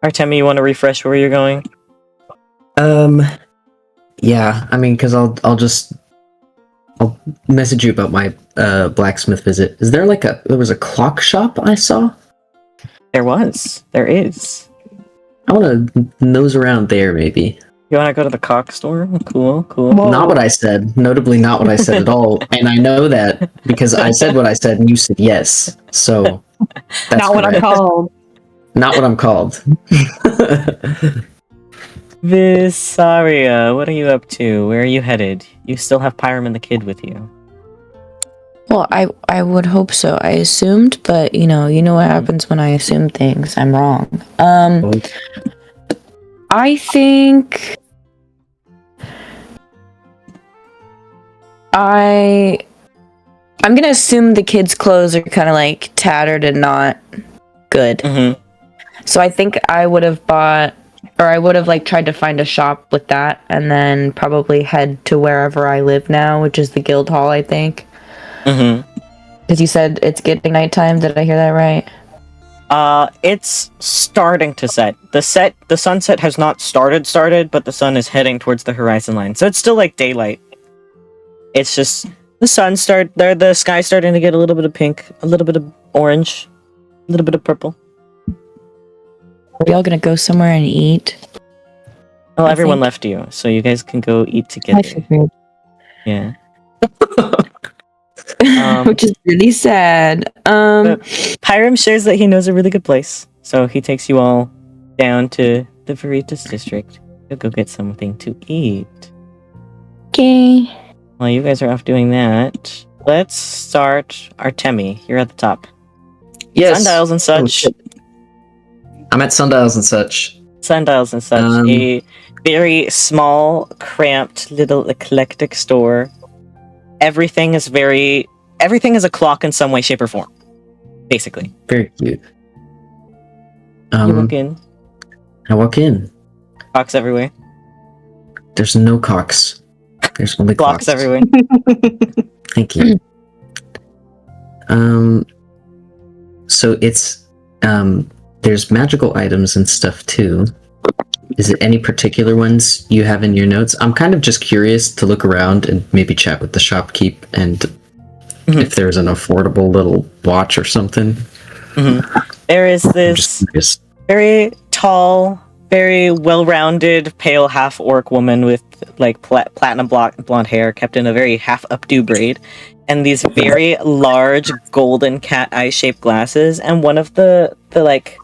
Artemi, you want to refresh where you're going? Yeah, I mean, because I'll message you about my blacksmith visit. Is there like there was a clock shop I saw? There is. I want to nose around there, maybe. You want to go to the cock store? Cool. Not what I said. Notably not what I said at all. And I know that because I said what I said and you said yes. So that's not what I'm called. Not what I'm called. Vysaria, what are you up to? Where are you headed? You still have Pyram and the kid with you. Well, I would hope so. I assumed, but you know what happens when I assume things. I'm wrong. I think I'm gonna assume the kids' clothes are kind of like tattered and not good. Mm-hmm. So I think I would have bought, or I would have like tried to find a shop with that, and then probably head to wherever I live now, which is the Guild Hall, I think. Mm-hmm. Because you said it's getting nighttime. Did I hear that right? It's starting to set. The sunset has not started, but the sun is heading towards the horizon line. So it's still like daylight. It's just the sky starting to get a little bit of pink, a little bit of orange, a little bit of purple. Are we all gonna go somewhere and eat? Well, everyone left you, so you guys can go eat together. I figured. Yeah. Which is really sad. Pyram shares that he knows a really good place, so he takes you all down to the Veritas district. You'll go get something to eat. Okay. While you guys are off doing that, let's start Artemi. You're at the top. Yes. Sundials and such. I'm at Sundials and such. Sundials and such. A very small, cramped, little eclectic store. Everything is a clock in some way, shape, or form. Basically. Very cute. You walk in. I walk in. Clocks everywhere. There's no cocks. There's only clocks everywhere. Thank you. So it's there's magical items and stuff too. Is it any particular ones you have in your notes? I'm kind of just curious to look around and maybe chat with the shopkeep and if there's an affordable little watch or something. There is this very tall, very well-rounded, pale half-orc woman with like platinum blonde hair kept in a very half-updo braid, and these very large golden cat eye-shaped glasses. And one of the like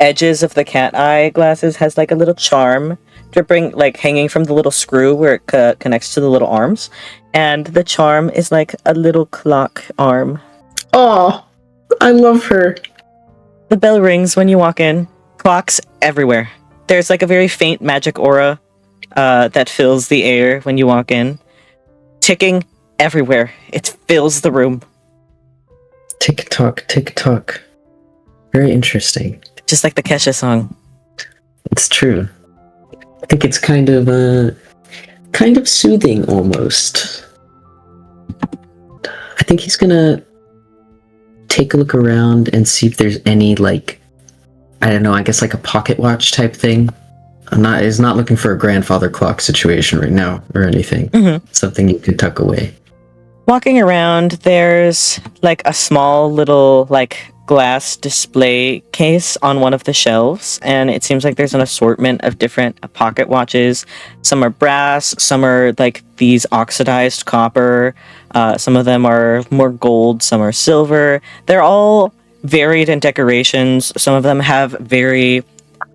edges of the cat eye glasses has like a little charm dripping, like hanging from the little screw where it connects to the little arms, and the charm is like a little clock arm. Oh, I love her. The bell rings when you walk in. Clocks everywhere. There's like a very faint magic aura that fills the air when you walk in. Ticking everywhere. It fills the room. Tick tock, tick tock. Very interesting. Just like the Kesha song. It's true. I think it's kind of soothing almost. I think he's gonna take a look around and see if there's any like, I don't know, I guess like a pocket watch type thing. He's not looking for a grandfather clock situation right now or anything. Something you could tuck away. Walking around, there's like a small little like glass display case on one of the shelves, and it seems like there's an assortment of different pocket watches. Some are brass, some are like these oxidized copper, some of them are more gold, some are silver. They're all varied in decorations. Some of them have very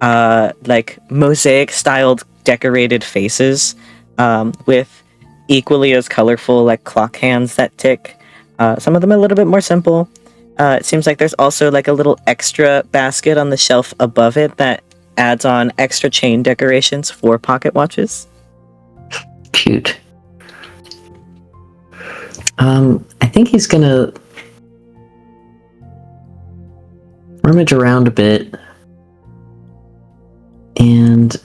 like mosaic styled decorated faces with equally as colorful like clock hands that tick. Some of them are a little bit more simple. It seems like there's also like a little extra basket on the shelf above it that adds on extra chain decorations for pocket watches. Cute. I think he's gonna rummage around a bit and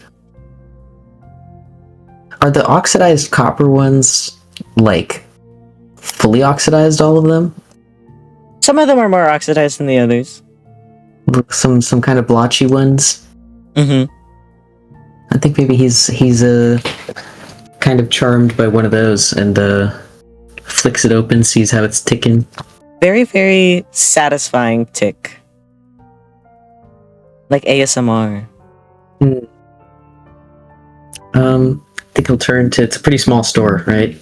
are the oxidized copper ones like fully oxidized, all of them? Some of them are more oxidized than the others. Some kind of blotchy ones. I think maybe he's kind of charmed by one of those and flicks it open, sees how it's ticking. Very, very satisfying tick. Like ASMR. I think he'll turn to, it's a pretty small store, right?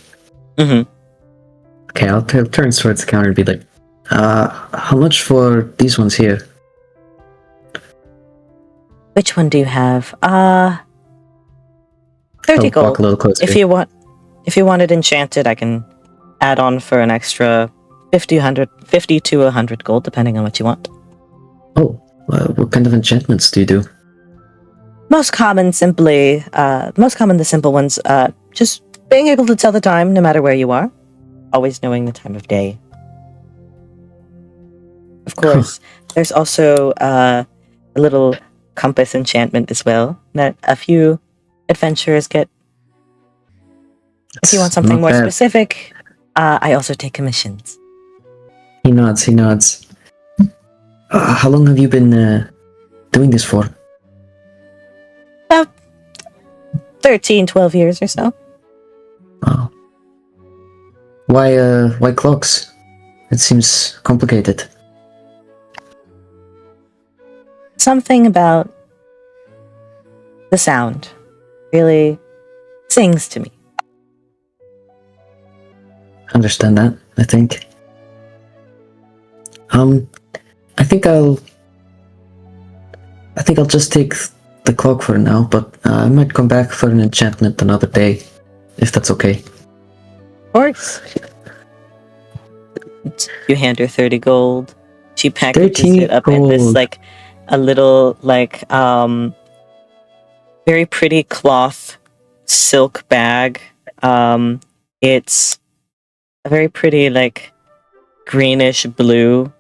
Okay, I'll turn towards the counter and be like, how much for these ones here? Which one do you have? 30 gold. Walk a little closer. If you want it enchanted, I can add on for an extra 50 to 100 gold, depending on what you want. Oh, what kind of enchantments do you do? Most common, the simple ones. Just being able to tell the time no matter where you are. Always knowing the time of day. Of course, there's also a little compass enchantment as well that a few adventurers get. If you want something more specific, I also take commissions. He nods. How long have you been doing this for? About 13, 12 years or so. Oh. Why clocks? It seems complicated. Something about the sound really sings to me. Understand that, I think. I think I'll just take the cloak for now, but I might come back for an enchantment another day, if that's okay. Of course. You hand her 30 gold. She packages it up in this, like, a little, like, very pretty cloth silk bag. It's a very pretty, like, greenish blue.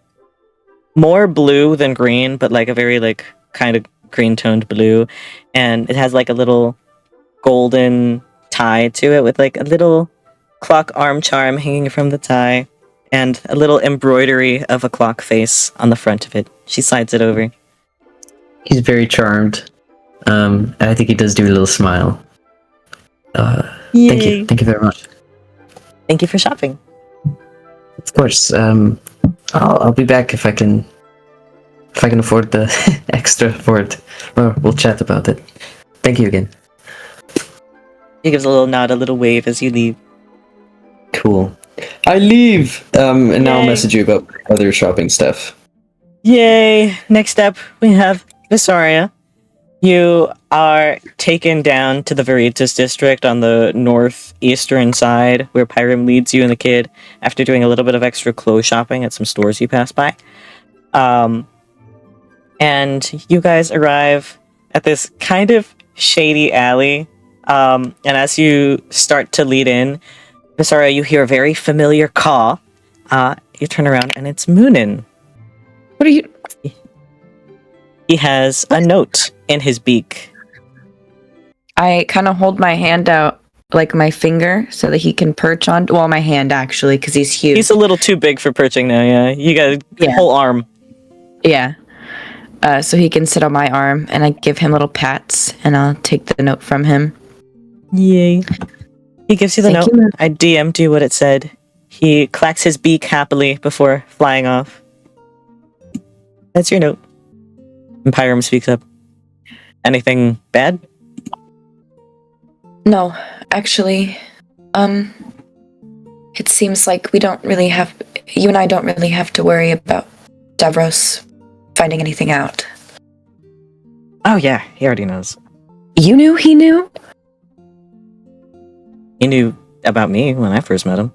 More blue than green, but, like, a very, like, kind of green-toned blue. And it has, like, a little golden tie to it with, like, a little clock arm charm hanging from the tie. And a little embroidery of a clock face on the front of it. She slides it over. He's very charmed. And I think he does do a little smile. Thank you. Thank you very much. Thank you for shopping. Of course. I'll be back if I can afford the extra for it. Or we'll chat about it. Thank you again. He gives a little nod, a little wave as you leave. Cool. I leave! And now I'll message you about other shopping stuff. Yay! Next up, we have Vysaria. You are taken down to the Veritas district on the northeastern side, where Pyram leads you and the kid after doing a little bit of extra clothes shopping at some stores you pass by. And you guys arrive at this kind of shady alley. And as you start to lead in, Vysaria, you hear a very familiar caw. You turn around and it's Moonin. What are you... He has a note in his beak. I kind of hold my hand out, like my finger, so that he can perch on... Well, my hand, actually, because he's huge. He's a little too big for perching now, yeah. You got a whole arm. Yeah. So he can sit on my arm, and I give him little pats, and I'll take the note from him. Yay. He gives you the note. I DM'd you what it said. He clacks his beak happily before flying off. That's your note. And Pyram speaks up. Anything bad? No, actually, it seems like you and I don't really have to worry about Davros finding anything out. Oh yeah, he already knows. You knew he knew? He knew about me when I first met him.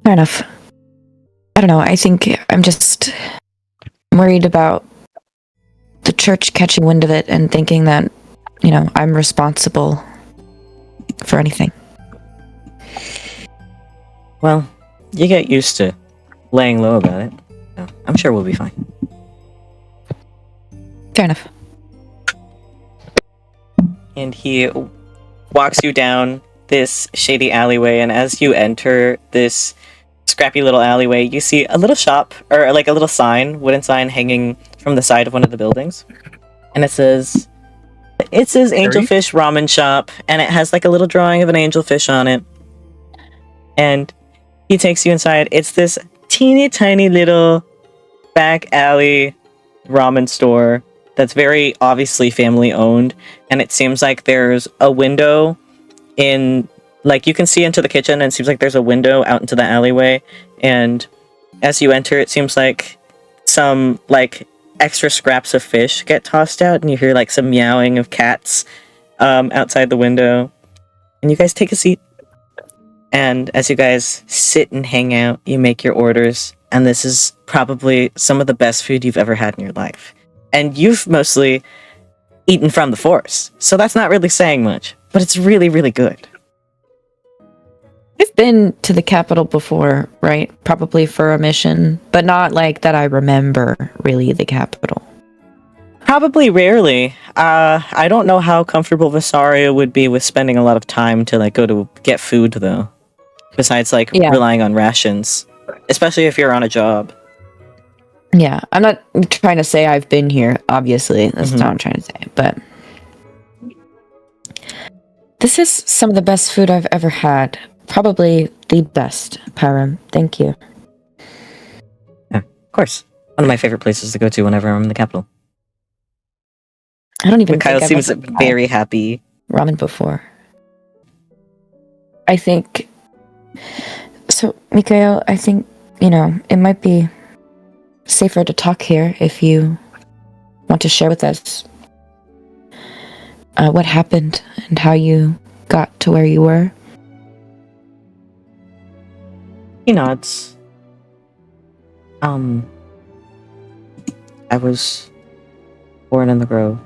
Fair enough. I don't know, I think I'm just worried about the church catching wind of it and thinking that, I'm responsible for anything. Well, you get used to laying low about it. So I'm sure we'll be fine. Fair enough. And he walks you down this shady alleyway, and as you enter this scrappy little alleyway, you see a little shop, or like a little wooden sign hanging from the side of one of the buildings. And it says Angelfish Ramen Shop, and it has like a little drawing of an angelfish on it. And he takes you inside. It's this teeny tiny little back alley ramen store that's very obviously family owned, and it seems like there's a window in, like, you can see into the kitchen, and it seems like there's a window out into the alleyway, and as you enter, it seems like some, like, extra scraps of fish get tossed out, and you hear, like, some meowing of cats outside the window, and you guys take a seat, and as you guys sit and hang out, you make your orders, and this is probably some of the best food you've ever had in your life. And you've mostly eaten from the force, so that's not really saying much, but it's really, really good. I've been to the capital before, right? Probably for a mission, but not like that I remember really the capital. Probably rarely. I don't know how comfortable Vysaria would be with spending a lot of time to like go to get food though. Besides like relying on rations, especially if you're on a job. Yeah, I'm not trying to say I've been here, obviously. That's not what I'm trying to say, but this is some of the best food I've ever had. Probably the best, Pyram. Thank you. Yeah, of course. One of my favorite places to go to whenever I'm in the capital. I don't even Mikhail think seems very happy. Ramen before. I think... So, Mikhail, I think, it might be safer to talk here if you want to share with us what happened and how you got to where you were. He nods. I was born in the grove.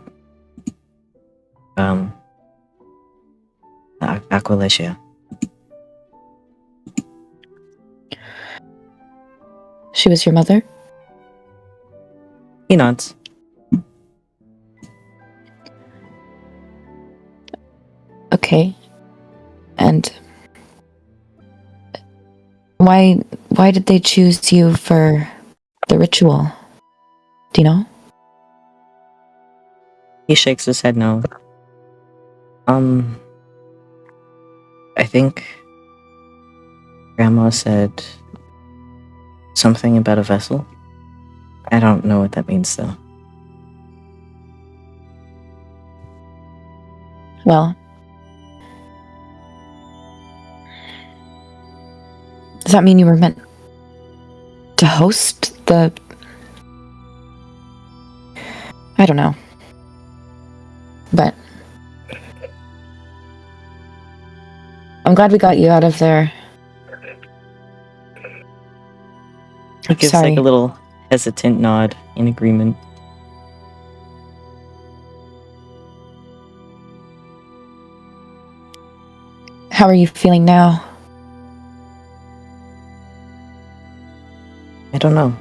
Aqualacia. She was your mother? He nods. Okay. And why did they choose you for the ritual? Do you know? He shakes his head no. I think Grandma said something about a vessel. I don't know what that means though. Well, does that mean you were meant to host the... I don't know. But I'm glad we got you out of there. He gives like a little hesitant nod in agreement. How are you feeling now? I don't know.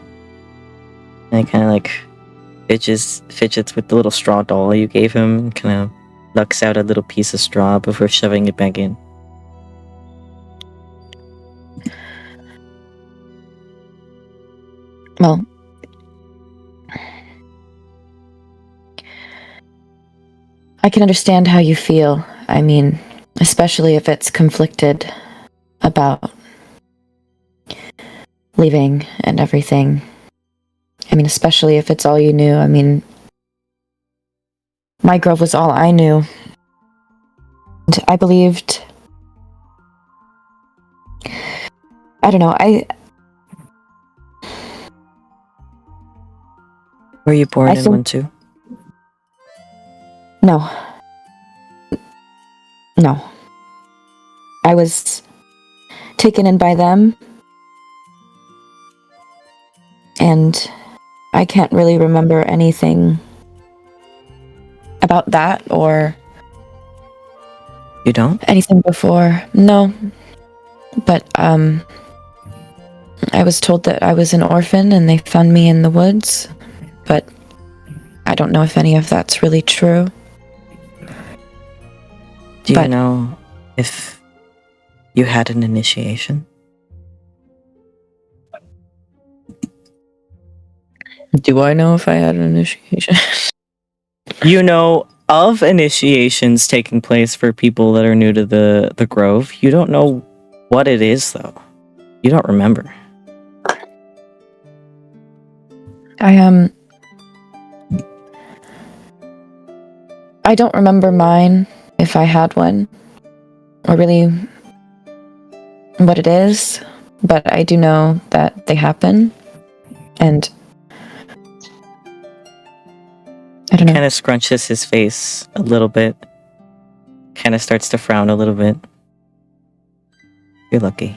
And he kind of like fidgets with the little straw doll you gave him and kind of lucks out a little piece of straw before shoving it back in. Well, I can understand how you feel. I mean, especially if it's conflicted about leaving and everything. I mean, especially if it's all you knew. I mean, my grove was all I knew. And I believed... I don't know, Were you born in one too? No. No. I was taken in by them. And I can't really remember anything about that or... You don't? Anything before. No. But, I was told that I was an orphan and they found me in the woods. But I don't know if any of that's really true. Do you know if you had an initiation? Do I know if I had an initiation? You know of initiations taking place for people that are new to the Grove. You don't know what it is, though. You don't remember. I don't remember mine, if I had one, or really what it is, but I do know that they happen, and I don't know. Kind of scrunches his face a little bit. Kind of starts to frown a little bit. You're lucky.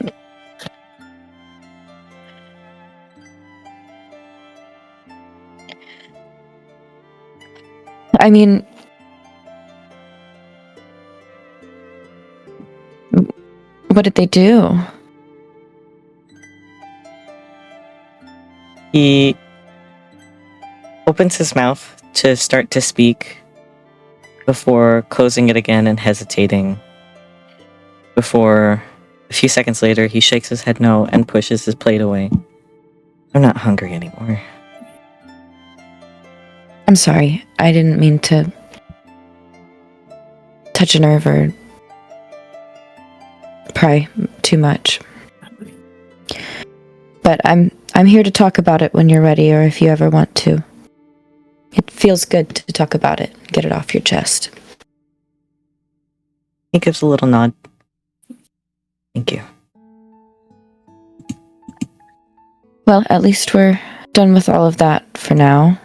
I mean, what did they do? He opens his mouth to start to speak before closing it again and hesitating. Before, a few seconds later, he shakes his head no and pushes his plate away. I'm not hungry anymore. I'm sorry. I didn't mean to touch a nerve or pry too much. But I'm here to talk about it when you're ready, or if you ever want to. It feels good to talk about it. Get it off your chest. He gives a little nod. Thank you. Well, at least we're done with all of that for now.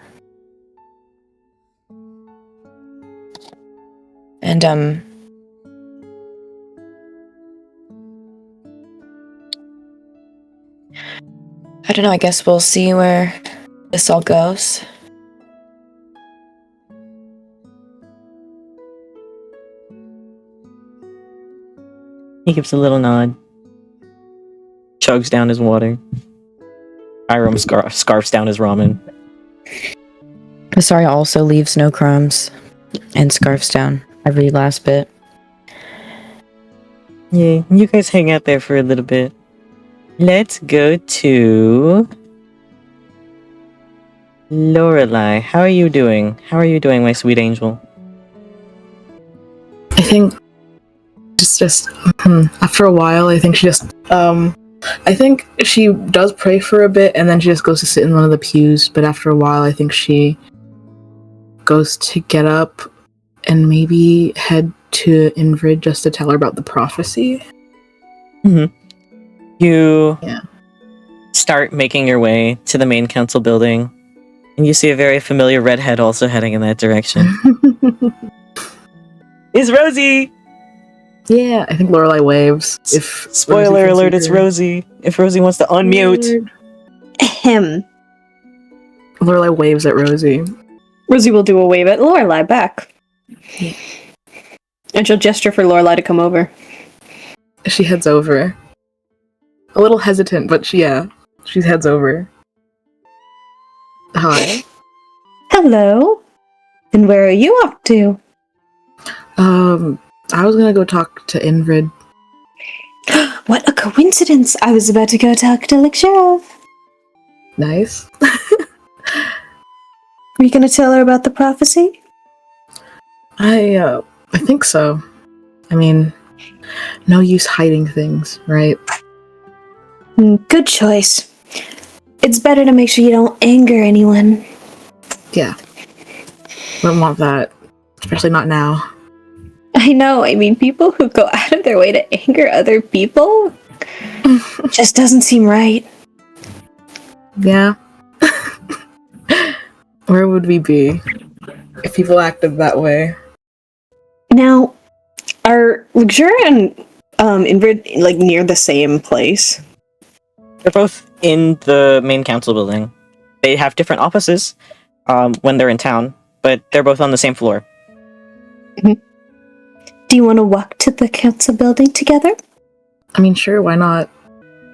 And, I don't know, I guess we'll see where this all goes. He gives a little nod. Chugs down his water. Hiram scarfs down his ramen. Vysaria also leaves no crumbs and scarfs down every last bit. Yeah, you guys hang out there for a little bit. Let's go to Lorelai. How are you doing? How are you doing, my sweet angel? I think just after a while, I think she just I think she does pray for a bit, and then she just goes to sit in one of the pews. But after a while, I think she goes to get up and maybe head to Invrid just to tell her about the prophecy. Mm-hmm. You start making your way to the main council building, and you see a very familiar redhead also heading in that direction. It's Rosie! Yeah, I think Lorelai waves. If Spoiler alert, it's Rosie. If Rosie wants to unmute. Him. Lorelai waves at Rosie. Rosie will do a wave at Lorelai back. And she'll gesture for Lorelai to come over. She heads over. A little hesitant, but she heads over. Hi. Hello. And where are you off to? I was gonna go talk to Invrid. What a coincidence! I was about to go talk to Lecture. Nice. Were you gonna tell her about the prophecy? I think so. I mean, no use hiding things, right? Good choice. It's better to make sure you don't anger anyone. Yeah. Wouldn't want that. Especially not now. I know, I mean, people who go out of their way to anger other people just doesn't seem right. Yeah. Where would we be if people acted that way? Now, are Luxure and Invrid like near the same place? They're both in the main council building. They have different offices when they're in town, but they're both on the same floor. Mm-hmm. Do you want to walk to the council building together? I mean, sure, why not?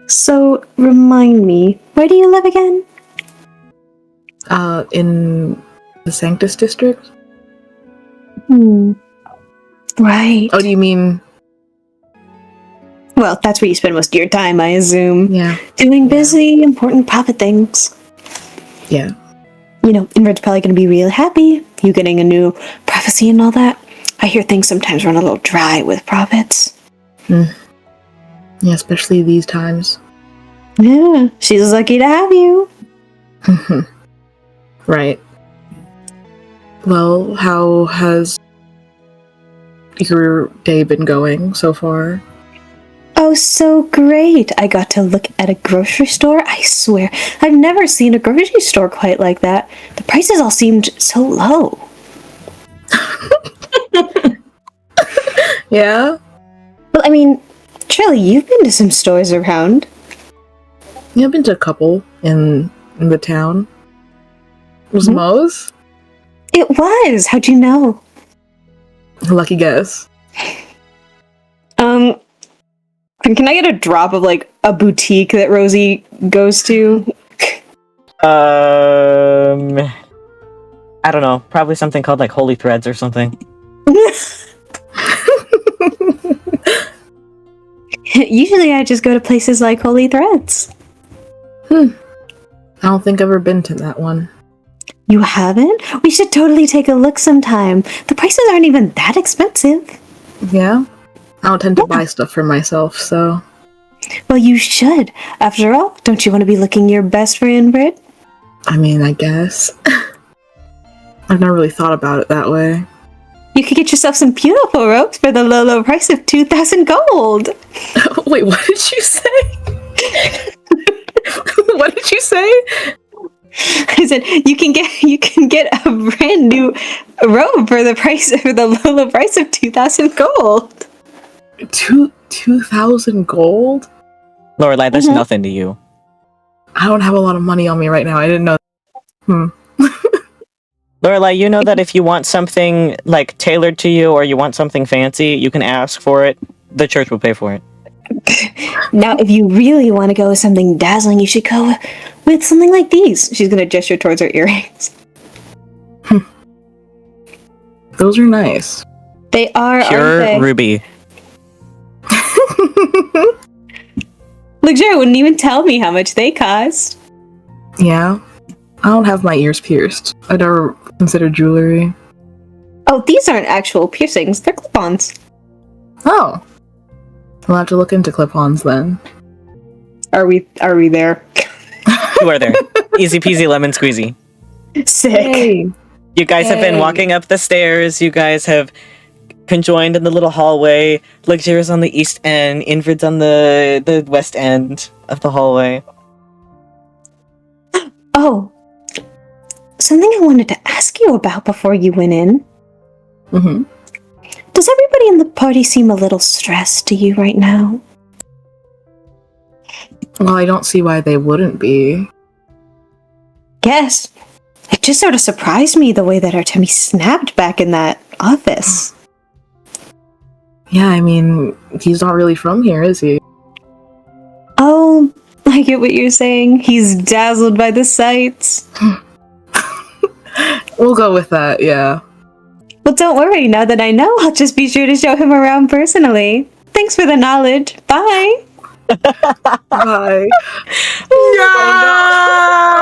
So, remind me, where do you live again? In the Sanctus district? Right. Oh, do you mean... Well, that's where you spend most of your time, I assume. Yeah. Doing busy, important profit things. Yeah. You know, Invrid's probably going to be really happy, you getting a new prophecy and all that. I hear things sometimes run a little dry with prophets. Yeah, especially these times. Yeah, she's lucky to have you. Right. Well, how has your day been going so far? Oh, so great. I got to look at a grocery store. I swear, I've never seen a grocery store quite like that. The prices all seemed so low. Yeah? Well, I mean, surely you've been to some stores around. Yeah, I've been to a couple in the town. Was Moe's? It was. How'd you know? Lucky guess. Can I get a drop of like a boutique that Rosie goes to? I don't know. Probably something called like Holy Threads or something. Usually I just go to places like Holy Threads. I don't think I've ever been to that one. You haven't? We should totally take a look sometime. The prices aren't even that expensive. Yeah? I don't tend to buy stuff for myself, so... Well, you should. After all, don't you want to be looking your best for Invrid? I mean, I guess. I've never really thought about it that way. You could get yourself some beautiful robes for the low, low price of 2,000 gold. Wait, what did you say? What did you say? I said you can get a brand new robe for the low price of 2,000 gold. 2,000 gold? Lorelai, that's nothing to you. I don't have a lot of money on me right now. I didn't know. Lorelai, you know that if you want something like tailored to you or you want something fancy, you can ask for it. The church will pay for it. Now, if you really want to go with something dazzling, you should go with something like these. She's gonna gesture towards her earrings. Those are nice. They are Pure ruby. Luxury wouldn't even tell me how much they cost. Yeah. I don't have my ears pierced. I never considered jewelry. Oh, these aren't actual piercings. They're clip-ons. Oh. I'll have to look into clip-ons then. Are we there? You are there. Easy peasy lemon squeezy. Sick. Yay. You guys have been walking up the stairs. You guys have conjoined in the little hallway. Luxurious on the east end. Invrid's on the west end of the hallway. Oh, something I wanted to ask you about before you went in. Mm-hmm. Does everybody in the party seem a little stressed to you right now? Well, I don't see why they wouldn't be. Yes. It just sort of surprised me the way that Artemi snapped back in that office. Yeah, I mean, he's not really from here, is he? Oh, I get what you're saying. He's dazzled by the sights. We'll go with that, yeah. Well, don't worry. Now that I know, I'll just be sure to show him around personally. Thanks for the knowledge. Bye. Bye.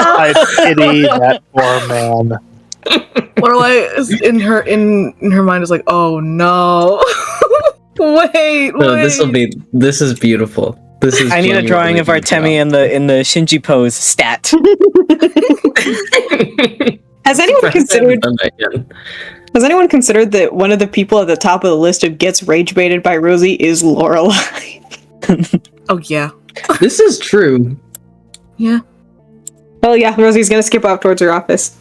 I pity that poor man. Lorelai is in her mind is like, oh no. wait. No, this is beautiful. This is I need a drawing of Artemi in the Shinji pose stat. Has anyone considered that one of the people at the top of the list who gets rage baited by Rosie is Lorelai? Oh yeah. This is true. Yeah. Well, yeah, Rosie's gonna skip off towards her office.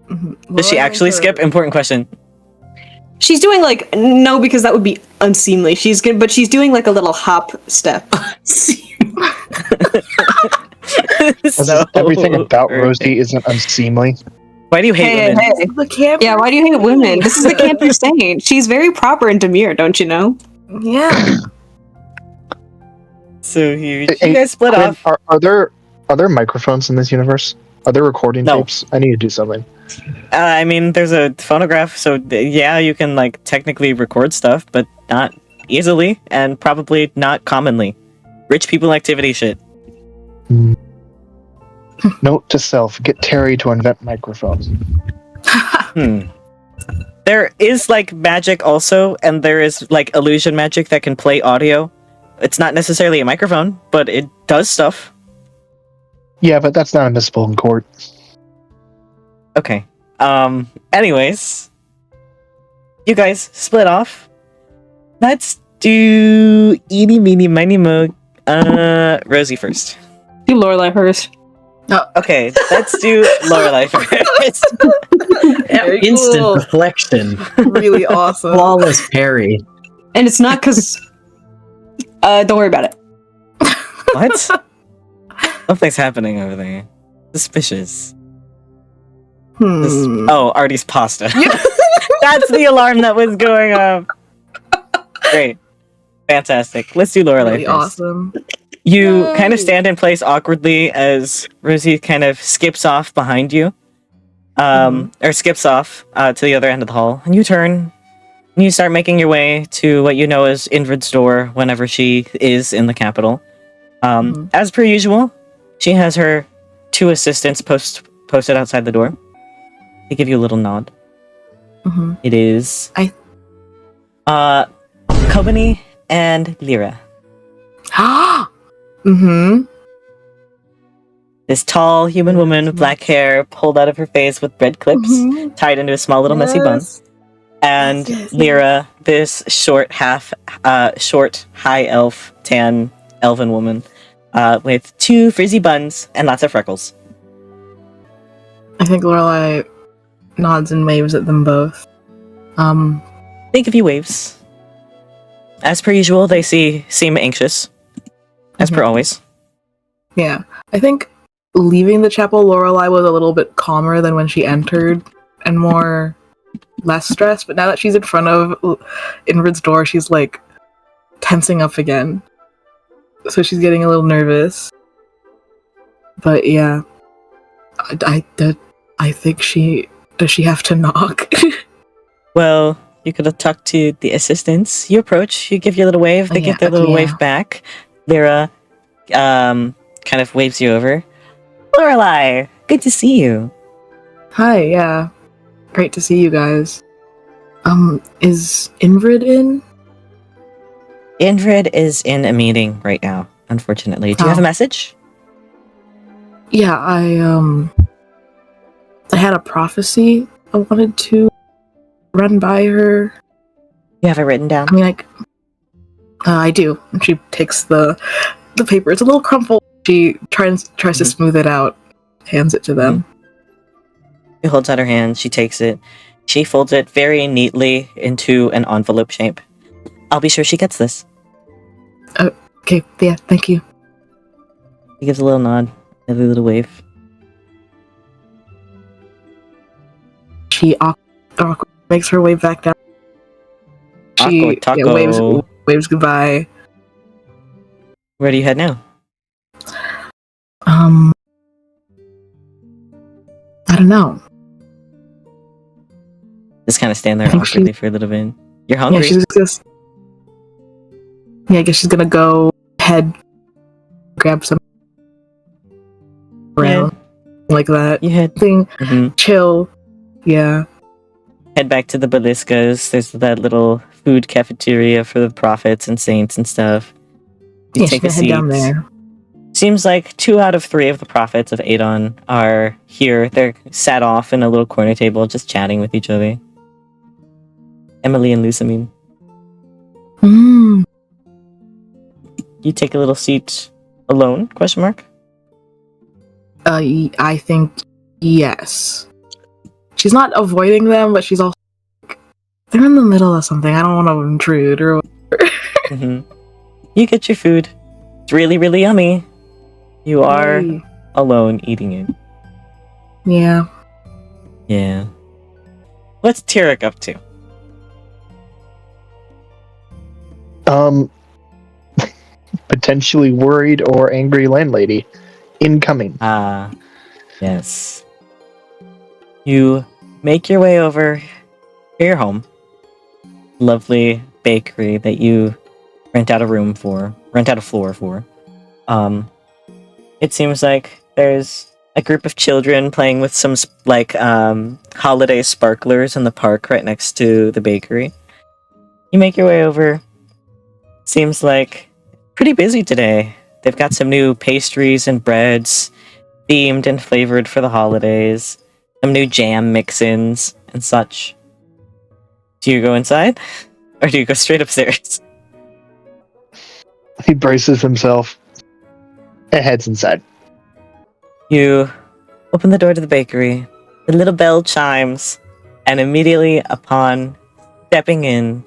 Mm-hmm. Does she actually skip? Important question. She's doing no, because that would be unseemly. She's doing like a little hop step. Everything about Rosie isn't unseemly. Why do you hate women? Yeah, why do you hate women? This is the camp you're saying. She's very proper and demure, don't you know? Yeah. So huge. You guys split off. Are there microphones in this universe? Are there recording tapes? I need to do something. I mean, there's a phonograph, so yeah, you can technically record stuff, but not easily, and probably not commonly. Rich people activity shit. Note to self: get Terry to invent microphones. There is magic also, and there is illusion magic that can play audio. It's not necessarily a microphone, but it does stuff. Yeah, but that's not admissible in court. Okay. Anyways, you guys split off. Let's do eeny, meeny, miny, mo. Rosie first. Do Lorelai first. Oh, okay, let's do Lorelai first. Instant deflection. Really awesome. Flawless parry. And it's not because... don't worry about it. What? Something's happening over there. Suspicious. Oh, Artie's pasta. That's the alarm that was going off. Great. Fantastic. Let's do Lorelai Really first. awesome. You kind of stand in place awkwardly as Rosie kind of skips off behind you. Or skips off to the other end of the hall. And you turn, and you start making your way to what you know as Invrid's door whenever she is in the capital. As per usual, she has her two assistants posted outside the door. They give you a little nod. It is... Kobani and Lyra. This tall human woman with black hair pulled out of her face with red clips, tied into a small little messy bun. And Lyra, this short, high elf, tan elven woman with two frizzy buns and lots of freckles. I think Lorelai nods and waves at them both. Think a few waves. As per usual, they seem anxious. As per always. Yeah. I think leaving the chapel, Lorelai was a little bit calmer than when she entered and less stressed, but now that she's in front of Invid's door, she's like tensing up again. So she's getting a little nervous. But yeah. I think does she have to knock? Well, you could have talked to the assistants. You approach, you give your little wave, they give their little wave back. Lyra kind of waves you over. Lorelai, good to see you. Hi, yeah. Great to see you guys. Is Invid in? Invid is in a meeting right now, unfortunately. Do you have a message? Yeah, I had a prophecy I wanted to run by her. You have it written down? I mean, I do. And she takes the paper. It's a little crumpled. She tries to smooth it out, hands it to them. She holds out her hand, she takes it. She folds it very neatly into an envelope shape. I'll be sure she gets this. Okay, yeah, thank you. He gives a little nod, a little wave. She makes her way back down. She waves goodbye. Where do you head now? I don't know. Just kind of stand there awkwardly for a little bit. You're hungry? Yeah, I guess she's gonna go grab some around like that. You head chill. Yeah. Head back to the Baliscas. There's that little food cafeteria for the prophets and saints and stuff. You take a seat. Head down there. Seems like 2 out of 3 of the prophets of Adon are here. They're sat off in a little corner table, just chatting with each other. Emily and Lusamine. You take a little seat alone? Question mark. I think yes. She's not avoiding them, but she's also they're in the middle of something. I don't want to intrude or whatever. You get your food. It's really, really yummy. You are alone eating it. Yeah. Yeah. What's Tyric up to? Potentially worried or angry landlady. Incoming. Yes. You make your way over to your home. Lovely bakery that you rent out a floor for. It seems like there's a group of children playing with some holiday sparklers in the park right next to the bakery. You make your way over. Seems like pretty busy today. They've got some new pastries and breads themed and flavored for the holidays. Some new jam mix-ins and such. Do you go inside? Or do you go straight upstairs? He braces himself and heads inside. You open the door to the bakery. The little bell chimes. And immediately upon stepping in,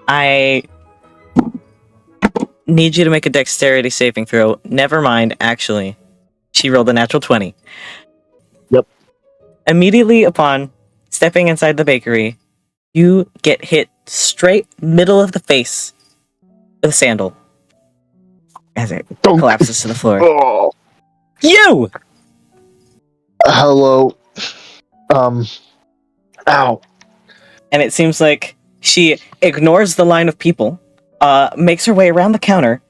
I need you to make a dexterity saving throw. Never mind, actually. She rolled a natural 20. Yep. Immediately upon stepping inside the bakery, you get hit straight middle of the face with a sandal as it collapses to the floor. Oh. You! Hello. Ow. And it seems like she ignores the line of people, makes her way around the counter,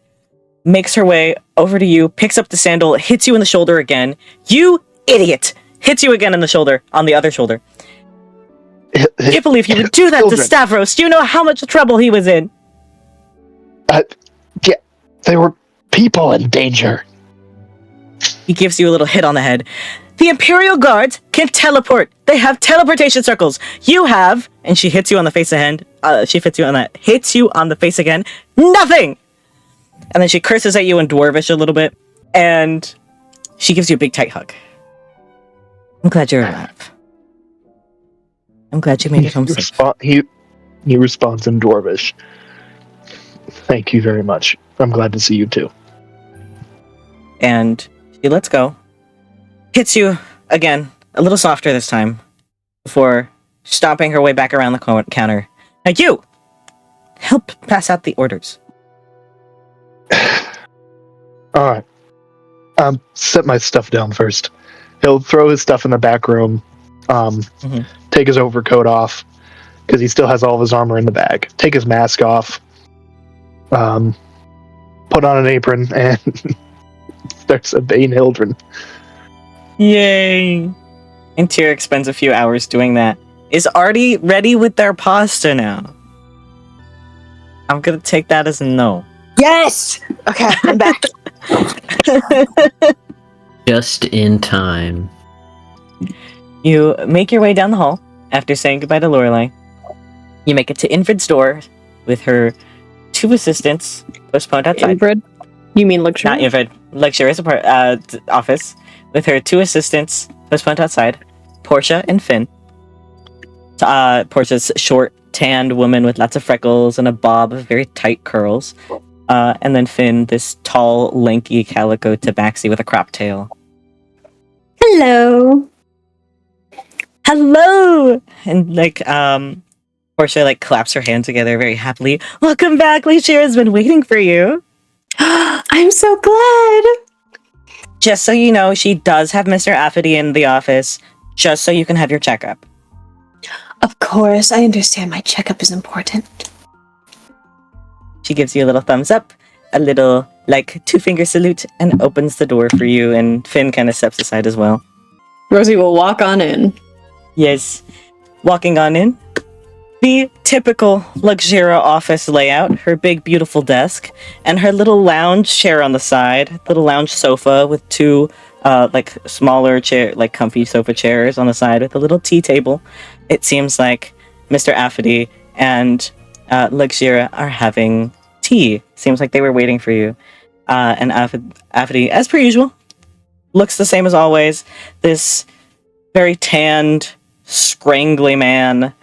makes her way over to you, picks up the sandal, hits you in the shoulder again. You idiot! Hits you again in the shoulder, on the other shoulder. Can't believe he would do that to Stavros. Do you know how much trouble he was in? Yeah, they were people in danger. He gives you a little hit on the head. The Imperial Guards can teleport. They have teleportation circles. You have, and she hits you on the face again. Hits you on the face again. Nothing. And then she curses at you in Dwarvish a little bit, and she gives you a big tight hug. I'm glad you're alive. I'm glad you made it home safe. He responds in Dwarvish. Thank you very much. I'm glad to see you too. And she lets go. Hits you again, a little softer this time, before stomping her way back around the counter. Now you! Help pass out the orders. Alright. Set my stuff down first. He'll throw his stuff in the back room, take his overcoat off, because he still has all of his armor in the bag. Take his mask off, put on an apron, and starts obeying Hildren. Yay! And Tyric spends a few hours doing that. Is Artie ready with their pasta now? I'm gonna take that as a no. Yes! Okay, I'm back. Just in time. You make your way down the hall after saying goodbye to Lorelai. You make it to Infrid's door with her 2 assistants postponed outside. Infrid? You mean Luxury? Not Infrid. Luxurious office with her 2 assistants postponed outside. Portia and Finn. Portia's short, tanned woman with lots of freckles and a bob of very tight curls. And then Finn, this tall, lanky calico tabaxi with a crop tail. Hello. Hello! And Portia claps her hands together very happily. Welcome back, Lyshira's been waiting for you. I'm so glad. Just so you know, she does have Mr. Affity in the office, just so you can have your checkup. Of course, I understand my checkup is important. She gives you a little thumbs up, a little 2-finger salute, and opens the door for you, and Finn kind of steps aside as well. Rosie will walk on in. Yes. Walking on in. The typical Luxura office layout, her big beautiful desk, and her little lounge chair on the side, little lounge sofa with 2 smaller comfy sofa chairs on the side with a little tea table. It seems like Mr. Affity and Luxura are having tea. Seems like they were waiting for you. And Affity, as per usual, looks the same as always. This very tanned, scrangly man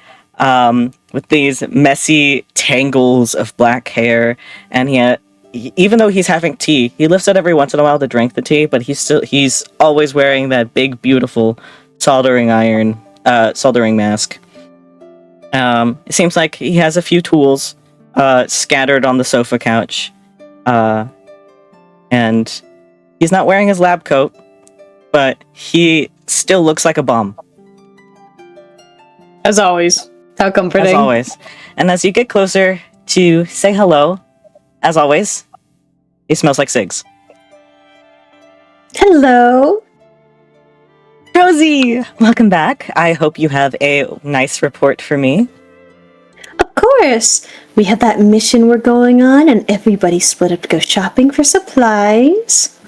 with these messy tangles of black hair, and even though he's having tea, he lifts it every once in a while to drink the tea, but he's always wearing that big, beautiful soldering mask. It seems like he has a few tools scattered on the sofa couch, and he's not wearing his lab coat, but he still looks like a bum. As always. How comforting. As always. And as you get closer to say hello, as always, he smells like cigs. Hello. Rosie, welcome back. I hope you have a nice report for me. Of course. We have that mission we're going on, and everybody split up to go shopping for supplies.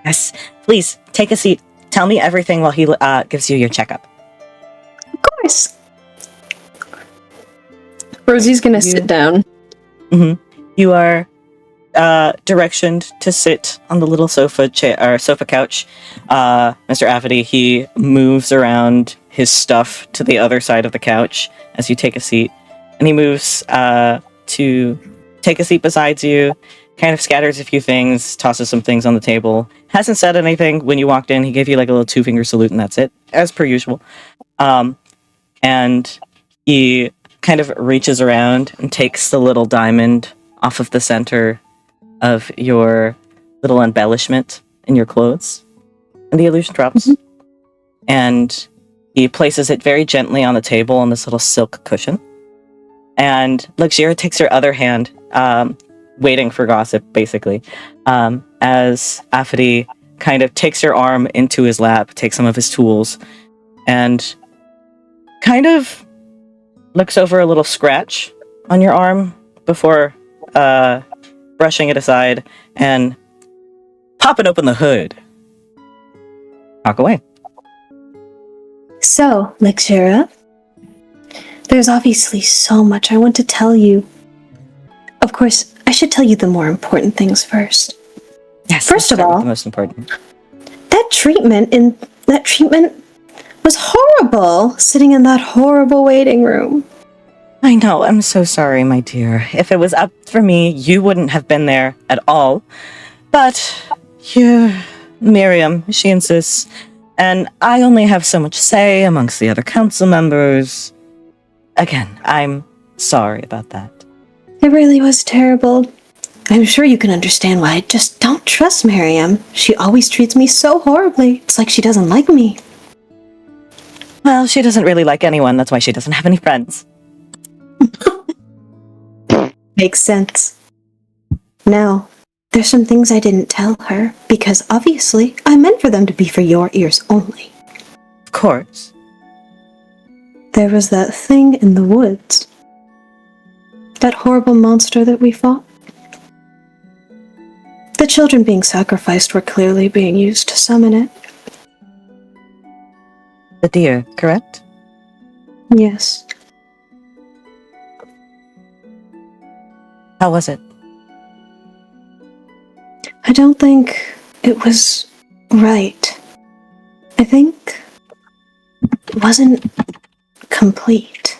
Yes. Please, take a seat. Tell me everything while he gives you your checkup. Of course. Rosie's gonna sit down. Mm-hmm. You are directioned to sit on the little sofa couch. Mr. Affity, he moves around his stuff to the other side of the couch as you take a seat. And he moves to take a seat beside you, kind of scatters a few things, tosses some things on the table. Hasn't said anything when you walked in. He gave you a little 2-finger salute, and that's it, as per usual. And he kind of reaches around and takes the little diamond off of the center of your little embellishment in your clothes. And the illusion drops. Mm-hmm. And he places it very gently on the table on this little silk cushion. And Luxura takes her other hand, waiting for gossip, basically, as Affity kind of takes her arm into his lap, takes some of his tools, and kind of looks over a little scratch on your arm before brushing it aside and popping open the hood. Walk away. So, Luxura, there's obviously so much I want to tell you. Of course, I should tell you the more important things first. Yes. First of all, the most important. that treatment was horrible, sitting in that horrible waiting room. I know, I'm so sorry, my dear. If it was up for me, you wouldn't have been there at all. But, Miriam, she insists, and I only have so much say amongst the other council members. Again, I'm sorry about that. It really was terrible. I'm sure you can understand why I just don't trust Miriam. She always treats me so horribly. It's like she doesn't like me. Well, she doesn't really like anyone. That's why she doesn't have any friends. Makes sense. Now, there's some things I didn't tell her, because obviously I meant for them to be for your ears only. Of course. There was that thing in the woods. That horrible monster that we fought. The children being sacrificed were clearly being used to summon it. The deer, correct? Yes. How was it? I don't think it was right. I think it wasn't complete.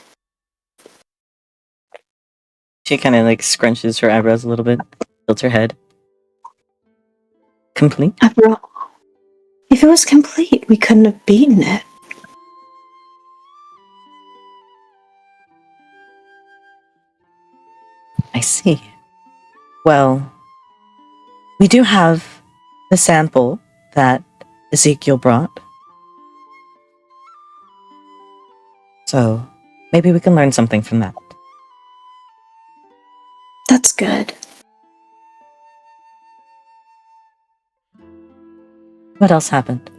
She kind of like scrunches her eyebrows a little bit, tilts her head. Complete? After all, if it was complete, we couldn't have beaten it. I see. Well, we do have the sample that Ezekiel brought. So, maybe we can learn something from that. That's good. What else happened?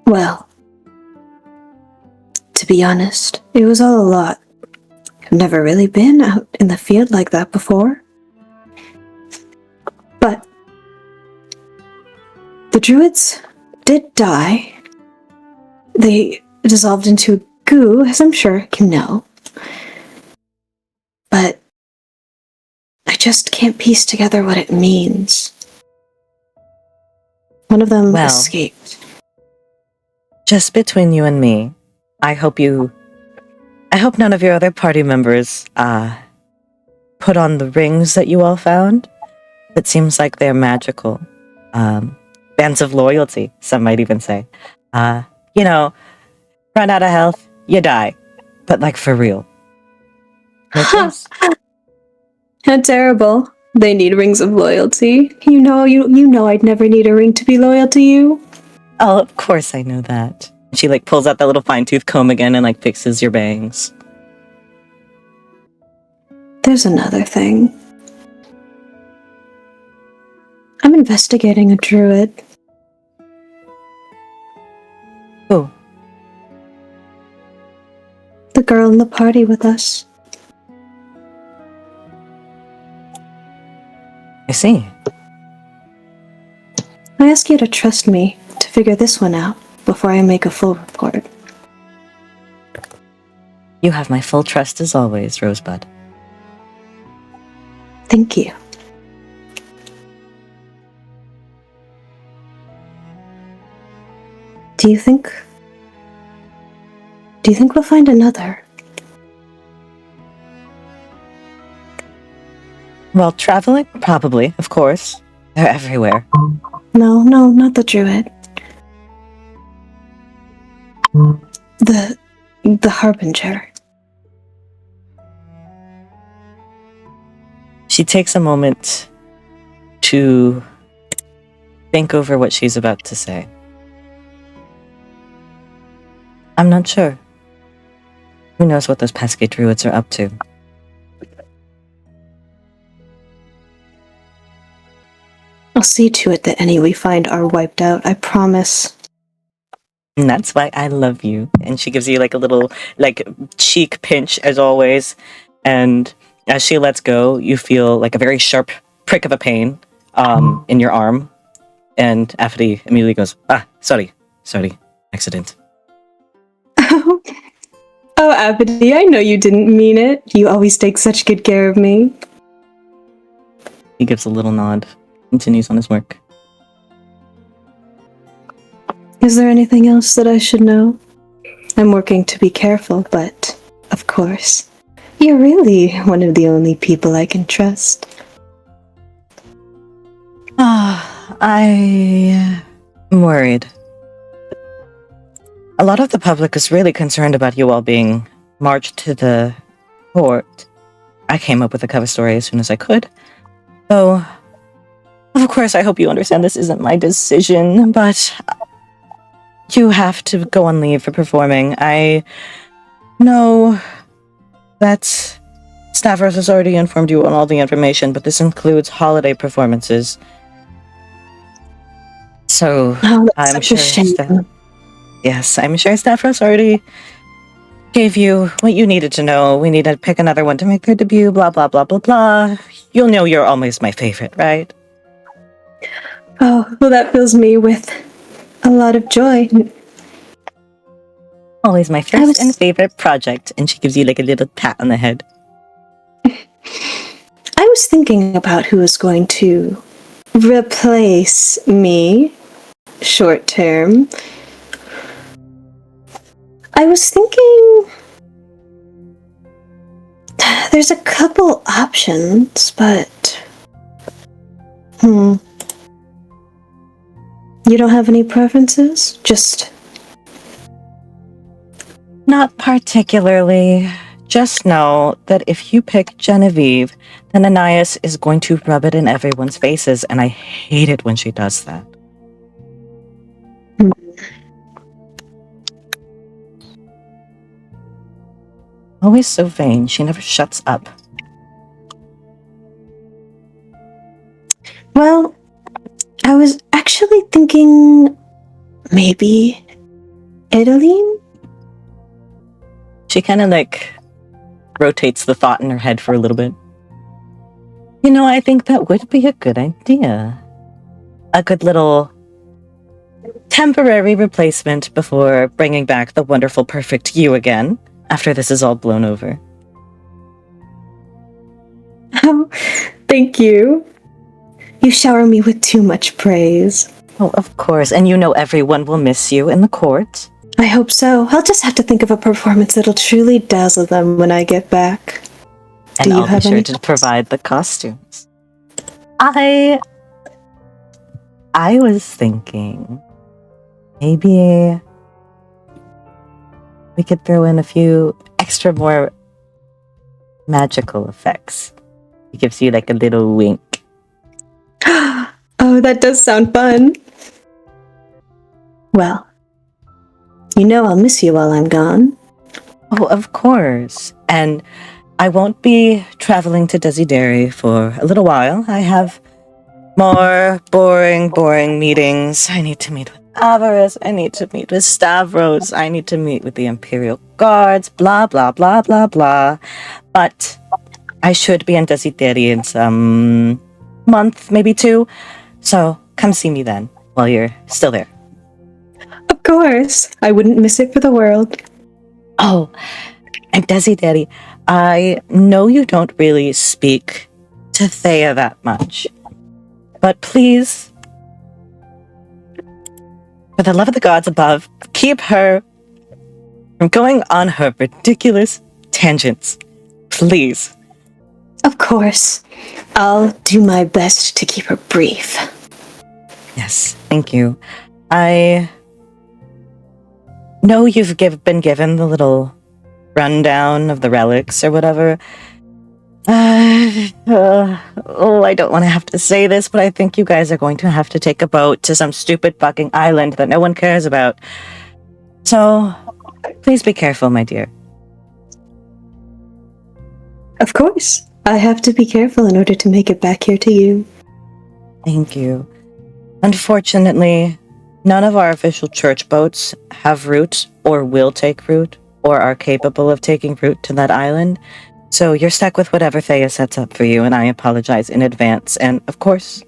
Well, to be honest, it was all a lot. I've never really been out in the field like that before. But the druids did die. They dissolved into goo, as I'm sure you know. But I just can't piece together what it means. One of them escaped. Just between you and me, I hope none of your other party members, put on the rings that you all found. It seems like they're magical. Bands of loyalty, some might even say. Run out of health, you die. But like for real. How terrible. They need rings of loyalty. You know I'd never need a ring to be loyal to you. Oh, of course I know that. She like pulls out that little fine-tooth comb again and like fixes your bangs. There's another thing. I'm investigating a druid. Who? The girl in the party with us. I see. I ask you to trust me to figure this one out before I make a full report. You have my full trust as always, Rosebud. Thank you. Do you think we'll find another? Well, traveling? Probably, of course. They're everywhere. No, not the druid. The harbinger. She takes a moment to think over what she's about to say. I'm not sure. Who knows what those pesky druids are up to? I'll see to it that any we find are wiped out, I promise. And that's why I love you. And she gives you like a little like cheek pinch as always. And as she lets go, you feel like a very sharp prick of a pain in your arm. And Afidi immediately goes, sorry, accident. Oh, Abidi, I know you didn't mean it. You always take such good care of me. He gives a little nod, continues on his work. Is there anything else that I should know? I'm working to be careful, but, of course, you're really one of the only people I can trust. I am worried. A lot of the public is really concerned about you all being marched to the court. I came up with a cover story as soon as I could. So, of course, I hope you understand this isn't my decision, but you have to go on leave for performing. I know that Stavros has already informed you on all the information, but this includes holiday performances. So, I'm sure yes, I'm sure Stavros already gave you what you needed to know. We need to pick another one to make their debut, blah, blah, blah, blah, blah. You'll know you're always my favorite, right? Oh, well, that fills me with a lot of joy. Always my first and favorite project. And she gives you like a little pat on the head. I was thinking about who is going to replace me short term. I was thinking there's a couple options, but you don't have any preferences? Just not particularly. Just know that if you pick Genevieve, then Anais is going to rub it in everyone's faces, and I hate it when she does that. Always so vain, she never shuts up. Well, I was actually thinking maybe Italy? She kind of like rotates the thought in her head for a little bit. You know, I think that would be a good idea. A good little temporary replacement before bringing back the wonderful, perfect you again, after this is all blown over. Oh, thank you. You shower me with too much praise. Oh, of course, and you know everyone will miss you in the court. I hope so. I'll just have to think of a performance that'll truly dazzle them when I get back. And I'll be sure to provide the costumes. I was thinking maybe we could throw in a few extra more magical effects. It gives you like a little wink. Oh, that does sound fun. Well, you know I'll miss you while I'm gone. Oh, of course. And I won't be traveling to Desideri for a little while. I have more boring meetings. I need to meet with Avarice. I need to meet with Stavros. I need to meet with the Imperial Guards. Blah, blah, blah, blah, blah. But I should be in Desideri in some month, maybe 2. So come see me then, while you're still there. Of course. I wouldn't miss it for the world. Oh, and Desideri, I know you don't really speak to Thea that much. But please, for the love of the gods above, keep her from going on her ridiculous tangents. Please. Of course. I'll do my best to keep her brief. Yes, thank you. I know you've been given the little rundown of the relics or whatever. I don't want to have to say this, but I think you guys are going to have to take a boat to some stupid fucking island that no one cares about. So, please be careful, my dear. Of course. I have to be careful in order to make it back here to you. Thank you. Unfortunately, none of our official church boats have route or will take route or are capable of taking route to that island. So you're stuck with whatever Thea sets up for you, and I apologize in advance. And of course,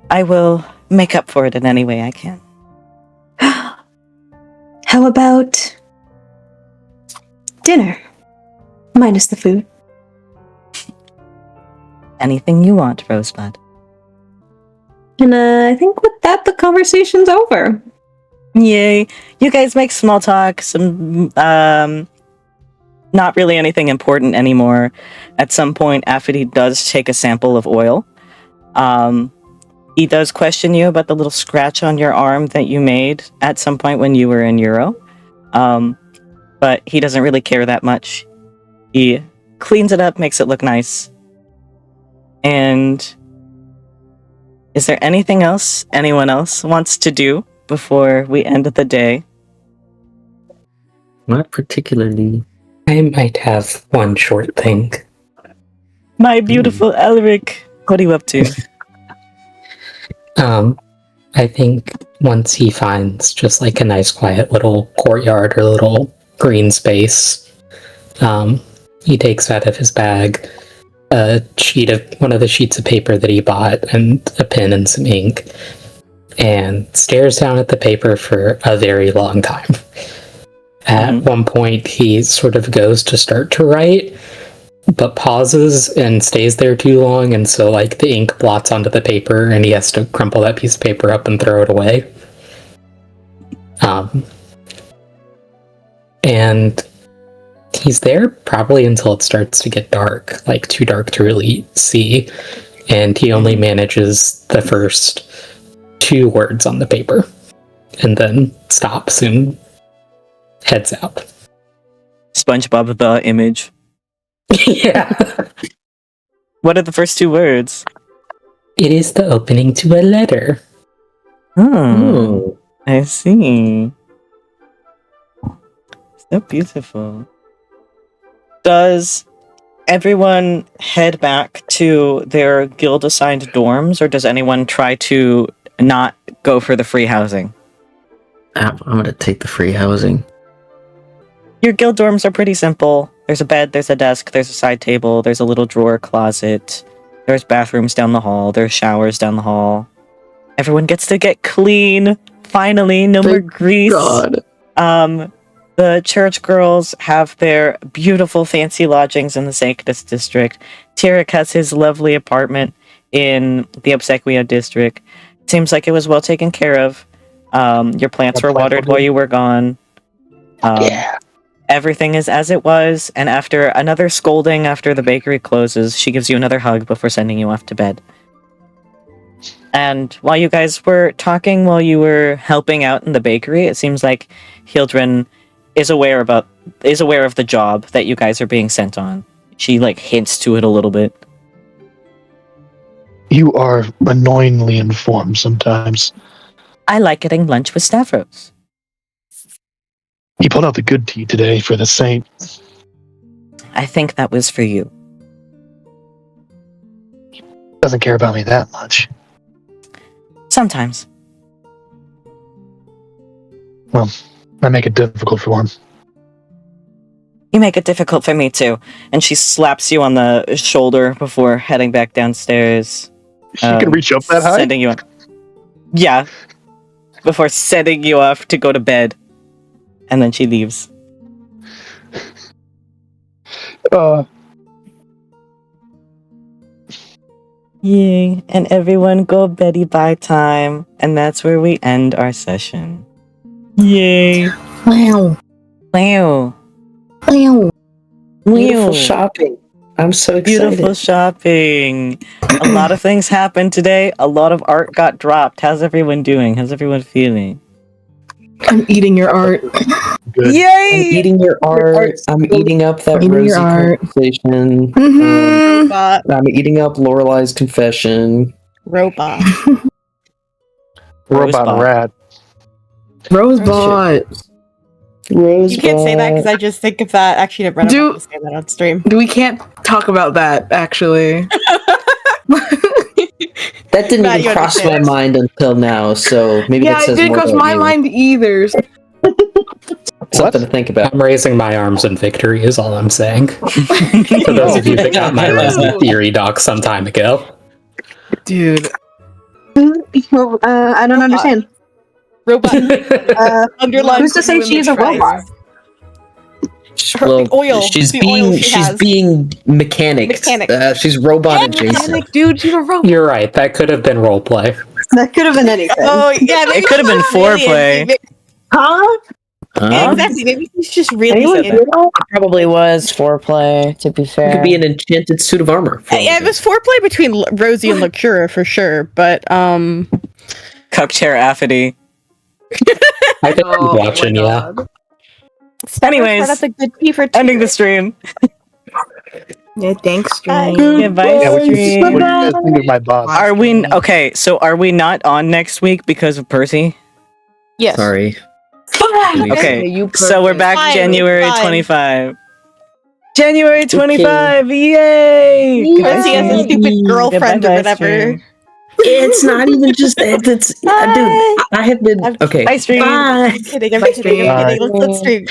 I will make up for it in any way I can. How about dinner? Minus the food. Anything you want, Rosebud. And I think with that, the conversation's over. Yay. You guys make small talk, some not really anything important anymore. At some point, Affity does take a sample of oil. He does question you about the little scratch on your arm that you made at some point when you were in Euro. But he doesn't really care that much. He cleans it up, makes it look nice. And is there anything else anyone else wants to do before we end the day? Not particularly. I might have one short thing. My beautiful Alaric, what are you up to? I think once he finds just like a nice quiet little courtyard or little green space, he takes out of his bag one of the sheets of paper that he bought and a pen and some ink, and stares down at the paper for a very long time. At one point, he sort of goes to start to write, but pauses and stays there too long, and so like the ink blots onto the paper, and he has to crumple that piece of paper up and throw it away. And he's there probably until it starts to get dark, like too dark to really see, and he only manages the first 2 words on the paper, and then stops and heads out. SpongeBob the image. Yeah. What are the first 2 words? It is the opening to a letter. Oh, I see. So beautiful. Does everyone head back to their guild-assigned dorms, or does anyone try to not go for the free housing? I'm gonna take the free housing. Your guild dorms are pretty simple. There's a bed, there's a desk, there's a side table, there's a little drawer closet, there's bathrooms down the hall, there's showers down the hall. Everyone gets to get clean. Finally, no more grease. God. The church girls have their beautiful fancy lodgings in the Sanctus district. Tyric has his lovely apartment in the Obsequia district. Seems like it was well taken care of. Your plants were watered while you were gone. Everything is as it was, and after another scolding after the bakery closes, she gives you another hug before sending you off to bed. And while you guys were talking, while you were helping out in the bakery, it seems like Hildren is aware of the job that you guys are being sent on. She like hints to it a little bit. You are annoyingly informed sometimes. I like getting lunch with Stavros. He pulled out the good tea today for the saint. I think that was for you. Doesn't care about me that much. Sometimes. Well, I make it difficult for him. You make it difficult for me too. And she slaps you on the shoulder before heading back downstairs. She can reach up that high? Sending you on. Yeah. Before sending you off to go to bed. And then she leaves. Yay. And everyone go beddy bye time. And that's where we end our session. Yay. Wow. Wow. Wow. Beautiful Wow. shopping. I'm so excited. Beautiful shopping. A lot of things happened today. A lot of art got dropped. How's everyone doing? How's everyone feeling? I'm eating your art. Good. Yay! I'm eating your art. I'm eating up that Rosie conversation. I'm eating up Lorelai's confession. Robot. Robot rat. Rosebot. You can't say that because I just think of that. Actually, never mind. I'm not gonna say that on stream. We can't talk about that, actually. That didn't Matt, even you cross my understand. mind until now, so maybe Yeah, that it says didn't more cross about my you. mind either. Something to think about. I'm raising my arms in victory is all I'm saying. For those of you that got my Rosie theory doc some time ago. Dude. I don't understand. Robot. Underline. Who's to say she's a robot? Well, oil. she's The being oil she has. mechanic. She's robot adjacent. Dude, she's a robot. You're right. That could have been roleplay. That could have been anything. Oh yeah, It could have been foreplay. Huh? Exactly. Maybe he's just really Anyone into it probably was foreplay, to be fair. It could be an enchanted suit of armor. Yeah, it was foreplay between Rosie and Lacura for sure, but Cuck chair Affity. I think I'm watching, yeah. Anyways, that's a good key for ending the stream. Yeah, thanks, stream. Goodbye, What do stream. you guys think of my boss? Are we okay? So are we not on next week because of Percy? Yes. Sorry. Okay, so we're back Fine, January fine. 25. January 25! Yay! Percy has a stupid girlfriend or whatever. It's not even just that. It's dude. I have been okay. Bye, stream. I'm kidding. I'm kidding. Bye. Let's stream.